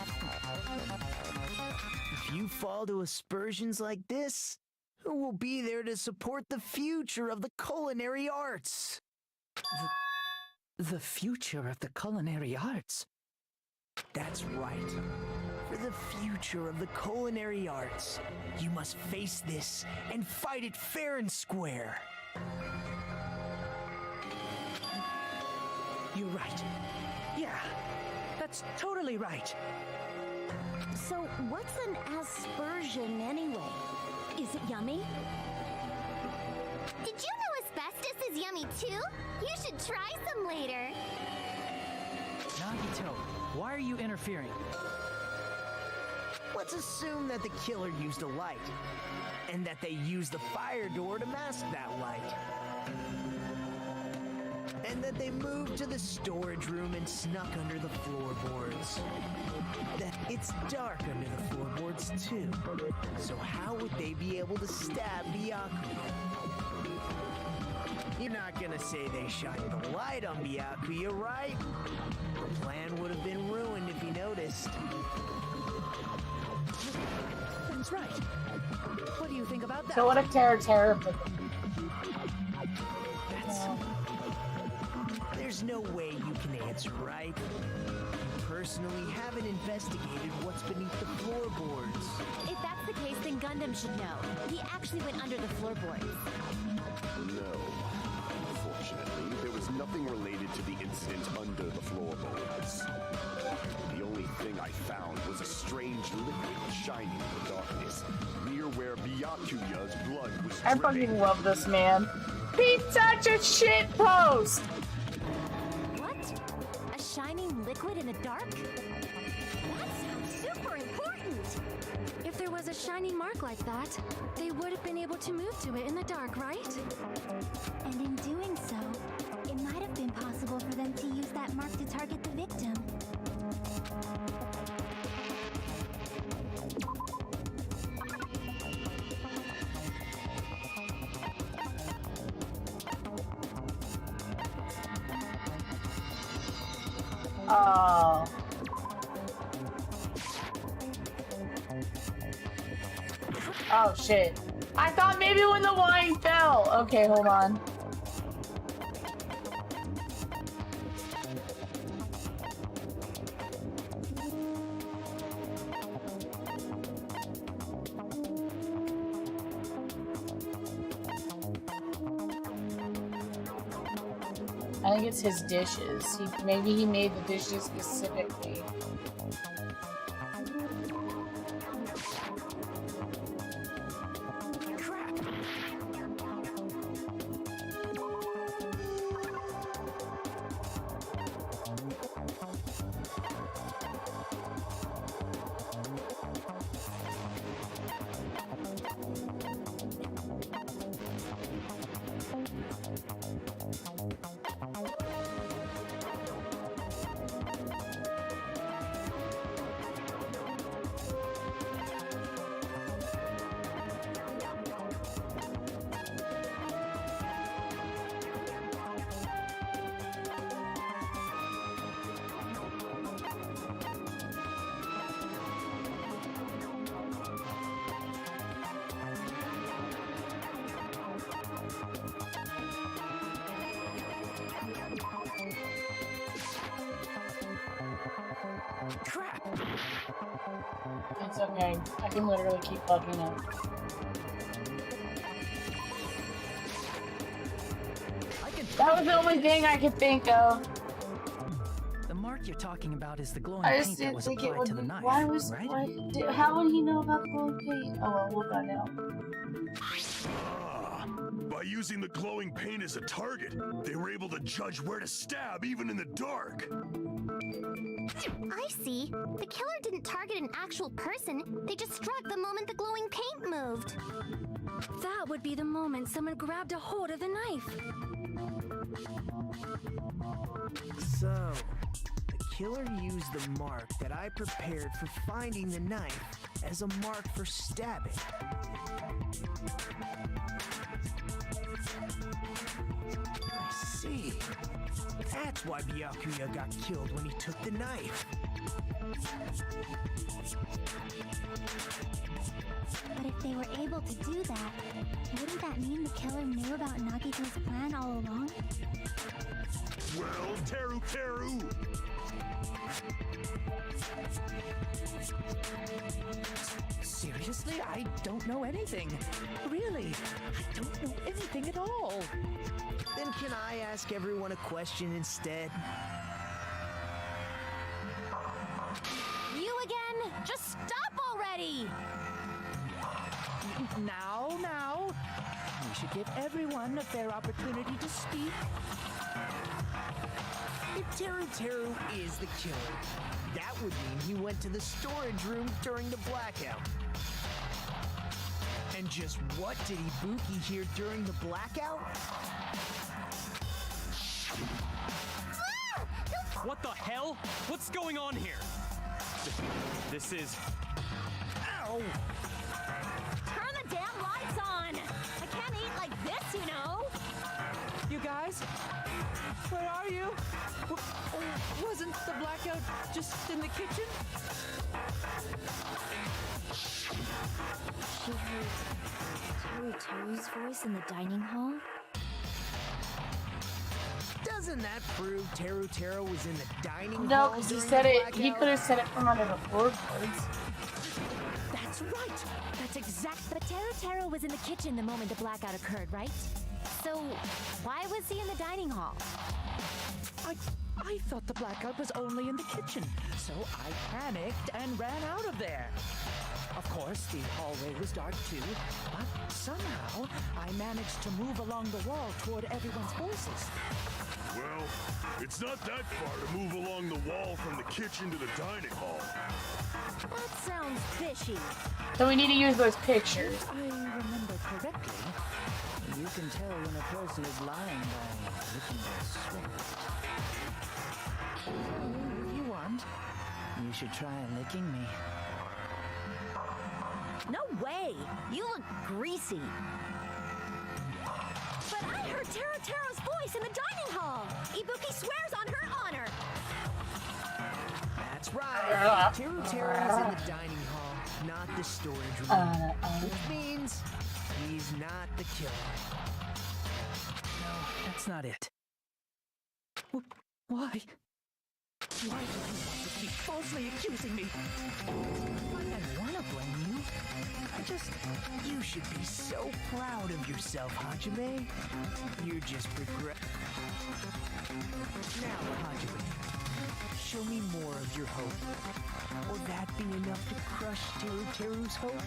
If you fall to aspersions like this, who will be there to support the future of the culinary arts? The future of the culinary arts? That's right. For the future of the culinary arts, you must face this and fight it fair and square. You're right. Yeah, that's totally right. So, what's an aspersion anyway? Is it yummy? Did you know asbestos is yummy too? You should try some later. Nagito, why are you interfering? Let's assume that the killer used a light, and that they used the fire door to mask that light. And that they moved to the storage room and snuck under the floorboards. That it's dark under the floorboards too. So how would they be able to stab Byakuya? You're not gonna say they shined the light on Byakuya, right? The plan would have been ruined if he noticed. That's right. What do you think about that? So what if Terror There's no way you can answer, right? Personally, haven't investigated what's beneath the floorboards. If that's the case, then Gundam should know. He actually went under the floorboards. No. Fortunately, there was nothing related to the incident under the floorboards. The only thing I found was a strange liquid shining in the darkness, near where Byakuya's blood was I dripping. fucking love this man. He's such a shit post! What? A shining liquid in the dark? That sounds super important! If there was a shining mark like that, they would have been able to move to it in the dark, right? And in doing so, it might have been possible for them to use that mark to target the victim. Oh. Oh shit. I thought maybe when the wine fell. Okay, hold on. I think it's his dishes. Maybe he made the dishes specifically. Crap! It's okay. I can literally keep bugging up. That was the only thing I could think of. The mark you're talking about is the glowing I paint just that didn't was think it applied would. to the knife, right? How would he know about the glowing paint? Oh well, we'll find out. By using the glowing paint as a target, they were able to judge where to stab even in the dark. I see. The killer didn't target an actual person. They just struck the moment the glowing paint moved. That would be the moment someone grabbed a hold of the knife. So, the killer used the mark that I prepared for finding the knife as a mark for stabbing. I see. That's why Byakuya got killed when he took the knife. But if they were able to do that, wouldn't that mean the killer knew about Nagito's plan all along? Well, Teru! Seriously, I don't know anything. Really, I don't know anything at all. Then can I ask everyone a question instead? You again? Just stop already! Now. We should give everyone a fair opportunity to speak. If Teru is the killer, that would mean he went to the storage room during the blackout. And just what did Ibuki hear during the blackout? What the hell? What's going on here? This is... Ow! Turn the damn lights on! I can't eat like this, you know! You guys? Where are you? Wasn't the blackout just in the kitchen? She heard Teru's voice in the dining hall? Doesn't that prove Teru was in the dining No, hall? because he during said the it. blackout? He could have said it from under the floorboards. That's right! That's exact. But Teru was in the kitchen the moment the blackout occurred, right? So, why was he in the dining hall? I thought the blackout was only in the kitchen, so I panicked and ran out of there. Of course, the hallway was dark too, but somehow I managed to move along the wall toward everyone's voices. Well, it's not that far to move along the wall from the kitchen to the dining hall. That sounds fishy. So we need to use those pictures. If I remember correctly, you can tell when a person is lying by licking their sweat. If you want, you should try licking me. No way! You look greasy. But I heard Teru's voice in the dining hall! Ibuki swears on her honor! Teru Teru is in the dining hall, not the storage room. Which means he's not the killer. No, that's not it. Why? Why do you want to keep falsely accusing me? I want to blame you. You should be so proud of yourself, Hajime. You're just Now, Hajime, show me more of your hope. Will that be enough to crush Teru Teru's hope?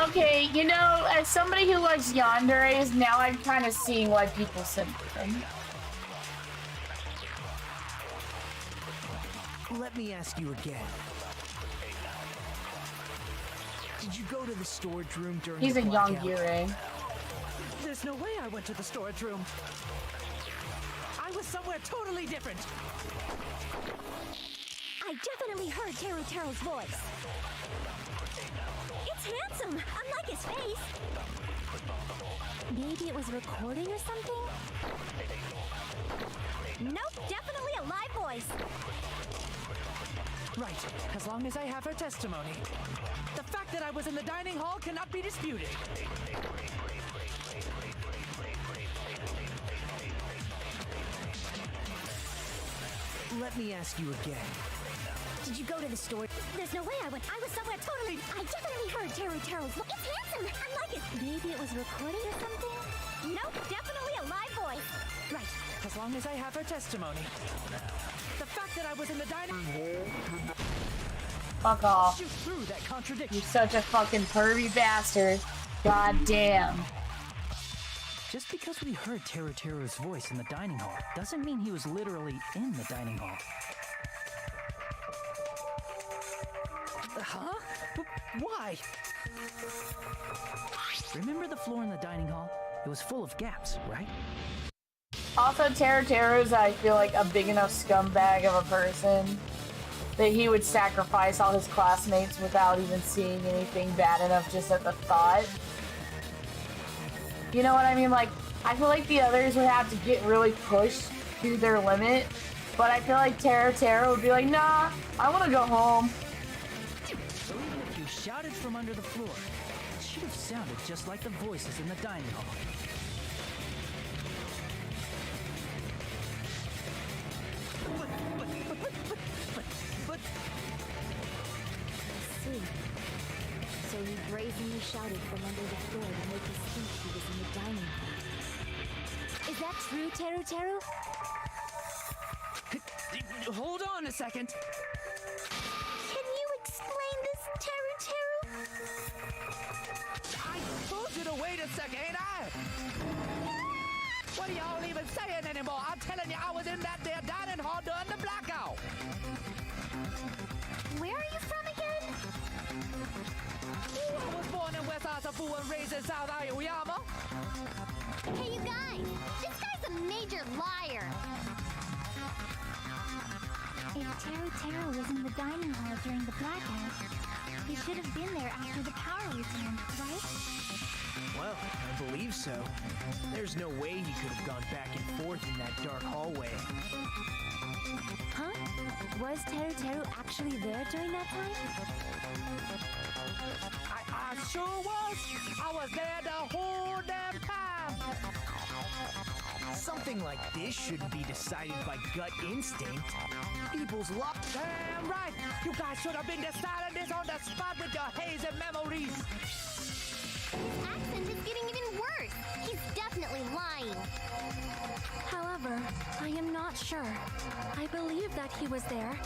Okay, you know, as somebody who likes yanderes, now I'm kind of seeing why people send them. Let me ask you again. Did you go to the storage room during He's the a blackout? yangire. There's no way I went to the storage room. I was somewhere totally different. I definitely heard Teru Teru's voice. It's handsome, unlike his face. Maybe it was recording or something? Nope, definitely a live voice. Right, as long as I have her testimony. The fact that I was in the dining hall cannot be disputed. Let me ask you again. Did you go to the store? There's no way I went. I was somewhere totally. I definitely heard Teru Teru's voice. It's handsome, unlike it. Maybe it was recording or something? Nope, definitely a live voice. Right, as long as I have her testimony. The fact that I was in the dining Fuck off. shoot through that contradiction. You're such a fucking pervy bastard. God damn. Just because we heard Teru Teru's voice in the dining hall doesn't mean he was literally in the dining hall. Huh? Why? Remember the floor in the dining hall? It was full of gaps, right? Also, Teru Teru's, I feel like, a big enough scumbag of a person that he would sacrifice all his classmates without even seeing anything bad enough just at the thought. You know what I mean? Like, I feel like the others would have to get really pushed to their limit, but I feel like Teru Teru would be like, nah, I want to go home. So even if you shouted from under the floor, it should have sounded just like the voices in the dining hall. But... See. So he brazenly shouted from under the floor to make us think he was in the dining hall. Is that true, Teru Teru? Hold on a second. Can you explain this, Teru Teru? I told you to wait a second, ain't I? What are y'all even saying anymore? I'm telling you, I was in that there dining hall during the blackout. Where are you from again? I was born in West Asafu and raised in South Aoyama. Hey, you guys! This guy's a major liar! If Teru Teru was in the dining hall during the blackout, he should have been there after the power returned, right? Well, I believe so. There's no way he could have gone back and forth in that dark hallway. Huh? Was Teru Teru actually there during that time? I sure was. I was there the whole damn time. Something like this shouldn't be decided by gut instinct. People's luck. Damn right. You guys should have been deciding this on the spot with your hazy memories. His accent is getting even worse. He's definitely lying. However, I am not sure. I believe that he was there,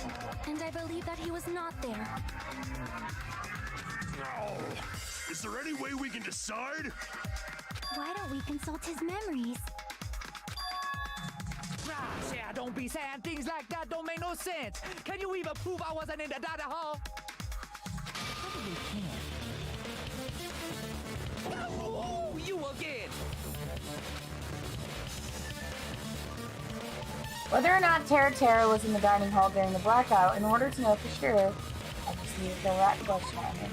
and I believe that he was not there. Oh, is there any way we can decide? Why don't we consult his memories? Gosh, yeah, don't be saying things like that. Don't make no sense. Can you even prove I wasn't in the dining hall? Probably can. Oh, you again. Whether or not Teru Teru was in the dining hall during the blackout, in order to know for sure, I just need to throw that question at him.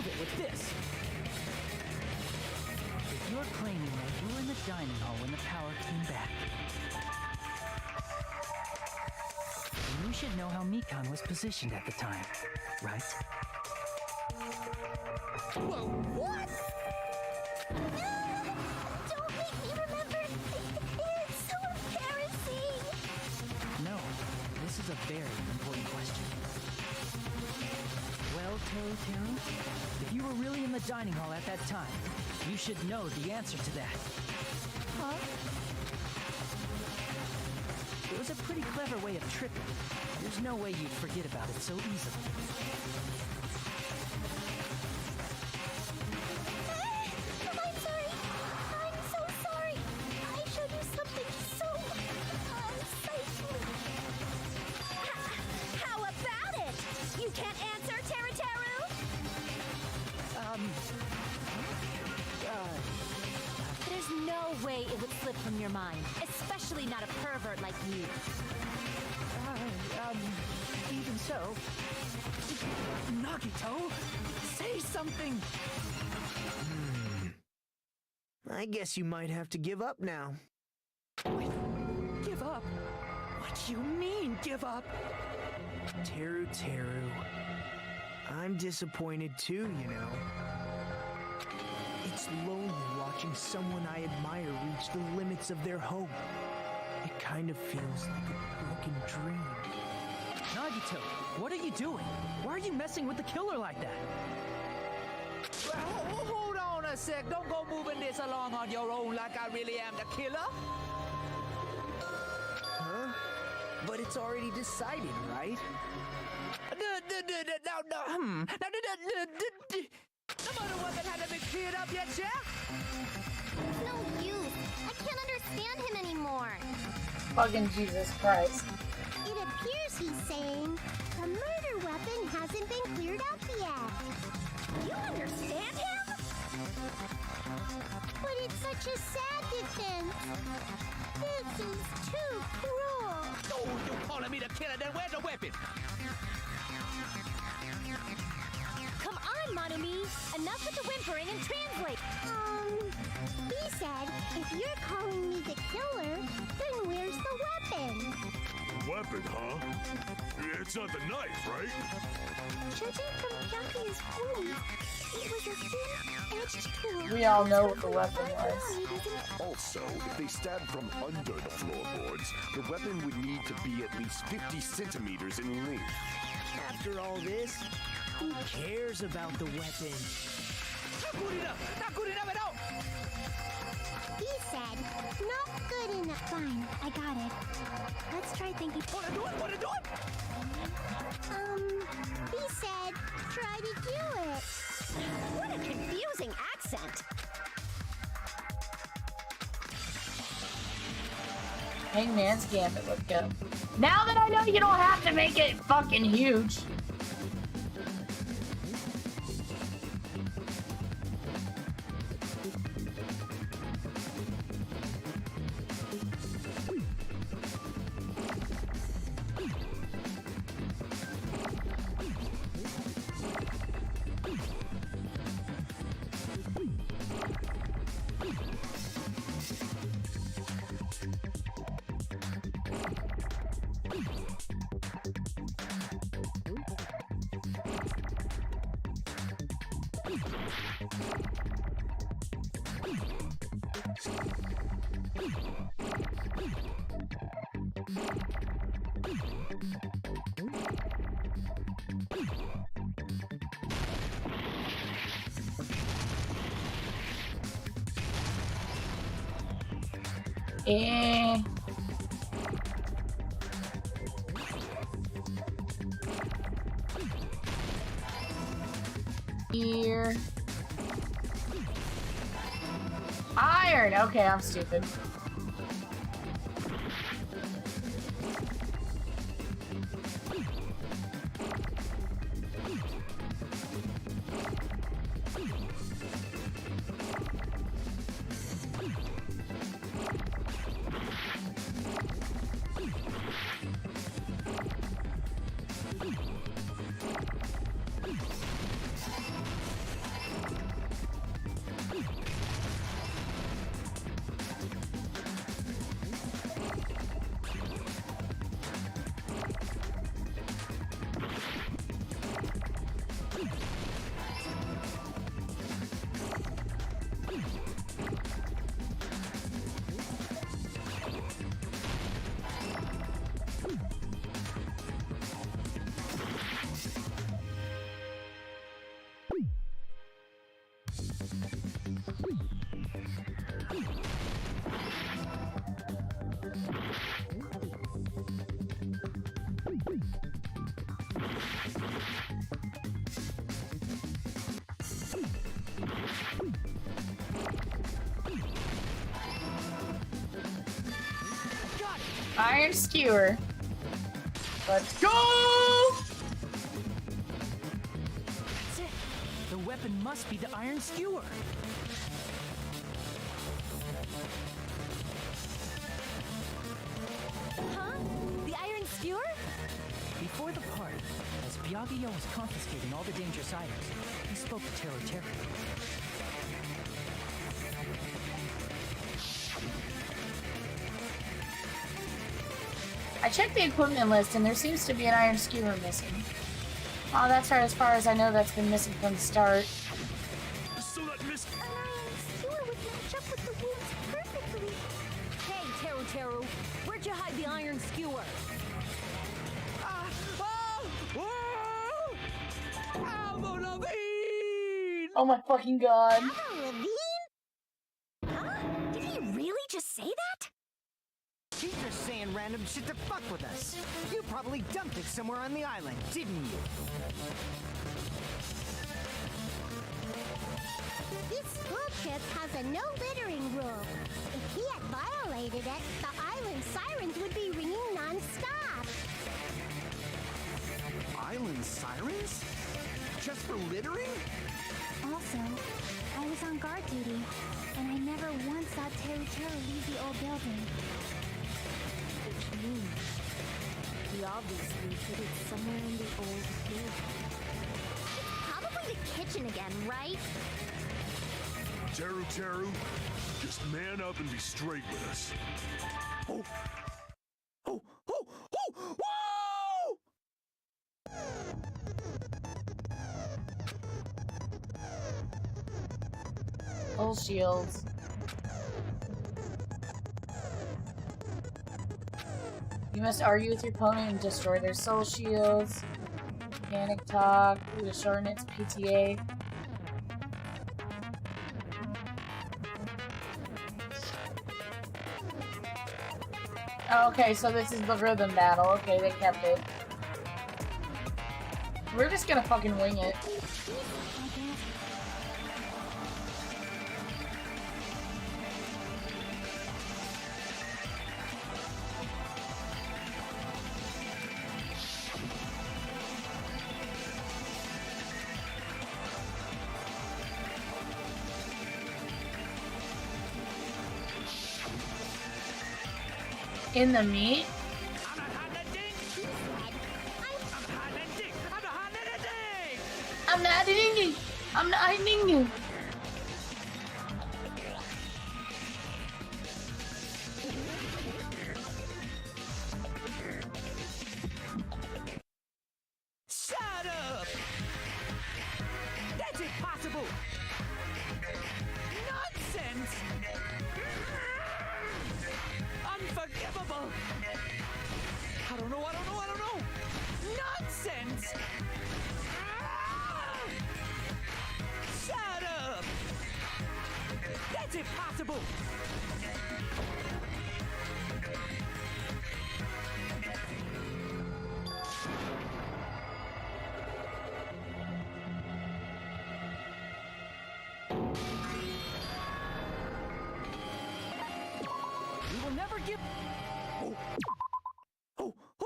prove it with this. If you're claiming that you were in the dining hall when the power came back, then you should know how Mikan was positioned at the time, right? Whoa, what? Don't make me remember. It's so embarrassing. No, this is a very important question. Well, Teru, if you were really in the dining hall at that time, you should know the answer to that. Huh? It was a pretty clever way of tricking. There's no way you'd forget about it so easily. I'm sorry. I'm so sorry. I showed you something so unsightly. How about it? You can't answer, Teru? There's no way it would slip from your mind, especially not a pervert like you. Even so... Nagito, say something! I guess you might have to give up now. Wait, give up? What do you mean, give up? Teru. I'm disappointed too, you know. It's lonely watching someone I admire reach the limits of their hope. It kind of feels like a broken dream. Nagito, what are you doing? Why are you messing with the killer like that? Hold on a sec. Don't go moving this along on your own like I really am the killer. Huh? But it's already decided, right? No murder weapon hasn't been cleared up yet, Jack? It's no use. I can't understand him anymore. Fucking Jesus Christ. It appears he's saying the murder weapon hasn't been cleared up yet. You understand him? But it's such a sad defense. This is too cruel. Oh, you calling me the killer? Then where's the weapon? Come on, Monumi. Enough with the whimpering and translate. He said, if you're calling me the killer, then where's the weapon? Weapon, huh? It's not the knife, right? Judging from Byakuya's wound, it was a thin-edged tool. We all know what the weapon was. Also, if they stabbed from under the floorboards, the weapon would need to be at least 50 centimeters in length. After all this, who cares about the weapon? Not good enough! Not good enough at all! He said, not good enough. Fine, I got it. Let's try thinking. Wanna do it? He said, try to do it. What a confusing accent. Hangman's Gambit, let's go. Now that I know you don't have to make it fucking huge. Here. Iron! Okay, I'm stupid. Iron skewer. Let's go! That's it. The weapon must be the iron skewer. Huh? The iron skewer? Before the party, as Byakuya was confiscating all the dangerous items, he spoke to Teru. I checked the equipment list and there seems to be an iron skewer missing. Oh, that's right, as far as I know, that's been missing from the start. So that Miss... An iron skewer would match up with the wounds perfectly. Hey, Teru, where'd you hide the iron skewer? Oh my fucking god. Huh? Did he really just say that? He's just saying random shit to fuck with us. You probably dumped it somewhere on the island, didn't you? This school trip has a no littering rule. If he had violated it, the island sirens would be ringing non-stop. Island sirens? Just for littering? Also, I was on guard duty, and I never once saw Teru leave the old building. Which means he obviously hid it somewhere in the old building. Probably the kitchen again, right? Teru, just man up and be straight with us. Oh! Oh! Oh! Oh! Whoa! Full shields. You must argue with your opponent and destroy their soul shields. Mechanic talk. To shorten its PTA. Oh, okay, so this is the rhythm battle. Okay, they kept it. We're just gonna fucking wing it. In the meat? I'm not hitting you. I'm not hitting you. Shut up! That's impossible! Nonsense! Unforgivable! I don't know! Nonsense! Shut up! That's impossible! We will never give...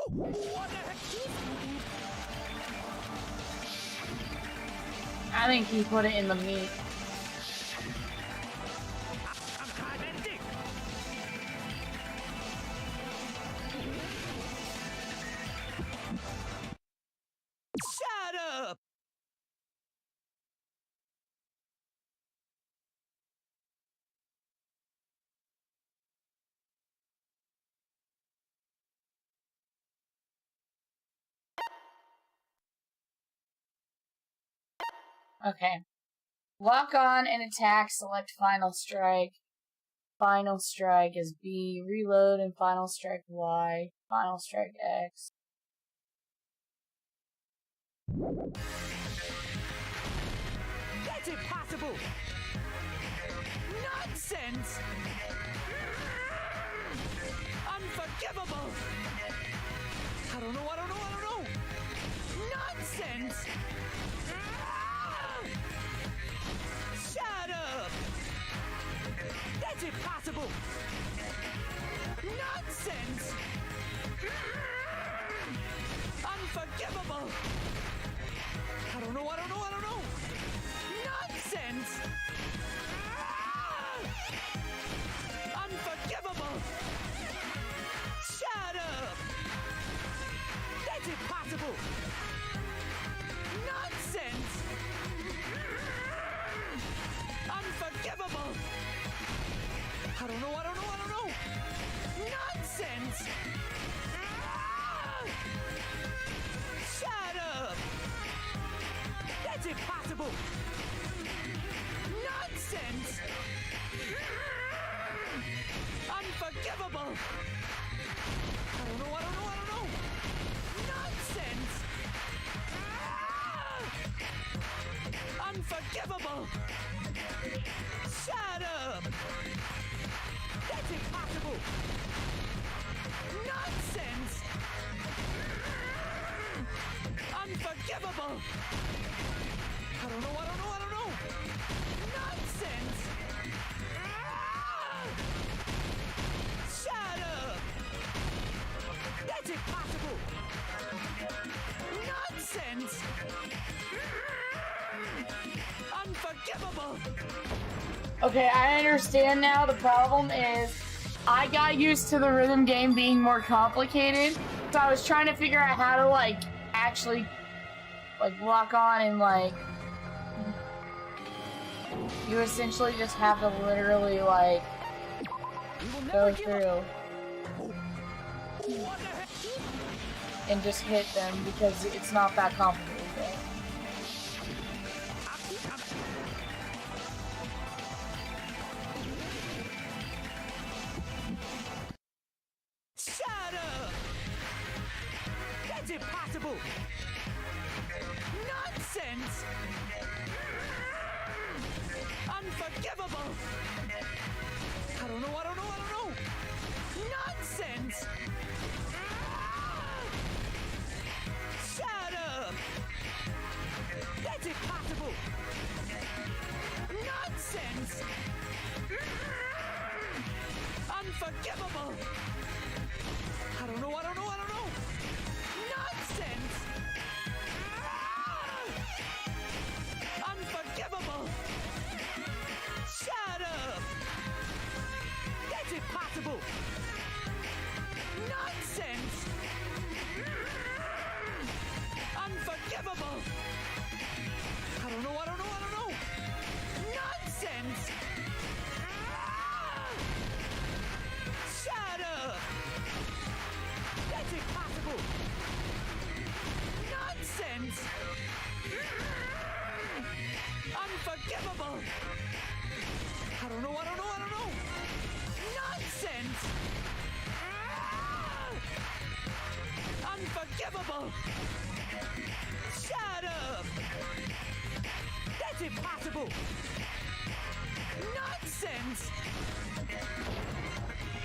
What the heck? I think he put it in the meat. I'm hot and dick! Shut up! Okay. Lock on and attack, select Final Strike. Final Strike is B. Reload and Final Strike Y. Final Strike X. That's impossible! Nonsense! Unforgivable! I don't know. Nonsense! Shut up! That's impossible! Nonsense! Unforgivable! I don't know. Nonsense! Unforgivable! Shut up! That's impossible! Nonsense! Unforgivable! I don't know. Nonsense! Shut up! That's impossible! Nonsense! Unforgivable! I don't know. Nonsense! Unforgivable! Shut up! That's impossible! Nonsense! Unforgivable! I don't know. Nonsense! Shut up! That's impossible! Nonsense! Unforgivable! Okay, I understand now. The problem is I got used to the rhythm game being more complicated, so I was trying to figure out how to, like, actually, like, lock on and, like, you essentially just have to literally, like, go through and just hit them because it's not that complicated. Shut up! That's impossible! Nonsense! Unforgivable! I don't know. Nonsense! Shut up! That's impossible! Nonsense! Unforgivable! I don't know. Nonsense! Unforgivable! Shut up! That's impossible! Nonsense! Unforgivable! I don't know. Nonsense! Shut up! That's impossible! Nonsense! Unforgivable! I don't know. Nonsense! Unforgivable! Shut up! That's impossible! Nonsense!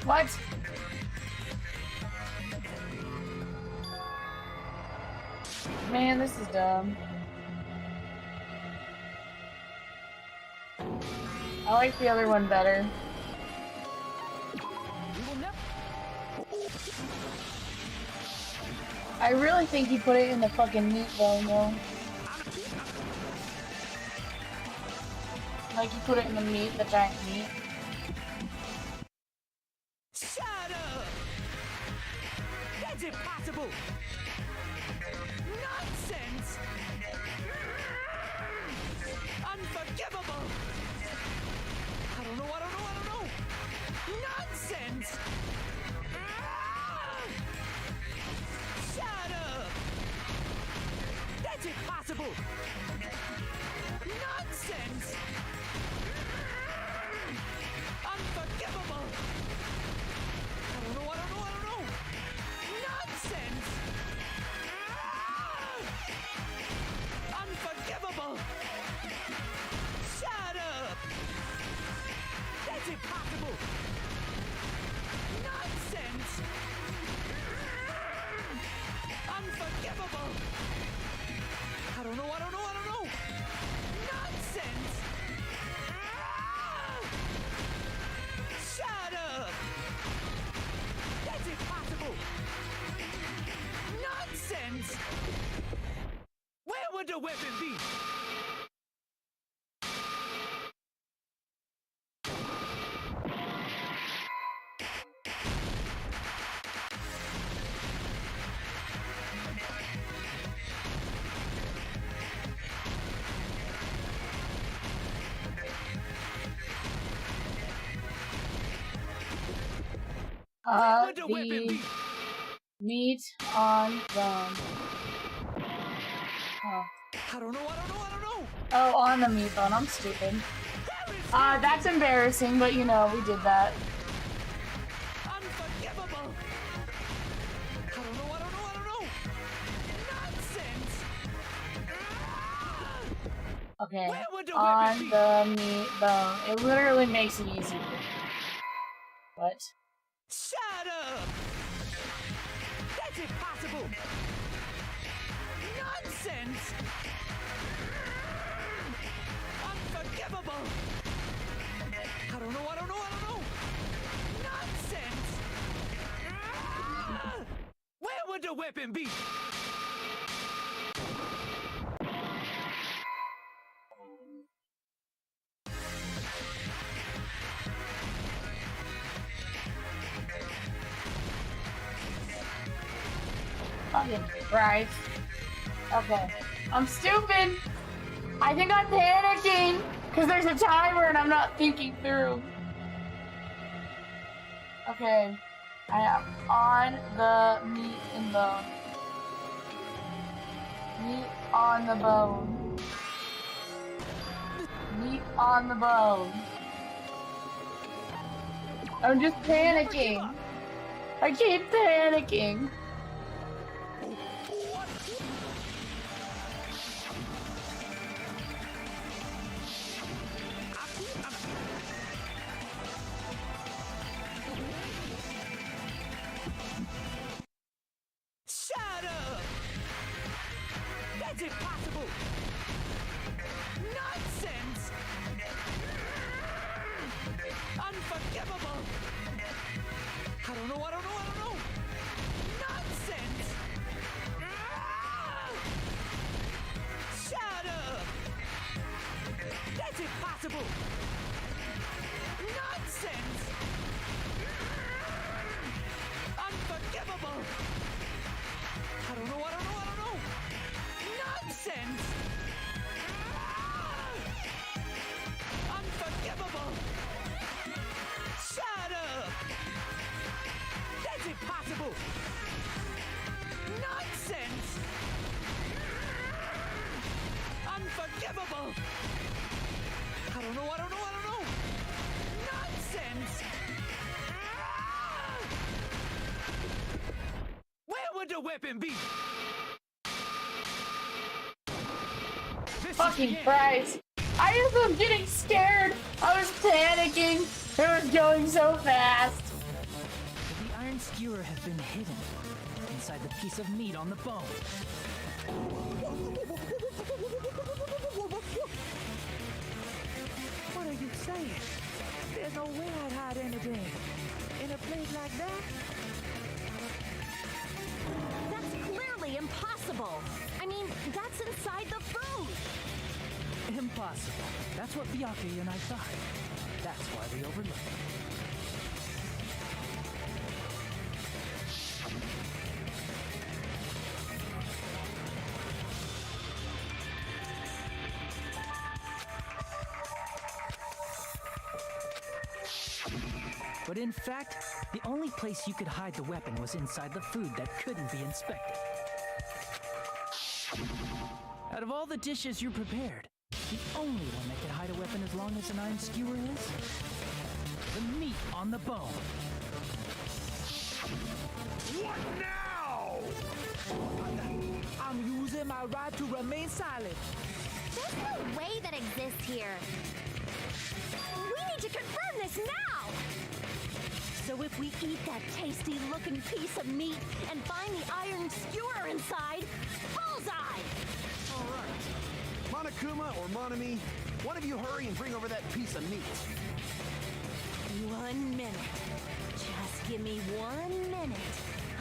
What? Man, this is dumb. I like the other one better. I really think he put it in the fucking meat bone though. Like he put it in the meat, the giant meat. Shut up! That's impossible! Nonsense! Unforgivable! I don't know. Nonsense! Shut up! That's impossible! Nonsense! beat! The meat on bone. Oh. I don't know. Oh, on the meat bone. I'm stupid. That's embarrassing, but you know, we did that. Unforgivable! I don't know. Nonsense! Okay, Where would the on weapon be? the meat bone. It literally makes it easy. What? Shut up! That's impossible! Nonsense! Unforgivable! I don't know. Nonsense! Where would the weapon be? Fucking Christ. Okay. I'm stupid! I think I'm panicking! Because there's a timer and I'm not thinking through. Okay. I am on the meat and bone. Meat on the bone. Meat on the bone. I'm just panicking. I keep panicking. Shut up! That's impossible! Nonsense! Unforgivable! I don't know. Nonsense! Shut up! That's impossible! Nonsense! Unforgivable! I don't know. Nonsense! Unforgivable! Shut up! That's impossible! Nonsense! Unforgivable! I don't know. Nonsense! Where would the weapon be? Fucking Christ. I just was getting scared. I was panicking. It was going so fast. Could the iron skewer have been hidden inside the piece of meat on the bone? What are you saying? There's no way I'd hide anything in a place like that. That's clearly impossible. I mean, that's inside the food. Impossible. That's what Byakuya and I thought. That's why we overlooked it. But in fact, the only place you could hide the weapon was inside the food that couldn't be inspected. Out of all the dishes you prepared, the only one that could hide a weapon as long as an iron skewer is the meat on the bone. What now? I'm using my right to remain silent. There's no way that exists here. We need to confirm this now! So if we eat that tasty-looking piece of meat and find the iron skewer inside, bullseye! All right. Monokuma or Monami, one of you hurry and bring over that piece of meat. 1 minute. Just give me 1 minute.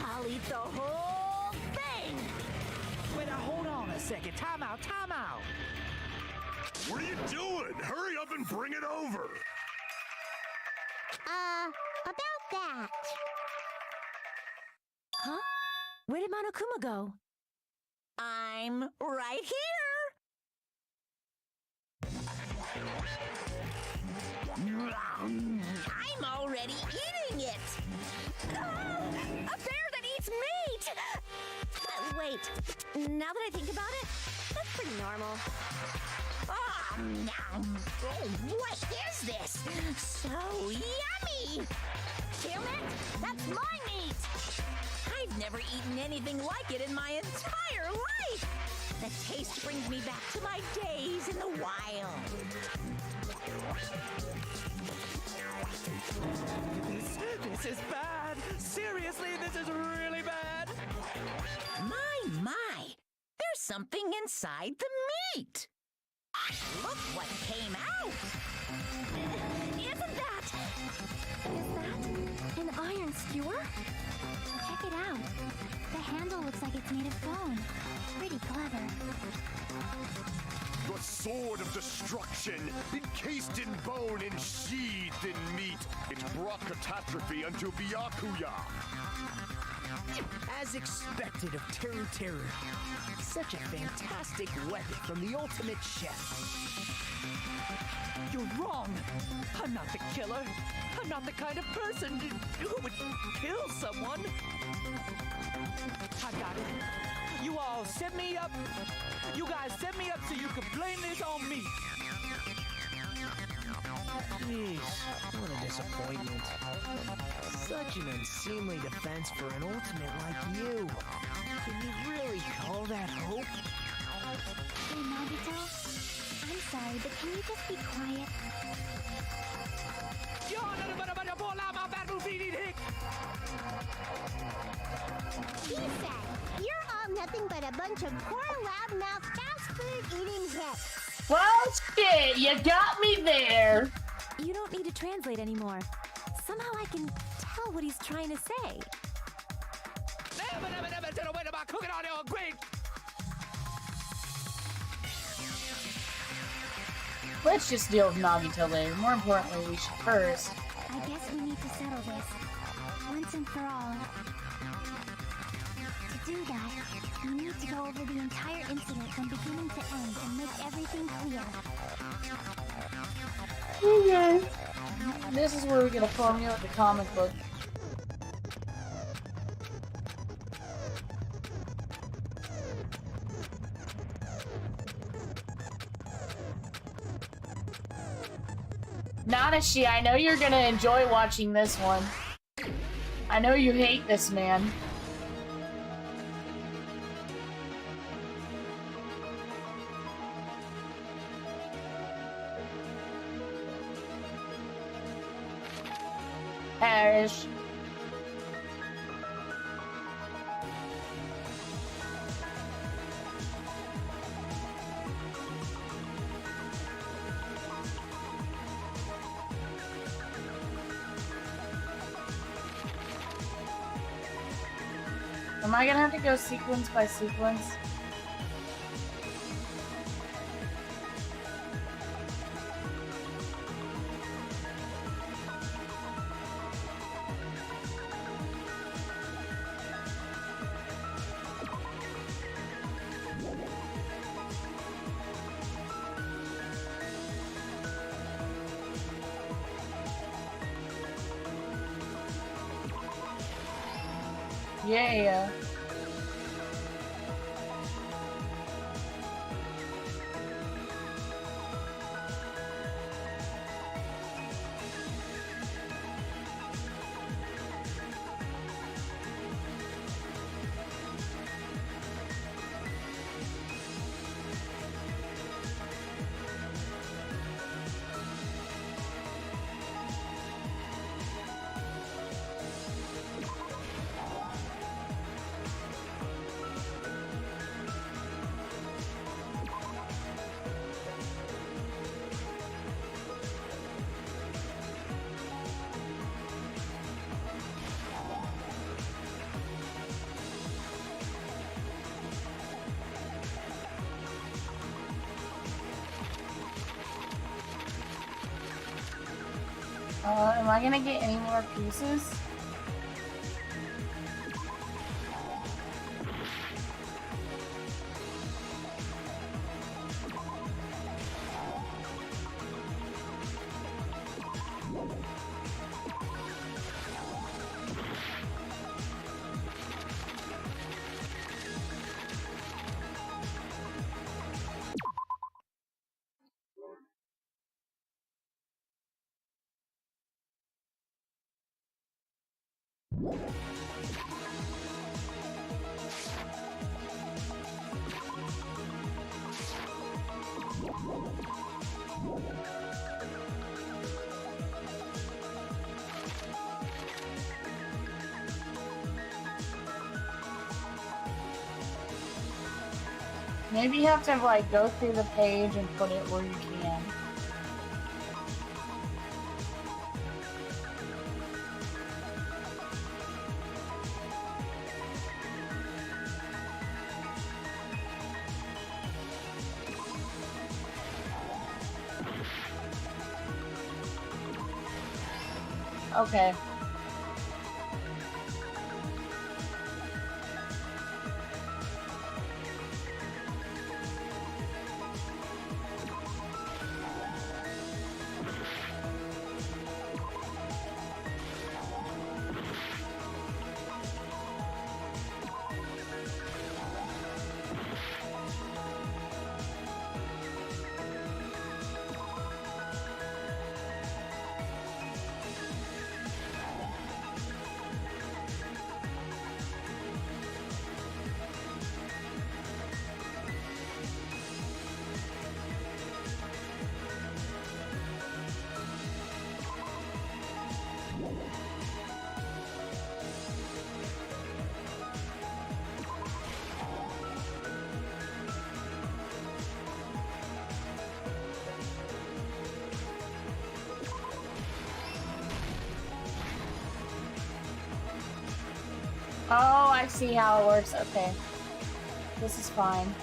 I'll eat the whole thing! Wait, now hold on. a second. Time out, time out. What are you doing? Hurry up and bring it over! About that. Huh? Where did Monokuma go? I'm right here. I'm already eating it. A bear that eats meat. Wait, now that I think about it, that's pretty normal. Oh, what is this? So yummy! Damn it! That's my meat! I've never eaten anything like it in my entire life! The taste brings me back to my days in the wild. This is bad. Seriously, this is really bad. My, there's something inside the meat. Look what came out. Isn't that? Is that an iron skewer? Check it out. The handle looks like it's made of bone. Pretty clever. The sword of destruction, encased in bone and sheathed in meat, it brought catastrophe unto Byakuya. As expected of Teru. Such a fantastic weapon from the ultimate chef. You're wrong. I'm not the killer. I'm not the kind of person who would kill someone. I got it. You all set me up. You guys set me up so you could blame this on me. Jeez, what a disappointment. Such an unseemly defense for an ultimate like you. Can you really call that hope? Hey, Nagito. I'm sorry, but can you just be quiet? He said, you're all nothing but a bunch of poor, loudmouth, fast food eating hicks. Well, shit, you got me there. You don't need to translate anymore. Somehow I can tell what he's trying to say. Let's just deal with Nagito later. More importantly, we should first. I guess we need to settle this. Once and for all. To do that, we need to go over the entire incident from beginning to end and make everything clear. Okay. This is where we get a formula with the comic book. Nanashi, I know you're gonna enjoy watching this one. I know you hate this man. Perish. Am I gonna have to go sequence by sequence? Yeah. Am I gonna get any more pieces? Maybe you have to like go through the page and put it where you can. Okay. Oh, I see how it works. Okay. This is fine.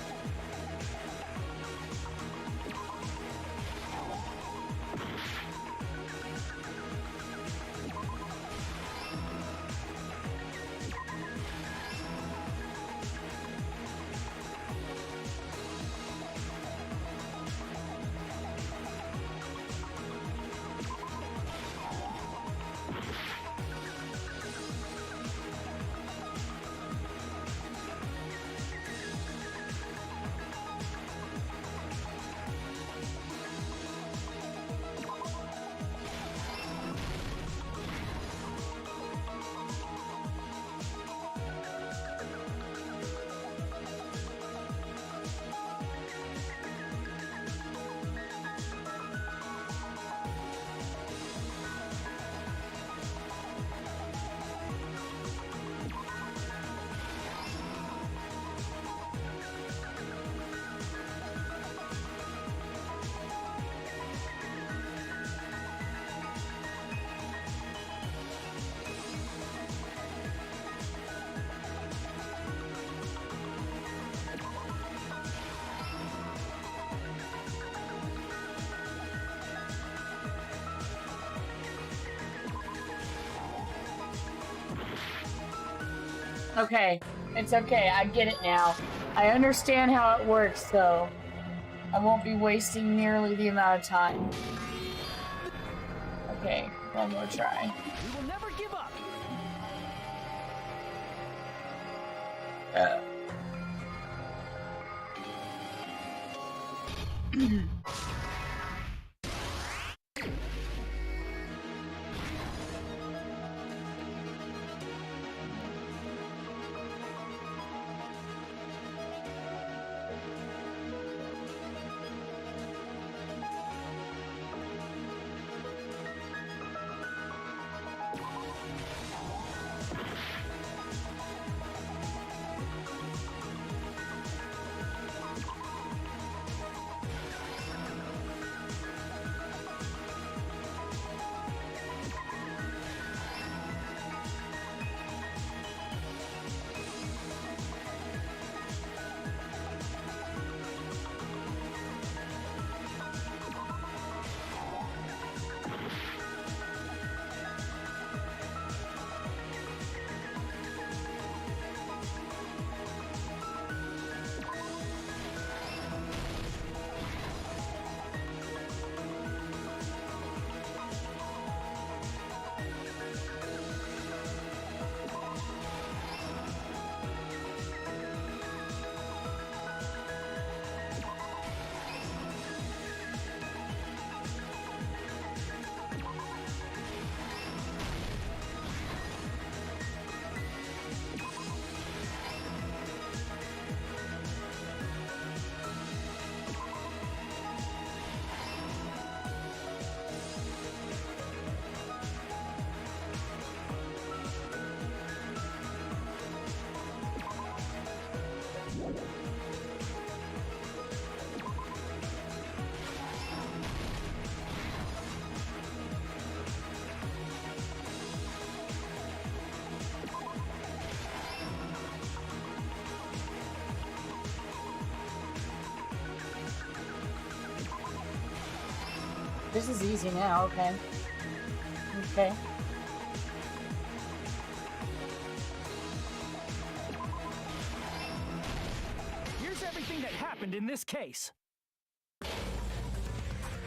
Okay, it's okay. I get it now. I understand how it works, so I won't be wasting nearly the amount of time. Okay, one more try. We will never give up. This is easy now, okay. Okay. Here's everything that happened in this case.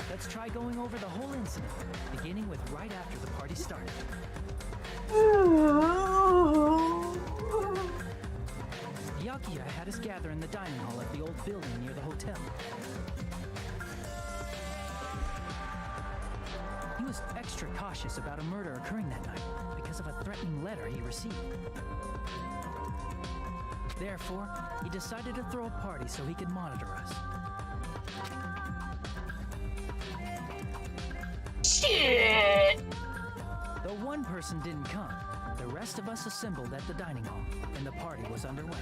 Let's try going over the whole incident, beginning with right after the party started. Byakuya had us gather in the dining hall at the old building near the hotel. He was extra cautious about a murder occurring that night because of a threatening letter he received. Therefore, he decided to throw a party so he could monitor us. Shit! Though one person didn't come, the rest of us assembled at the dining hall, and the party was underway.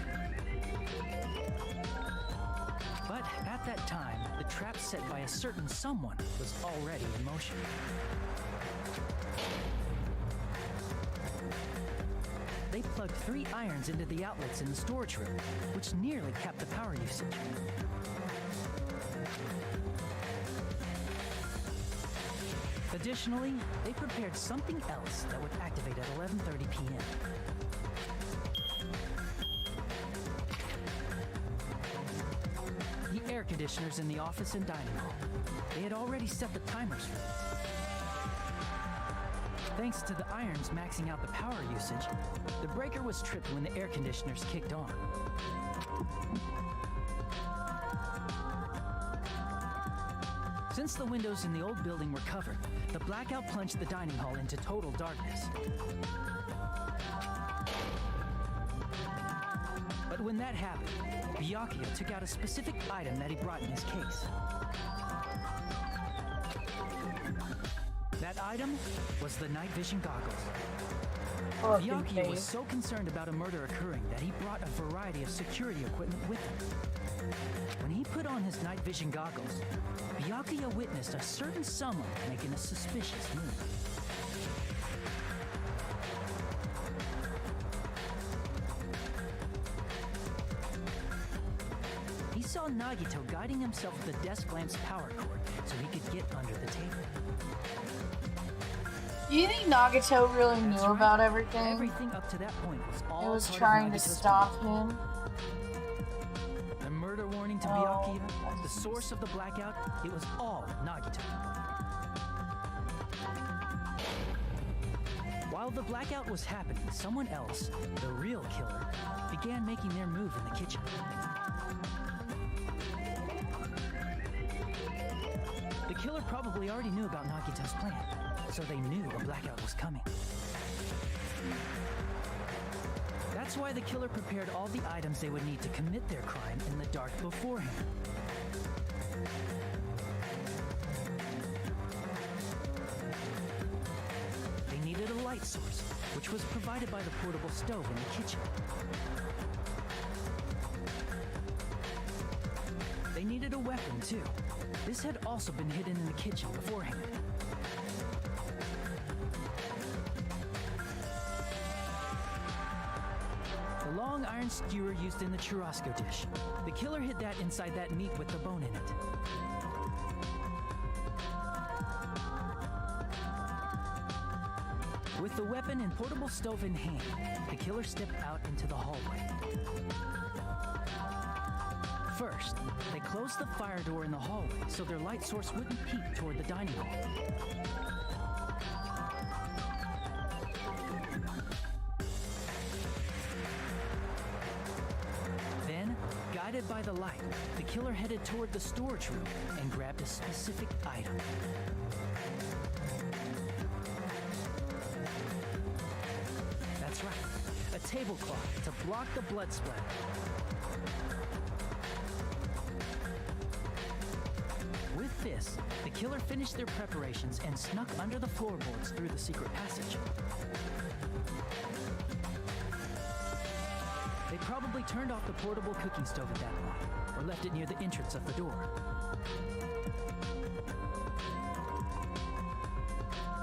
But at that time, the trap set by a certain someone was already in motion. They plugged 3 irons into the outlets in the storage room, which nearly capped the power usage. Additionally, they prepared something else that would activate at 11:30 p.m. The air conditioners in the office and dining hall. They had already set the timers for this. Thanks to the irons maxing out the power usage, the breaker was tripped when the air conditioners kicked on. Since the windows in the old building were covered, the blackout plunged the dining hall into total darkness. But when that happened, Byakuya took out a specific item that he brought in his case. That item was the night vision goggles. Byakuya was so concerned about a murder occurring that he brought a variety of security equipment with him. When he put on his night vision goggles, Byakuya witnessed a certain someone making a suspicious move. He saw Nagito guiding himself with the desk lamp's power cord so he could get under the table. Do you think Nagito really knew about everything? Everything up to that point was all It was part of trying to Nagito's stop plan. him. The murder warning to Byakuya, the source of the blackout, it was all Nagito. While the blackout was happening, someone else, the real killer, began making their move in the kitchen. The killer probably already knew about Nagito's plan, so they knew a blackout was coming. That's why the killer prepared all the items they would need to commit their crime in the dark beforehand. They needed a light source, which was provided by the portable stove in the kitchen. They needed a weapon, too. This had also been hidden in the kitchen beforehand. The long iron skewer used in the churrasco dish. The killer hid that inside that meat with the bone in it. With the weapon and portable stove in hand, the killer stepped out into the hallway. First, they closed the fire door in the hallway so their light source wouldn't peek toward the dining hall. Then, guided by the light, the killer headed toward the storage room and grabbed a specific item. That's right, a tablecloth to block the blood splatter. With this, the killer finished their preparations and snuck under the floorboards through the secret passage. They probably turned off the portable cooking stove at that point, or left it near the entrance of the door.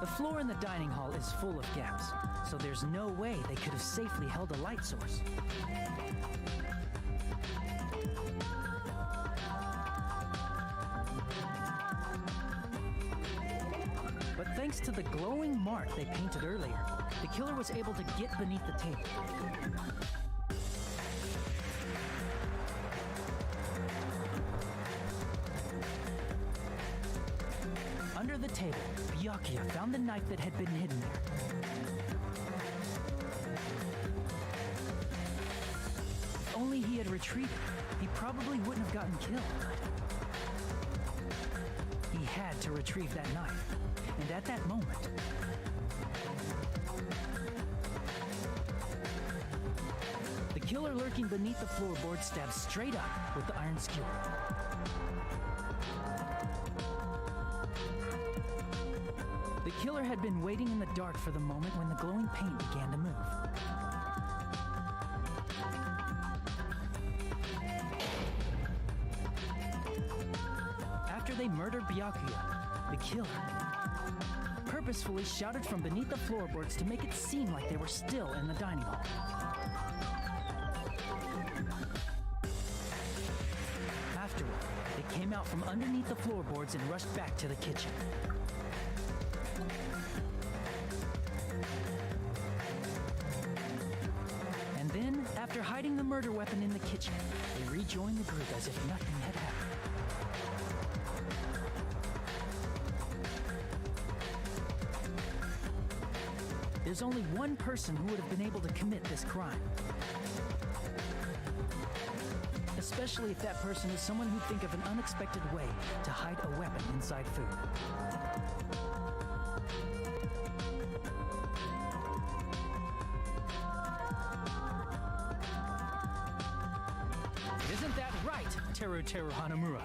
The floor in the dining hall is full of gaps, so there's no way they could have safely held a light source. thanks to the glowing mark they painted earlier, the killer was able to get beneath the table. Under the table, Byakuya found the knife that had been hidden there. If only he had retrieved it, he probably wouldn't have gotten killed. He had to retrieve that knife, and at that moment, the killer lurking beneath the floorboard stabbed straight up with the iron skewer. The killer had been waiting in the dark for the moment when the glowing paint began to move. After they murdered Byakuya, the killer purposefully shouted from beneath the floorboards to make it seem like they were still in the dining hall. Afterward, they came out from underneath the floorboards and rushed back to the kitchen. And then, after hiding the murder weapon in the kitchen, they rejoined the group as if nothing had happened. There's only one person who would have been able to commit this crime. Especially if that person is someone who'd think of an unexpected way to hide a weapon inside food. Isn't that right, Teru Hanamura?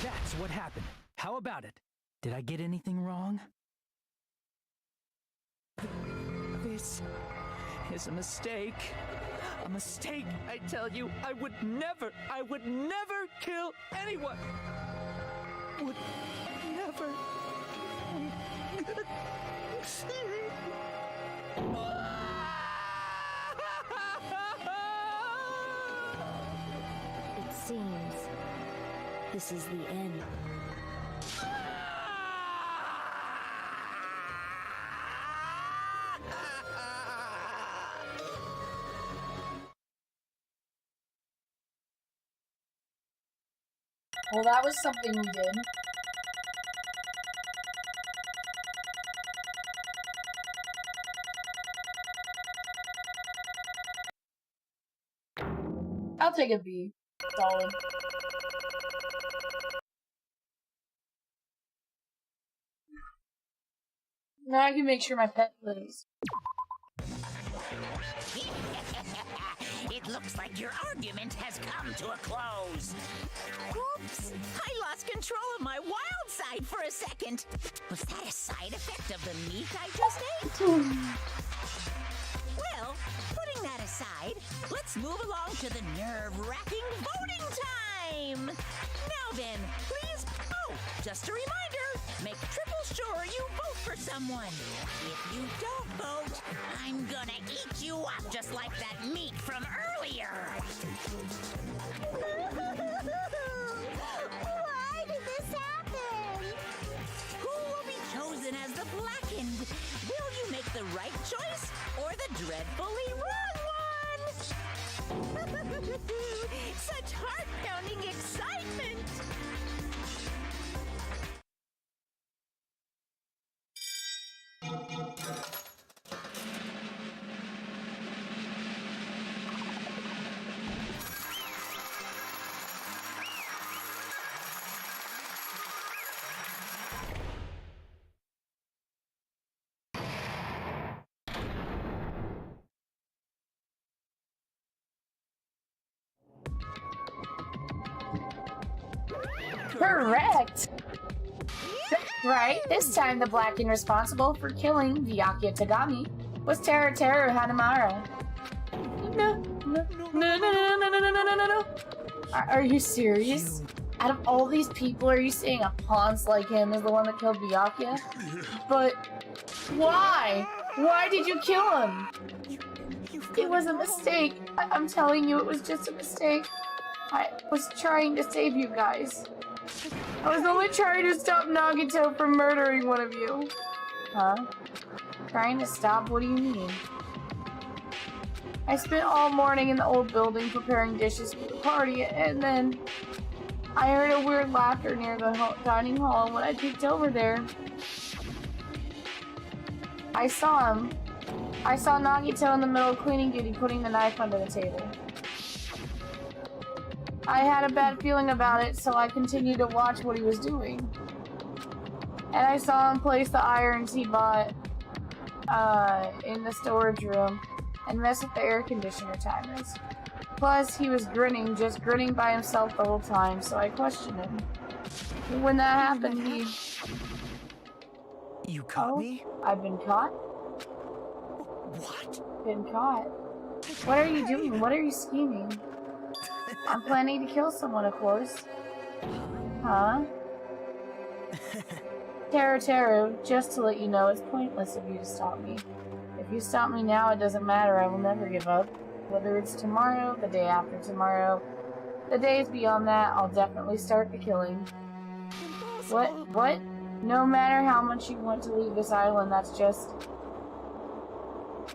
That's what happened. How about it? Did I get anything wrong? This is a mistake. A mistake, I tell you. I would never kill anyone. Would never. It seems this is the end. Well, that was something we did. I'll take a B. Solid. Now I can make sure my pet lives. It looks like your argument has come to a close. Oops! I lost control of my wild side for a second. Was that a side effect of the meat I just ate? Well, putting that aside, let's move along to the nerve-wracking voting time! Now then, please, just a reminder, make triple sure you vote for someone. If you don't vote, I'm gonna eat you up just like that meat from earlier. Why did this happen? Who will be chosen as the blackened? Will you make the right choice or the dreadfully wrong one? Such heart-pounding excitement! Correct! Right, this time the blackened responsible for killing Byakuya Tagami was Teru Hanamura. No. Are you serious? Out of all these people, are you saying a pawnce like him is the one that killed Byakuya? But why? Why did you kill him? You've It was a mistake. I'm telling you, it was just a mistake. I was trying to save you guys. I was only trying to stop Nagito from murdering one of you. Huh? Trying to stop? What do you mean? I spent all morning in the old building preparing dishes for the party, and then I heard a weird laughter near the dining hall, and when I peeked over there, I saw him. I saw Nagito in the middle of cleaning duty putting the knife under the table. I had a bad feeling about it, so I continued to watch what he was doing. And I saw him place the irons he bought in the storage room and mess with the air conditioner timers. Plus, he was grinning, just grinning by himself the whole time, so I questioned him. When that happened, he... You caught me? I've been caught? What? Been caught? What are you doing? What are you scheming? I'm planning to kill someone, of course. Huh? Teru, just to let you know, it's pointless of you to stop me. If you stop me now, it doesn't matter. I will never give up. Whether it's tomorrow, the day after tomorrow, the days beyond that, I'll definitely start the killing. What? No matter how much you want to leave this island, that's just...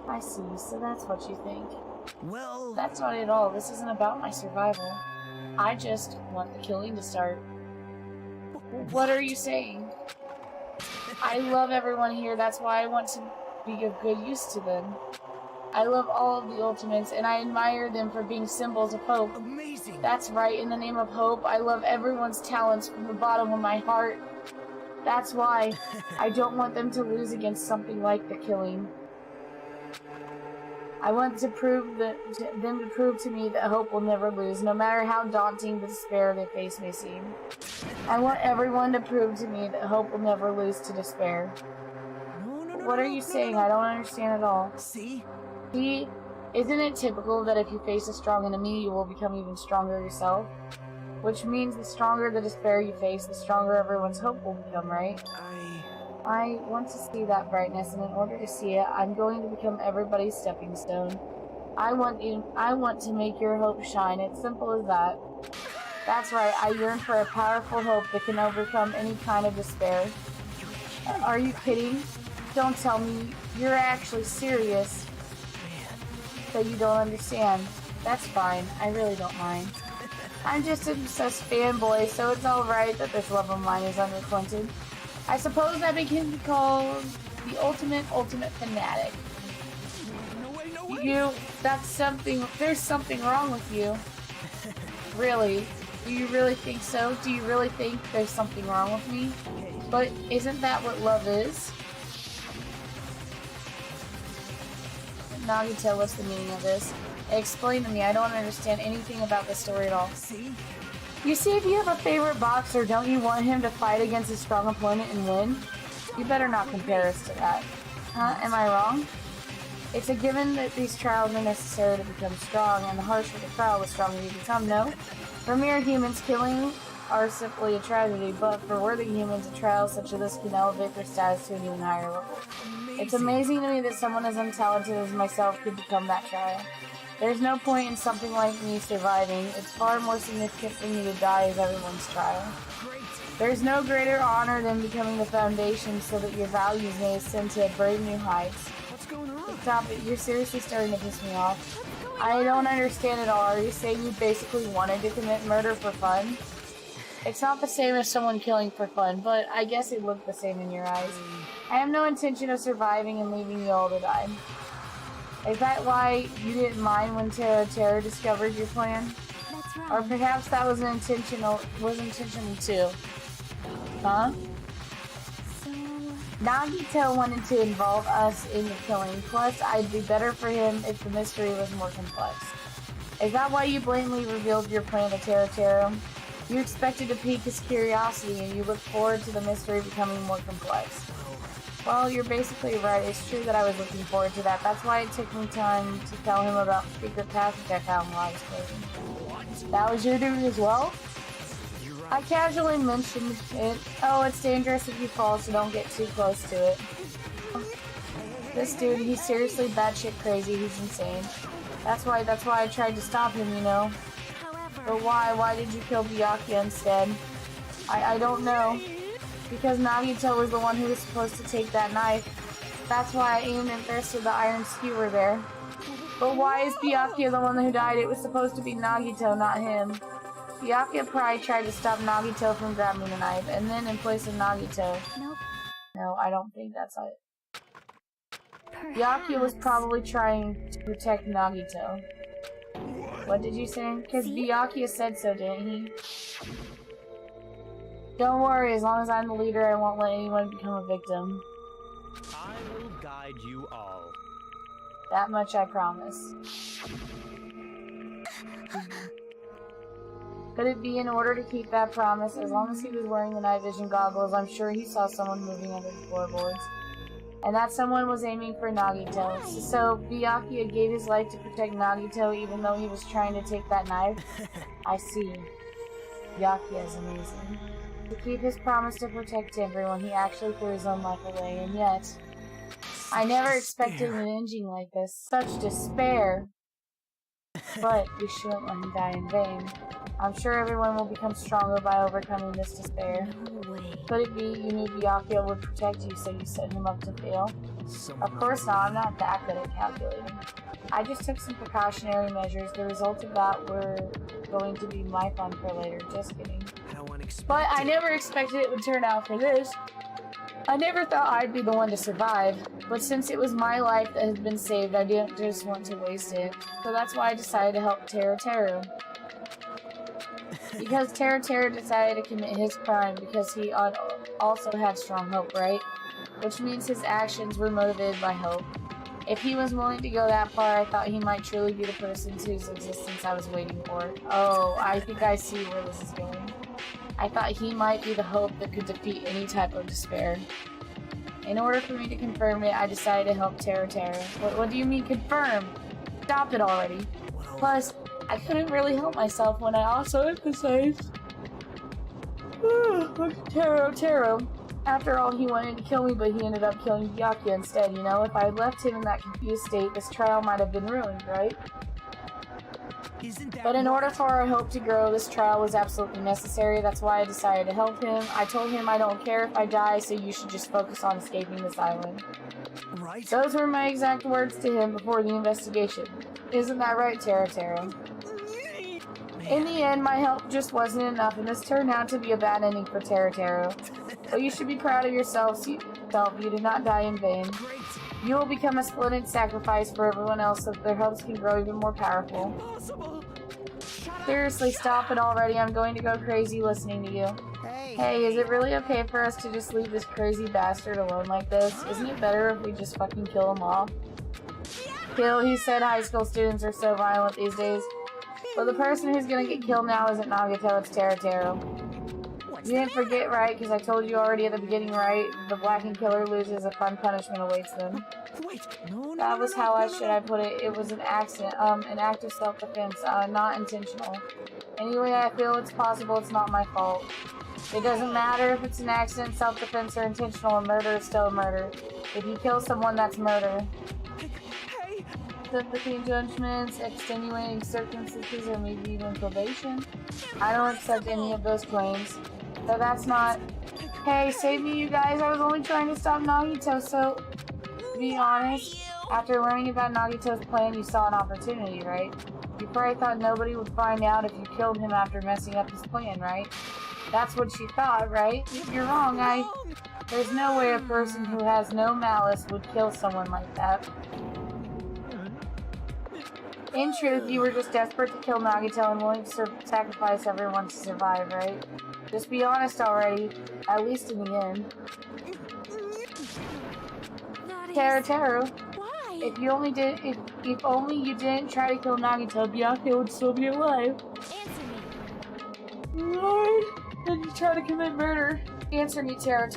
I see, so that's what you think. Well... That's not at all. This isn't about my survival. I just want the killing to start. What are you saying? I love everyone here, that's why I want to be of good use to them. I love all of the Ultimates, and I admire them for being symbols of hope. Amazing! That's right, in the name of hope, I love everyone's talents from the bottom of my heart. That's why I don't want them to lose against something like the killing. I want to prove them to prove to me that hope will never lose, no matter how daunting the despair they face may seem. I want everyone to prove to me that hope will never lose to despair. What are you saying? I don't understand at all. See? See? Isn't it typical that if you face a strong enemy, you will become even stronger yourself? Which means the stronger the despair you face, the stronger everyone's hope will become, right? I want to see that brightness, and in order to see it, I'm going to become everybody's stepping stone. I want to make your hope shine. It's simple as that. That's right, I yearn for a powerful hope that can overcome any kind of despair. Are you kidding? Don't tell me you're actually serious. That you don't understand. That's fine. I really don't mind. I'm just an obsessed fanboy, so it's alright that this love of mine is unrequited. I suppose that can be called the ultimate fanatic. No way. There's something wrong with you. Really? Do you really think so? Do you really think there's something wrong with me? But isn't that what love is? Nagito, what's the meaning of this? Explain to me, I don't understand anything about this story at all. See? You see, if you have a favorite boxer, don't you want him to fight against a strong opponent and win? You better not compare us to that. Huh? Am I wrong? It's a given that these trials are necessary to become strong, and the harsher the trial, the stronger you become, no? For mere humans, killing are simply a tragedy, but for worthy humans, a trial such as this can elevate their status to an even higher level. It's amazing to me that someone as untalented as myself could become that trial. There's no point in something like me surviving. It's far more significant for me to die as everyone's trial. There's no greater honor than becoming the foundation so that your values may ascend to brave new heights. What's going on? Stop it. You're seriously starting to piss me off. I don't understand at all. Are you saying you basically wanted to commit murder for fun? It's not the same as someone killing for fun, but I guess it looked the same in your eyes. I have no intention of surviving and leaving you all to die. Is that why you didn't mind when Teru discovered your plan? That's right. Or perhaps that was intentional too. Huh? So... Nagito wanted to involve us in the killing, plus I'd be better for him if the mystery was more complex. Is that why you blatantly revealed your plan to Teru? You expected to pique his curiosity and you looked forward to the mystery becoming more complex. Well, you're basically right. It's true that I was looking forward to that. That's why it took me time to tell him about the secret passage I found while I was closing. That was your duty as well? I casually mentioned it. Oh, it's dangerous if you fall, so don't get too close to it. This dude, he's seriously batshit crazy. He's insane. That's why I tried to stop him, you know. But why? Why did you kill Byakuya instead? I don't know. Because Nagito was the one who was supposed to take that knife. That's why I aimed and thirsted the iron skewer there. But why is Byakuya the one who died? It was supposed to be Nagito, not him. Byakuya probably tried to stop Nagito from grabbing the knife, and then in place of Nagito. Nope. No, I don't think that's it. Byakuya was probably trying to protect Nagito. What did you say? Because Byakuya said so, didn't he? Don't worry, as long as I'm the leader, I won't let anyone become a victim. I will guide you all. That much I promise. Could it be in order to keep that promise? As long as he was wearing the night vision goggles, I'm sure he saw someone moving under the floorboards. And that someone was aiming for Nagito. So Byakuya gave his life to protect Nagito even though he was trying to take that knife? I see. Byakuya is amazing. To keep his promise to protect everyone, he actually threw his own life away, and yet... I never expected an ending like this. Such despair. But we shouldn't let him die in vain. I'm sure everyone will become stronger by overcoming this despair. No way. Could it be you knew Byakuya would protect you, so you set him up to fail? Of course not, I'm not that good at calculating. I just took some precautionary measures. The result of that were going to be my fun for later. Just kidding. But I never expected it would turn out for this. I never thought I'd be the one to survive, but since it was my life that had been saved, I didn't just want to waste it. So that's why I decided to help Teru. Because Teru decided to commit his crime because he also had strong hope, right? Which means his actions were motivated by hope. If he was willing to go that far, I thought he might truly be the person whose existence I was waiting for. Oh, I think I see where this is going. I thought he might be the hope that could defeat any type of despair. In order for me to confirm it, I decided to help Teru. What do you mean confirm? Stop it already. Plus, I couldn't really help myself when I also emphasized Teru. After all, he wanted to kill me, but he ended up killing Byakuya instead, you know? If I had left him in that confused state, this trial might have been ruined, right? But in order for our hope to grow, this trial was absolutely necessary. That's why I decided to help him. I told him I don't care if I die, so you should just focus on escaping this island. Right. Those were my exact words to him before the investigation. Isn't that right, Teru? In the end, my help just wasn't enough, and this turned out to be a bad ending for Teru. But you should be proud of yourself. You did not die in vain. You will become a splendid sacrifice for everyone else so that their hopes can grow even more powerful. Seriously, stop it already. I'm going to go crazy listening to you. Hey, is it really okay for us to just leave this crazy bastard alone like this? Isn't it better if we just fucking kill him off? Kill, he said high school students are so violent these days. But the person who's gonna get killed now isn't Nagito, it's Teru. You didn't forget, right? Because I told you already at the beginning, right? The blackened killer loses, a fun punishment awaits them. That was how I put it. It was an accident, an act of self-defense, not intentional. Anyway, I feel it's possible it's not my fault. It doesn't matter if it's an accident, self-defense, or intentional. A murder is still a murder. If you kill someone, that's murder. Sympathy judgments, extenuating circumstances, or maybe even probation. I don't accept any of those claims. So that's not... Hey, save me, you guys. I was only trying to stop Nagito, so... To be honest, after learning about Nagito's plan, you saw an opportunity, right? You probably thought nobody would find out if you killed him after messing up his plan, right? That's what you thought, right? You're wrong, There's no way a person who has no malice would kill someone like that. In truth, you were just desperate to kill Nagito and willing to sacrifice everyone to survive, right? Just be honest already, at least in the end. Teru. Why? If only you didn't try to kill Nagito, Byakuya would still be alive. Answer me. Lord, did you try to commit murder? Answer me, Teru.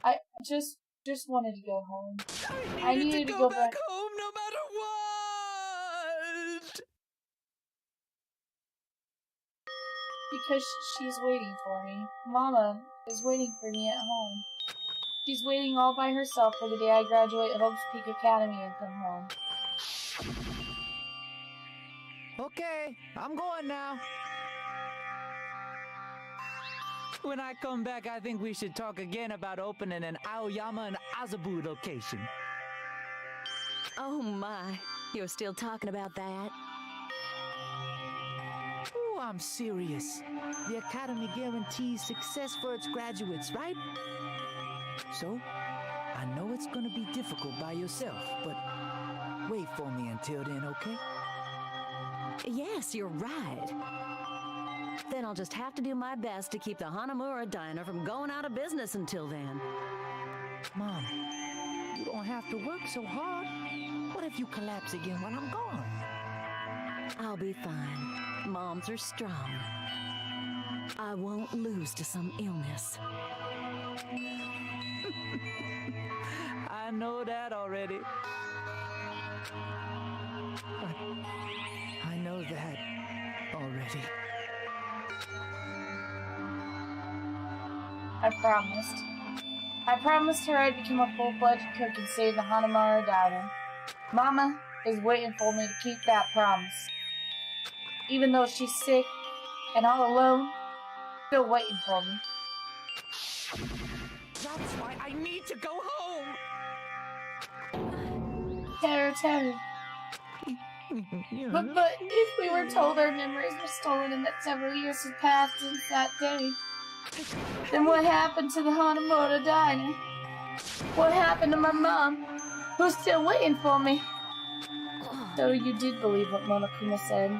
I just wanted to go home. I needed to go back home no matter what! Because she's waiting for me. Mama is waiting for me at home. She's waiting all by herself for the day I graduate Hope's Peak Academy and come home. Okay, I'm going now. When I come back, I think we should talk again about opening an Aoyama and Azabu location. Oh my, you're still talking about that? Oh, I'm serious. The Academy guarantees success for its graduates, right? So, I know it's gonna be difficult by yourself, but wait for me until then, okay? Yes, you're right. Then I'll just have to do my best to keep the Hanamura Diner from going out of business until then. Mom, you don't have to work so hard. What if you collapse again when I'm gone? I'll be fine. Moms are strong. I won't lose to some illness. I know that already. I know that already. I promised. I promised her I'd become a full-fledged cook and save the Hanamura Diner. Mama is waiting for me to keep that promise. Even though she's sick and all alone, still waiting for me. That's why I need to go home! Terror. But if we were told our memories were stolen and that several years had passed since that day, then what happened to the Hanamura Diner? What happened to my mom, who's still waiting for me? So you did believe what Monokuma said.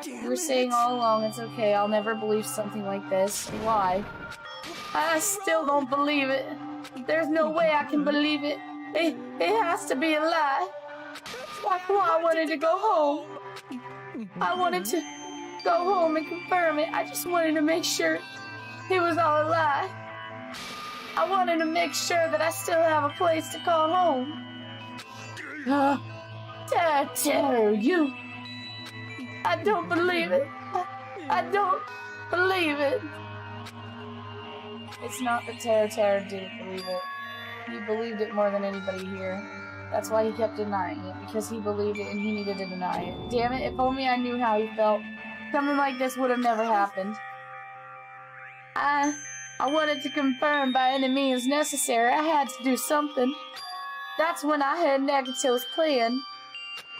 You were saying all along it's okay, I'll never believe something like this. Why? I still don't believe it. There's no way I can believe it. It has to be a lie. That's why I wanted to go home. I wanted to go home and confirm it. I just wanted to make sure it was all a lie. I wanted to make sure that I still have a place to call home. Terror, you. I don't believe it. I don't believe it. It's not that Terror didn't believe it. He believed it more than anybody here. That's why he kept denying it, because he believed it and he needed to deny it. Damn it, if only I knew how he felt. Something like this would have never happened. I wanted to confirm by any means necessary. I had to do something. That's when I heard Negato's plan.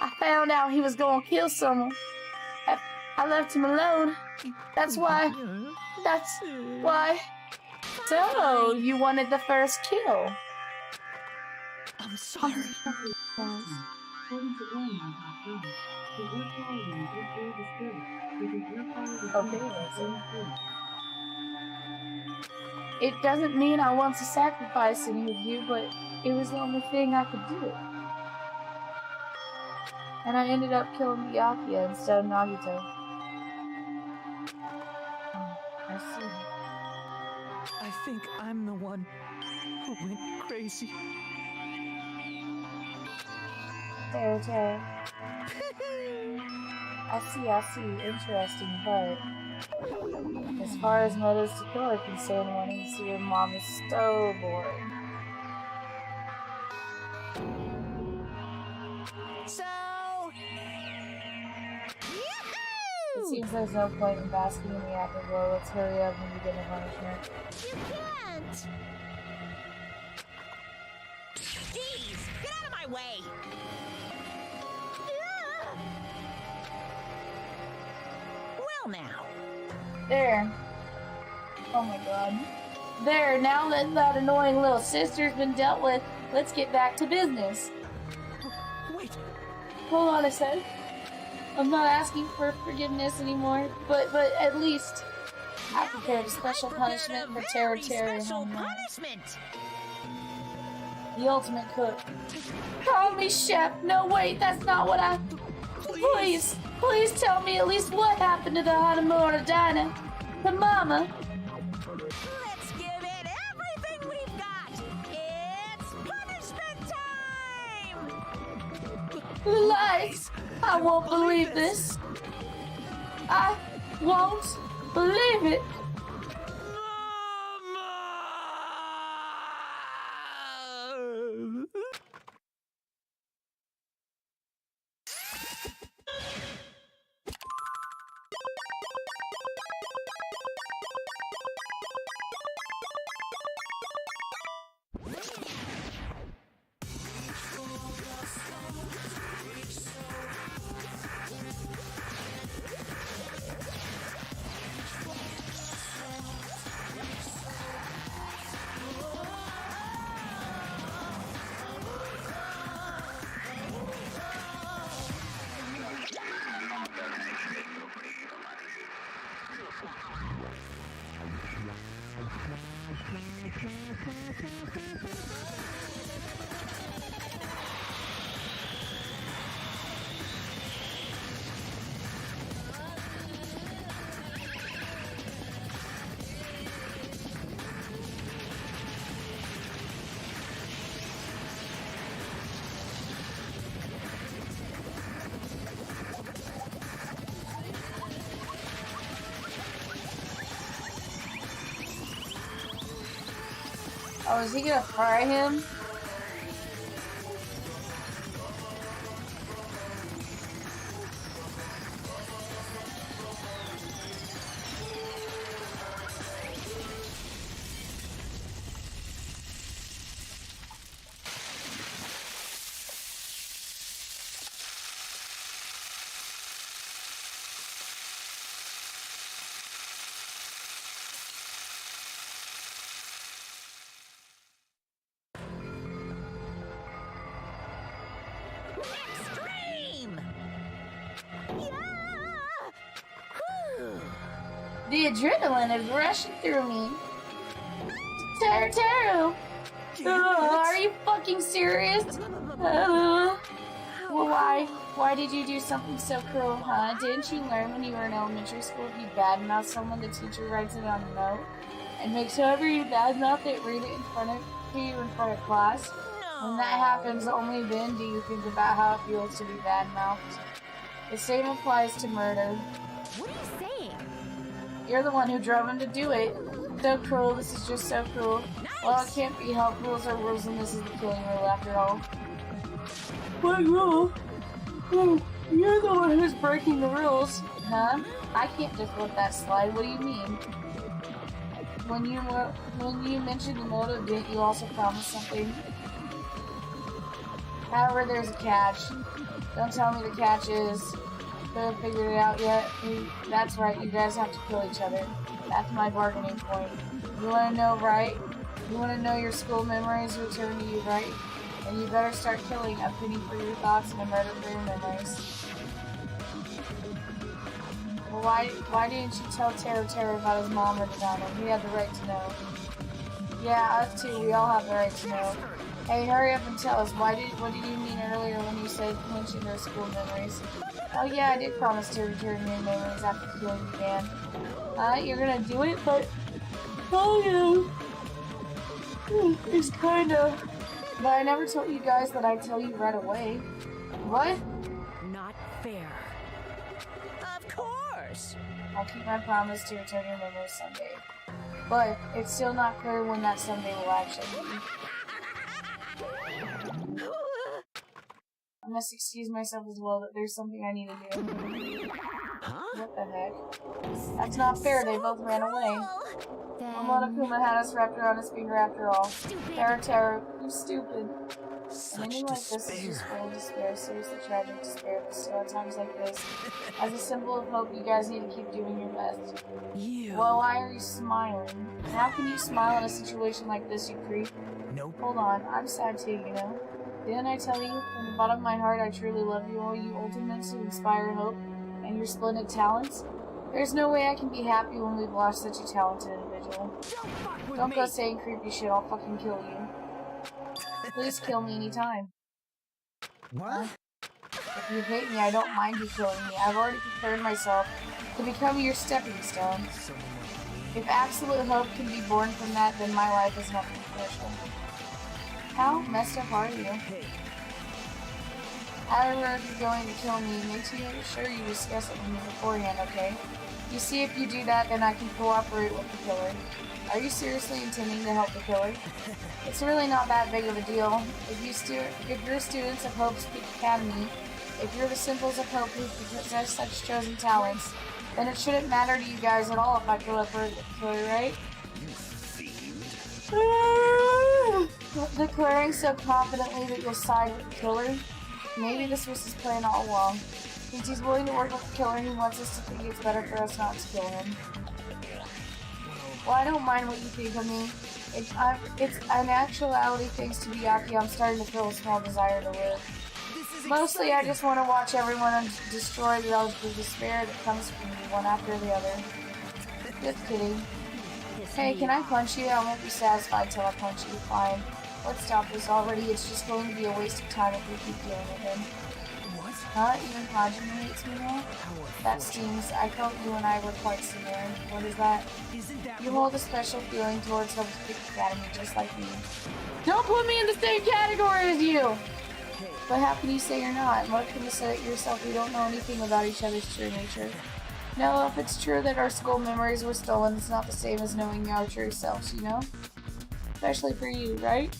I found out he was going to kill someone. I left him alone. That's why. So, you wanted the first kill. I'm sorry. Okay, listen. It doesn't mean I want to sacrifice any of you, but it was the only thing I could do. And I ended up killing Byakuya instead of Nagito. Oh, I see. I think I'm the one who went crazy. Terror. I see. Interesting, but as far as motives to kill are concerned, wanting to see your mom is so boring. So... It seems there's no point in basking in the afterglow. Let's hurry up and begin the punishment. You can't! Jeez! Get out of my way! Well now. There. Oh my god. There, now that that annoying little sister's been dealt with, let's get back to business. Wait. Hold on a sec. I'm not asking for forgiveness anymore, but at least I prepared a special punishment for Terror. Special punishment! The ultimate cook. Call me chef. No, wait, that's not what I... Please tell me at least what happened to the Hanamura Diner. To Mama. Let's give it everything we've got! It's punishment time! Lies! I won't believe this. I won't believe it. Oh, is he gonna fry him? Extreme! Yeah! Whew. The adrenaline is rushing through me. Taru! Are you fucking serious? Well, why did you do something so cruel, huh? Didn't you learn when you were in elementary school if you badmouth someone, the teacher writes it on a note and makes whoever you badmouth it read it in front of class? When that happens, only then do you think about how it feels to be badmouthed. The same applies to murder. What are you saying? You're the one who drove him to do it. So cruel, this is just so cruel. Well, it can't be helped. Rules are rules, and this is the killing rule after all. What rule? Oh, you're the one who's breaking the rules. Huh? I can't just let that slide. What do you mean? When you mentioned the motive, didn't you also promise something? However, there's a catch. Don't tell me the catch is... Haven't figured it out yet. That's right, you guys have to kill each other. That's my bargaining point. You wanna know, right? You wanna know your school memories return to you, right? And you better start killing a penny for your thoughts and a murder for your memories. Well, why didn't you tell Taro about his mom or the diner? He had the right to know. Yeah, us too, we all have the right to know. Hey, hurry up and tell us, what did you mean earlier when you mentioned our school memories? Oh yeah, I did promise to return your memories after the killing began. You're gonna do it, but... Oh yeah. It's kinda... But I never told you guys that I'd tell you right away. What? Not fair. Of course! I'll keep my promise to return your memories someday. But it's still not clear when that someday will actually be. I must excuse myself as well, that there's something I need to do. Huh? What the heck? That's not fair, they both ran away. Monokuma had us wrapped around his finger after all. Taro, you stupid. An ending like this is just full of despair, seriously tragic despair. So at times like this, as a symbol of hope, you guys need to keep doing your best. Well, why are you smiling? How can you smile in a situation like this, you creep? Nope. Hold on, I'm sad too, you know? Didn't I tell you, from the bottom of my heart, I truly love you, all you ultimates who inspire hope, and your splendid talents? There's no way I can be happy when we've lost such a talented individual. Don't go saying creepy shit, I'll fucking kill you. Please kill me anytime. What? If you hate me, I don't mind you killing me. I've already prepared myself to become your stepping stone. If absolute hope can be born from that, then my life is nothing special. How messed up are you? However, if you're going to kill me, make sure you discuss it with me beforehand, okay? You see, if you do that, then I can cooperate with the killer. Are you seriously intending to help the killer? It's really not that big of a deal. If you're students of Hope's Peak Academy, if you're the symbols of Hope who possess such chosen talents, then it shouldn't matter to you guys at all if I cooperate with the killer, right? Declaring so confidently that you'll side with the killer? Maybe this was his plan all along. Since he's willing to work with the killer, he wants us to think it's better for us not to kill him. Well, I don't mind what you think of me. It's in actuality, thanks to Byakuya, I'm starting to feel a small desire to live. Mostly, I just want to watch everyone destroyed without the despair that comes from me, one after the other. Just kidding. Hey, can I punch you? I won't be satisfied till I punch you. Fine. Let's stop this already. It's just going to be a waste of time if we keep dealing with him. What? Huh? Even Hajime hates me now? That stings. I felt you and I were quite similar. What is that? You hold a special feeling towards Hope's Peak Academy, just like me. Don't put me in the same category as you! But how can you say you're not? What can you say it yourself? We don't know anything about each other's true nature. No, if it's true that our school memories were stolen, it's not the same as knowing our true selves, you know? especially for you, right?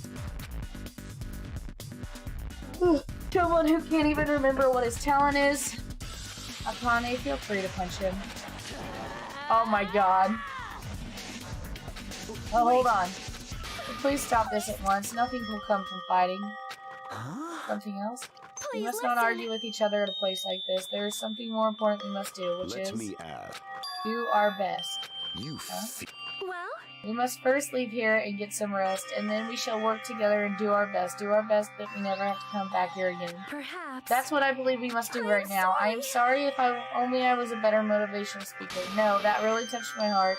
Someone who can't even remember what his talent is. Akane, feel free to punch him. Oh my god. Oh, hold on. Please stop this at once. Nothing will come from fighting. Something else? We must not argue with each other at a place like this. There is something more important we must do, which is do our best. Well? We must first leave here and get some rest, and then we shall work together and do our best. Do our best that we never have to come back here again. Perhaps. That's what I believe we must do right now. I am sorry if I was a better motivational speaker. No, that really touched my heart.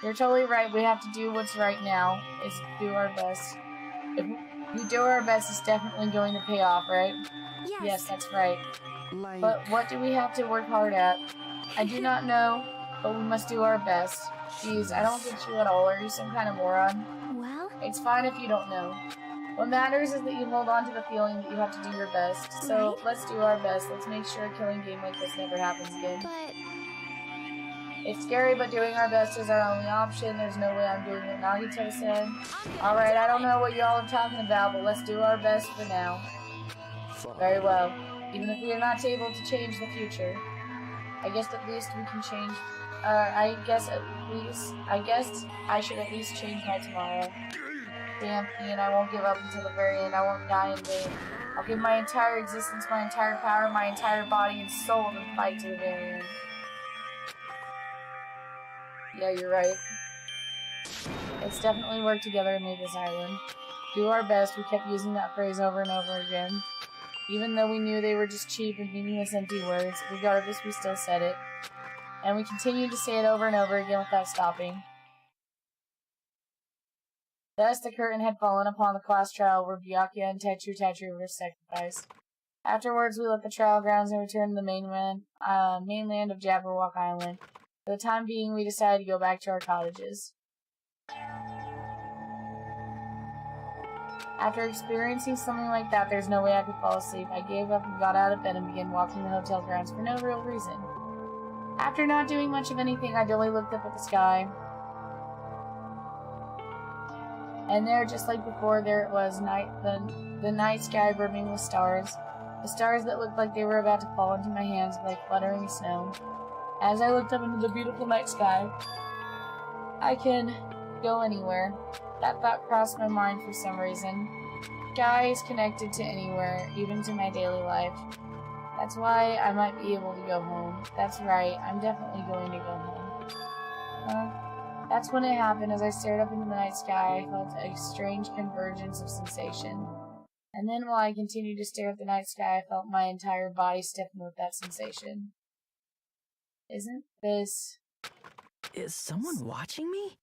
You're totally right. We have to do what's right now, is do our best. If we do our best, it's definitely going to pay off, right? Yes, that's right. But what do we have to work hard at? I do not know, but we must do our best. Jeez, I don't get you at all. Are you some kind of moron? Well? It's fine if you don't know. What matters is that you hold on to the feeling that you have to do your best. So, let's do our best. Let's make sure a killing game like this never happens again. But... It's scary, but doing our best is our only option. There's no way I'm doing what Nagito said. Alright, I don't know what y'all are talking about, but let's do our best for now. Very well. Even if we are not able to change the future, I guess at least we can change... I guess I should at least change my tomorrow. Damn, Ian, I won't give up until the very end. I won't die in vain. I'll give my entire existence, my entire power, my entire body and soul to fight to the very end. Yeah, you're right. Let's definitely work together and make this island. Do our best. We kept using that phrase over and over again. Even though we knew they were just cheap and meaningless empty words, regardless, we still said it. And we continued to say it over and over again without stopping. Thus, the curtain had fallen upon the class trial where Byakuya and Tetsu were sacrificed. Afterwards, we left the trial grounds and returned to the mainland of Jabberwock Island. For the time being, we decided to go back to our cottages. After experiencing something like that, there's no way I could fall asleep. I gave up and got out of bed and began walking the hotel grounds for no real reason. After not doing much of anything, I dully looked up at the sky. And there, just like before, there it was, the night sky brimming with stars. The stars that looked like they were about to fall into my hands like fluttering snow. As I looked up into the beautiful night sky, I can go anywhere. That thought crossed my mind for some reason. Sky is connected to anywhere, even to my daily life. That's why I might be able to go home. That's right, I'm definitely going to go home. That's when it happened. As I stared up into the night sky, I felt a strange convergence of sensation. And then while I continued to stare at the night sky, I felt my entire body stiffen with that sensation. Isn't this... Is someone watching me?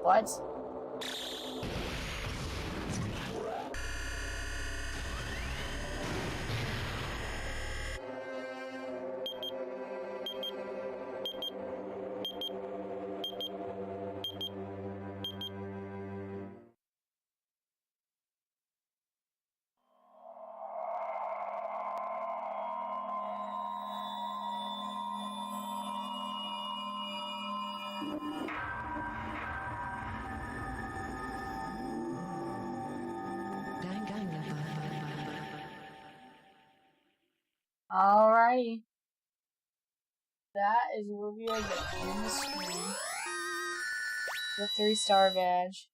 What? Alrighty. That is where we are getting on the screen. The 3-star badge.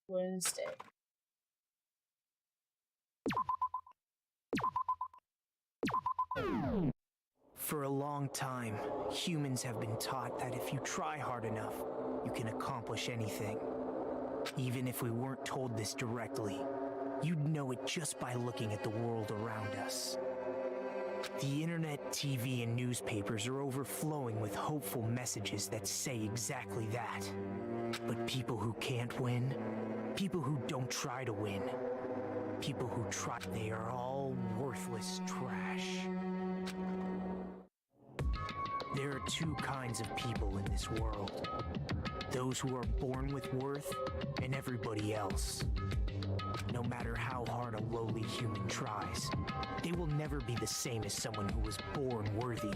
Wednesday. For a long time, humans have been taught that if you try hard enough, you can accomplish anything. Even if we weren't told this directly, you'd know it just by looking at the world around us. The internet, TV, and newspapers are overflowing with hopeful messages that say exactly that. But people who can't win, people who don't try to win, people who try, they are all worthless trash. There are two kinds of people in this world. Those who are born with worth, and everybody else. No matter how hard a lowly human tries, they will never be the same as someone who was born worthy.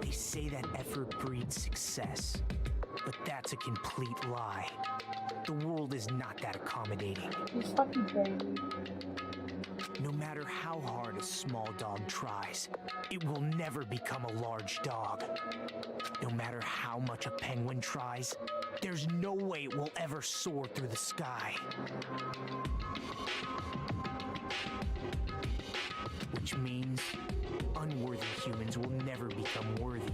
They say that effort breeds success, but that's a complete lie. The world is not that accommodating. He's fucking crazy. No matter how hard a small dog tries, it will never become a large dog. No matter how much a penguin tries, there's no way it will ever soar through the sky. Which means unworthy humans will never become worthy,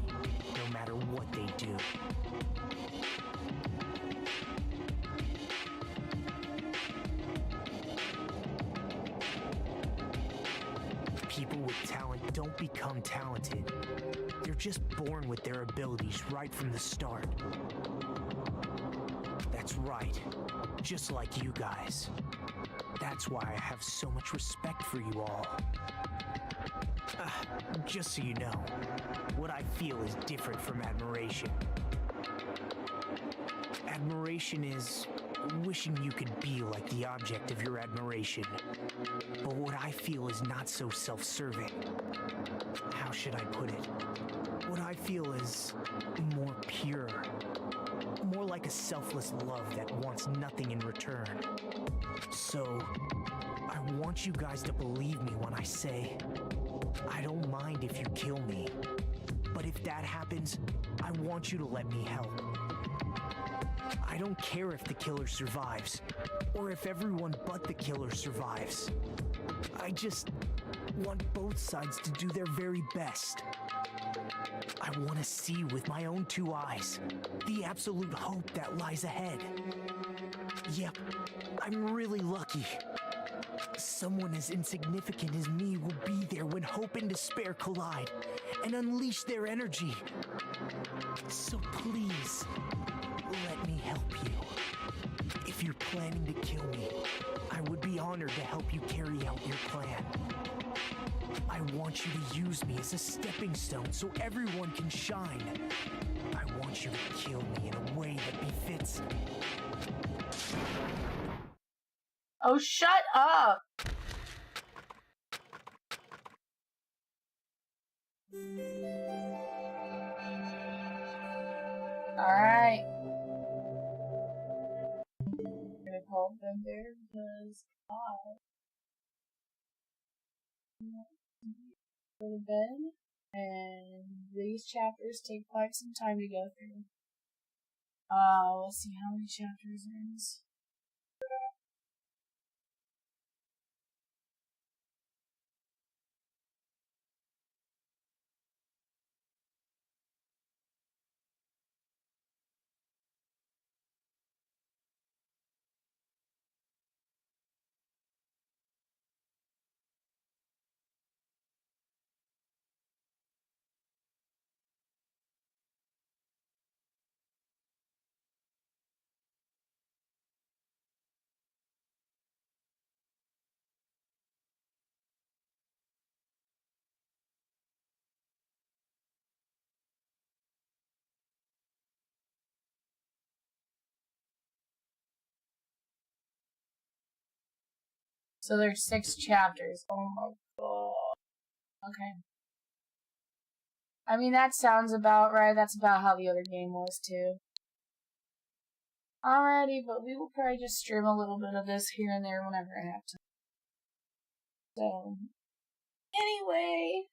no matter what they do. People with talent don't become talented. They're just born with their abilities right from the start. That's right, just like you guys. That's why I have so much respect for you all. Just so you know, what I feel is different from admiration. Admiration is wishing you could be like the object of your admiration. But what I feel is not so self-serving. How should I put it? What I feel is more pure. More like a selfless love that wants nothing in return. So, I want you guys to believe me when I say, I don't mind if you kill me. But if that happens, I want you to let me help. I don't care if the killer survives, or if everyone but the killer survives. I just want both sides to do their very best. I want to see with my own two eyes the absolute hope that lies ahead. Yep, I'm really lucky. Someone as insignificant as me will be there when hope and despair collide and unleash their energy. So please, let me help you. If you're planning to kill me, I would be honored to help you carry out your plan. I want you to use me as a stepping stone so everyone can shine. I want you to kill me in a way that befits. Oh, shut up! Alright. I'm gonna call them there because I go to bed, and these chapters take quite some time to go through. Let's see how many chapters there is. So there's 6 chapters. Oh my god. Okay. I mean, that sounds about right. That's about how the other game was, too. Alrighty, but we will probably just stream a little bit of this here and there whenever I have to. So, anyway,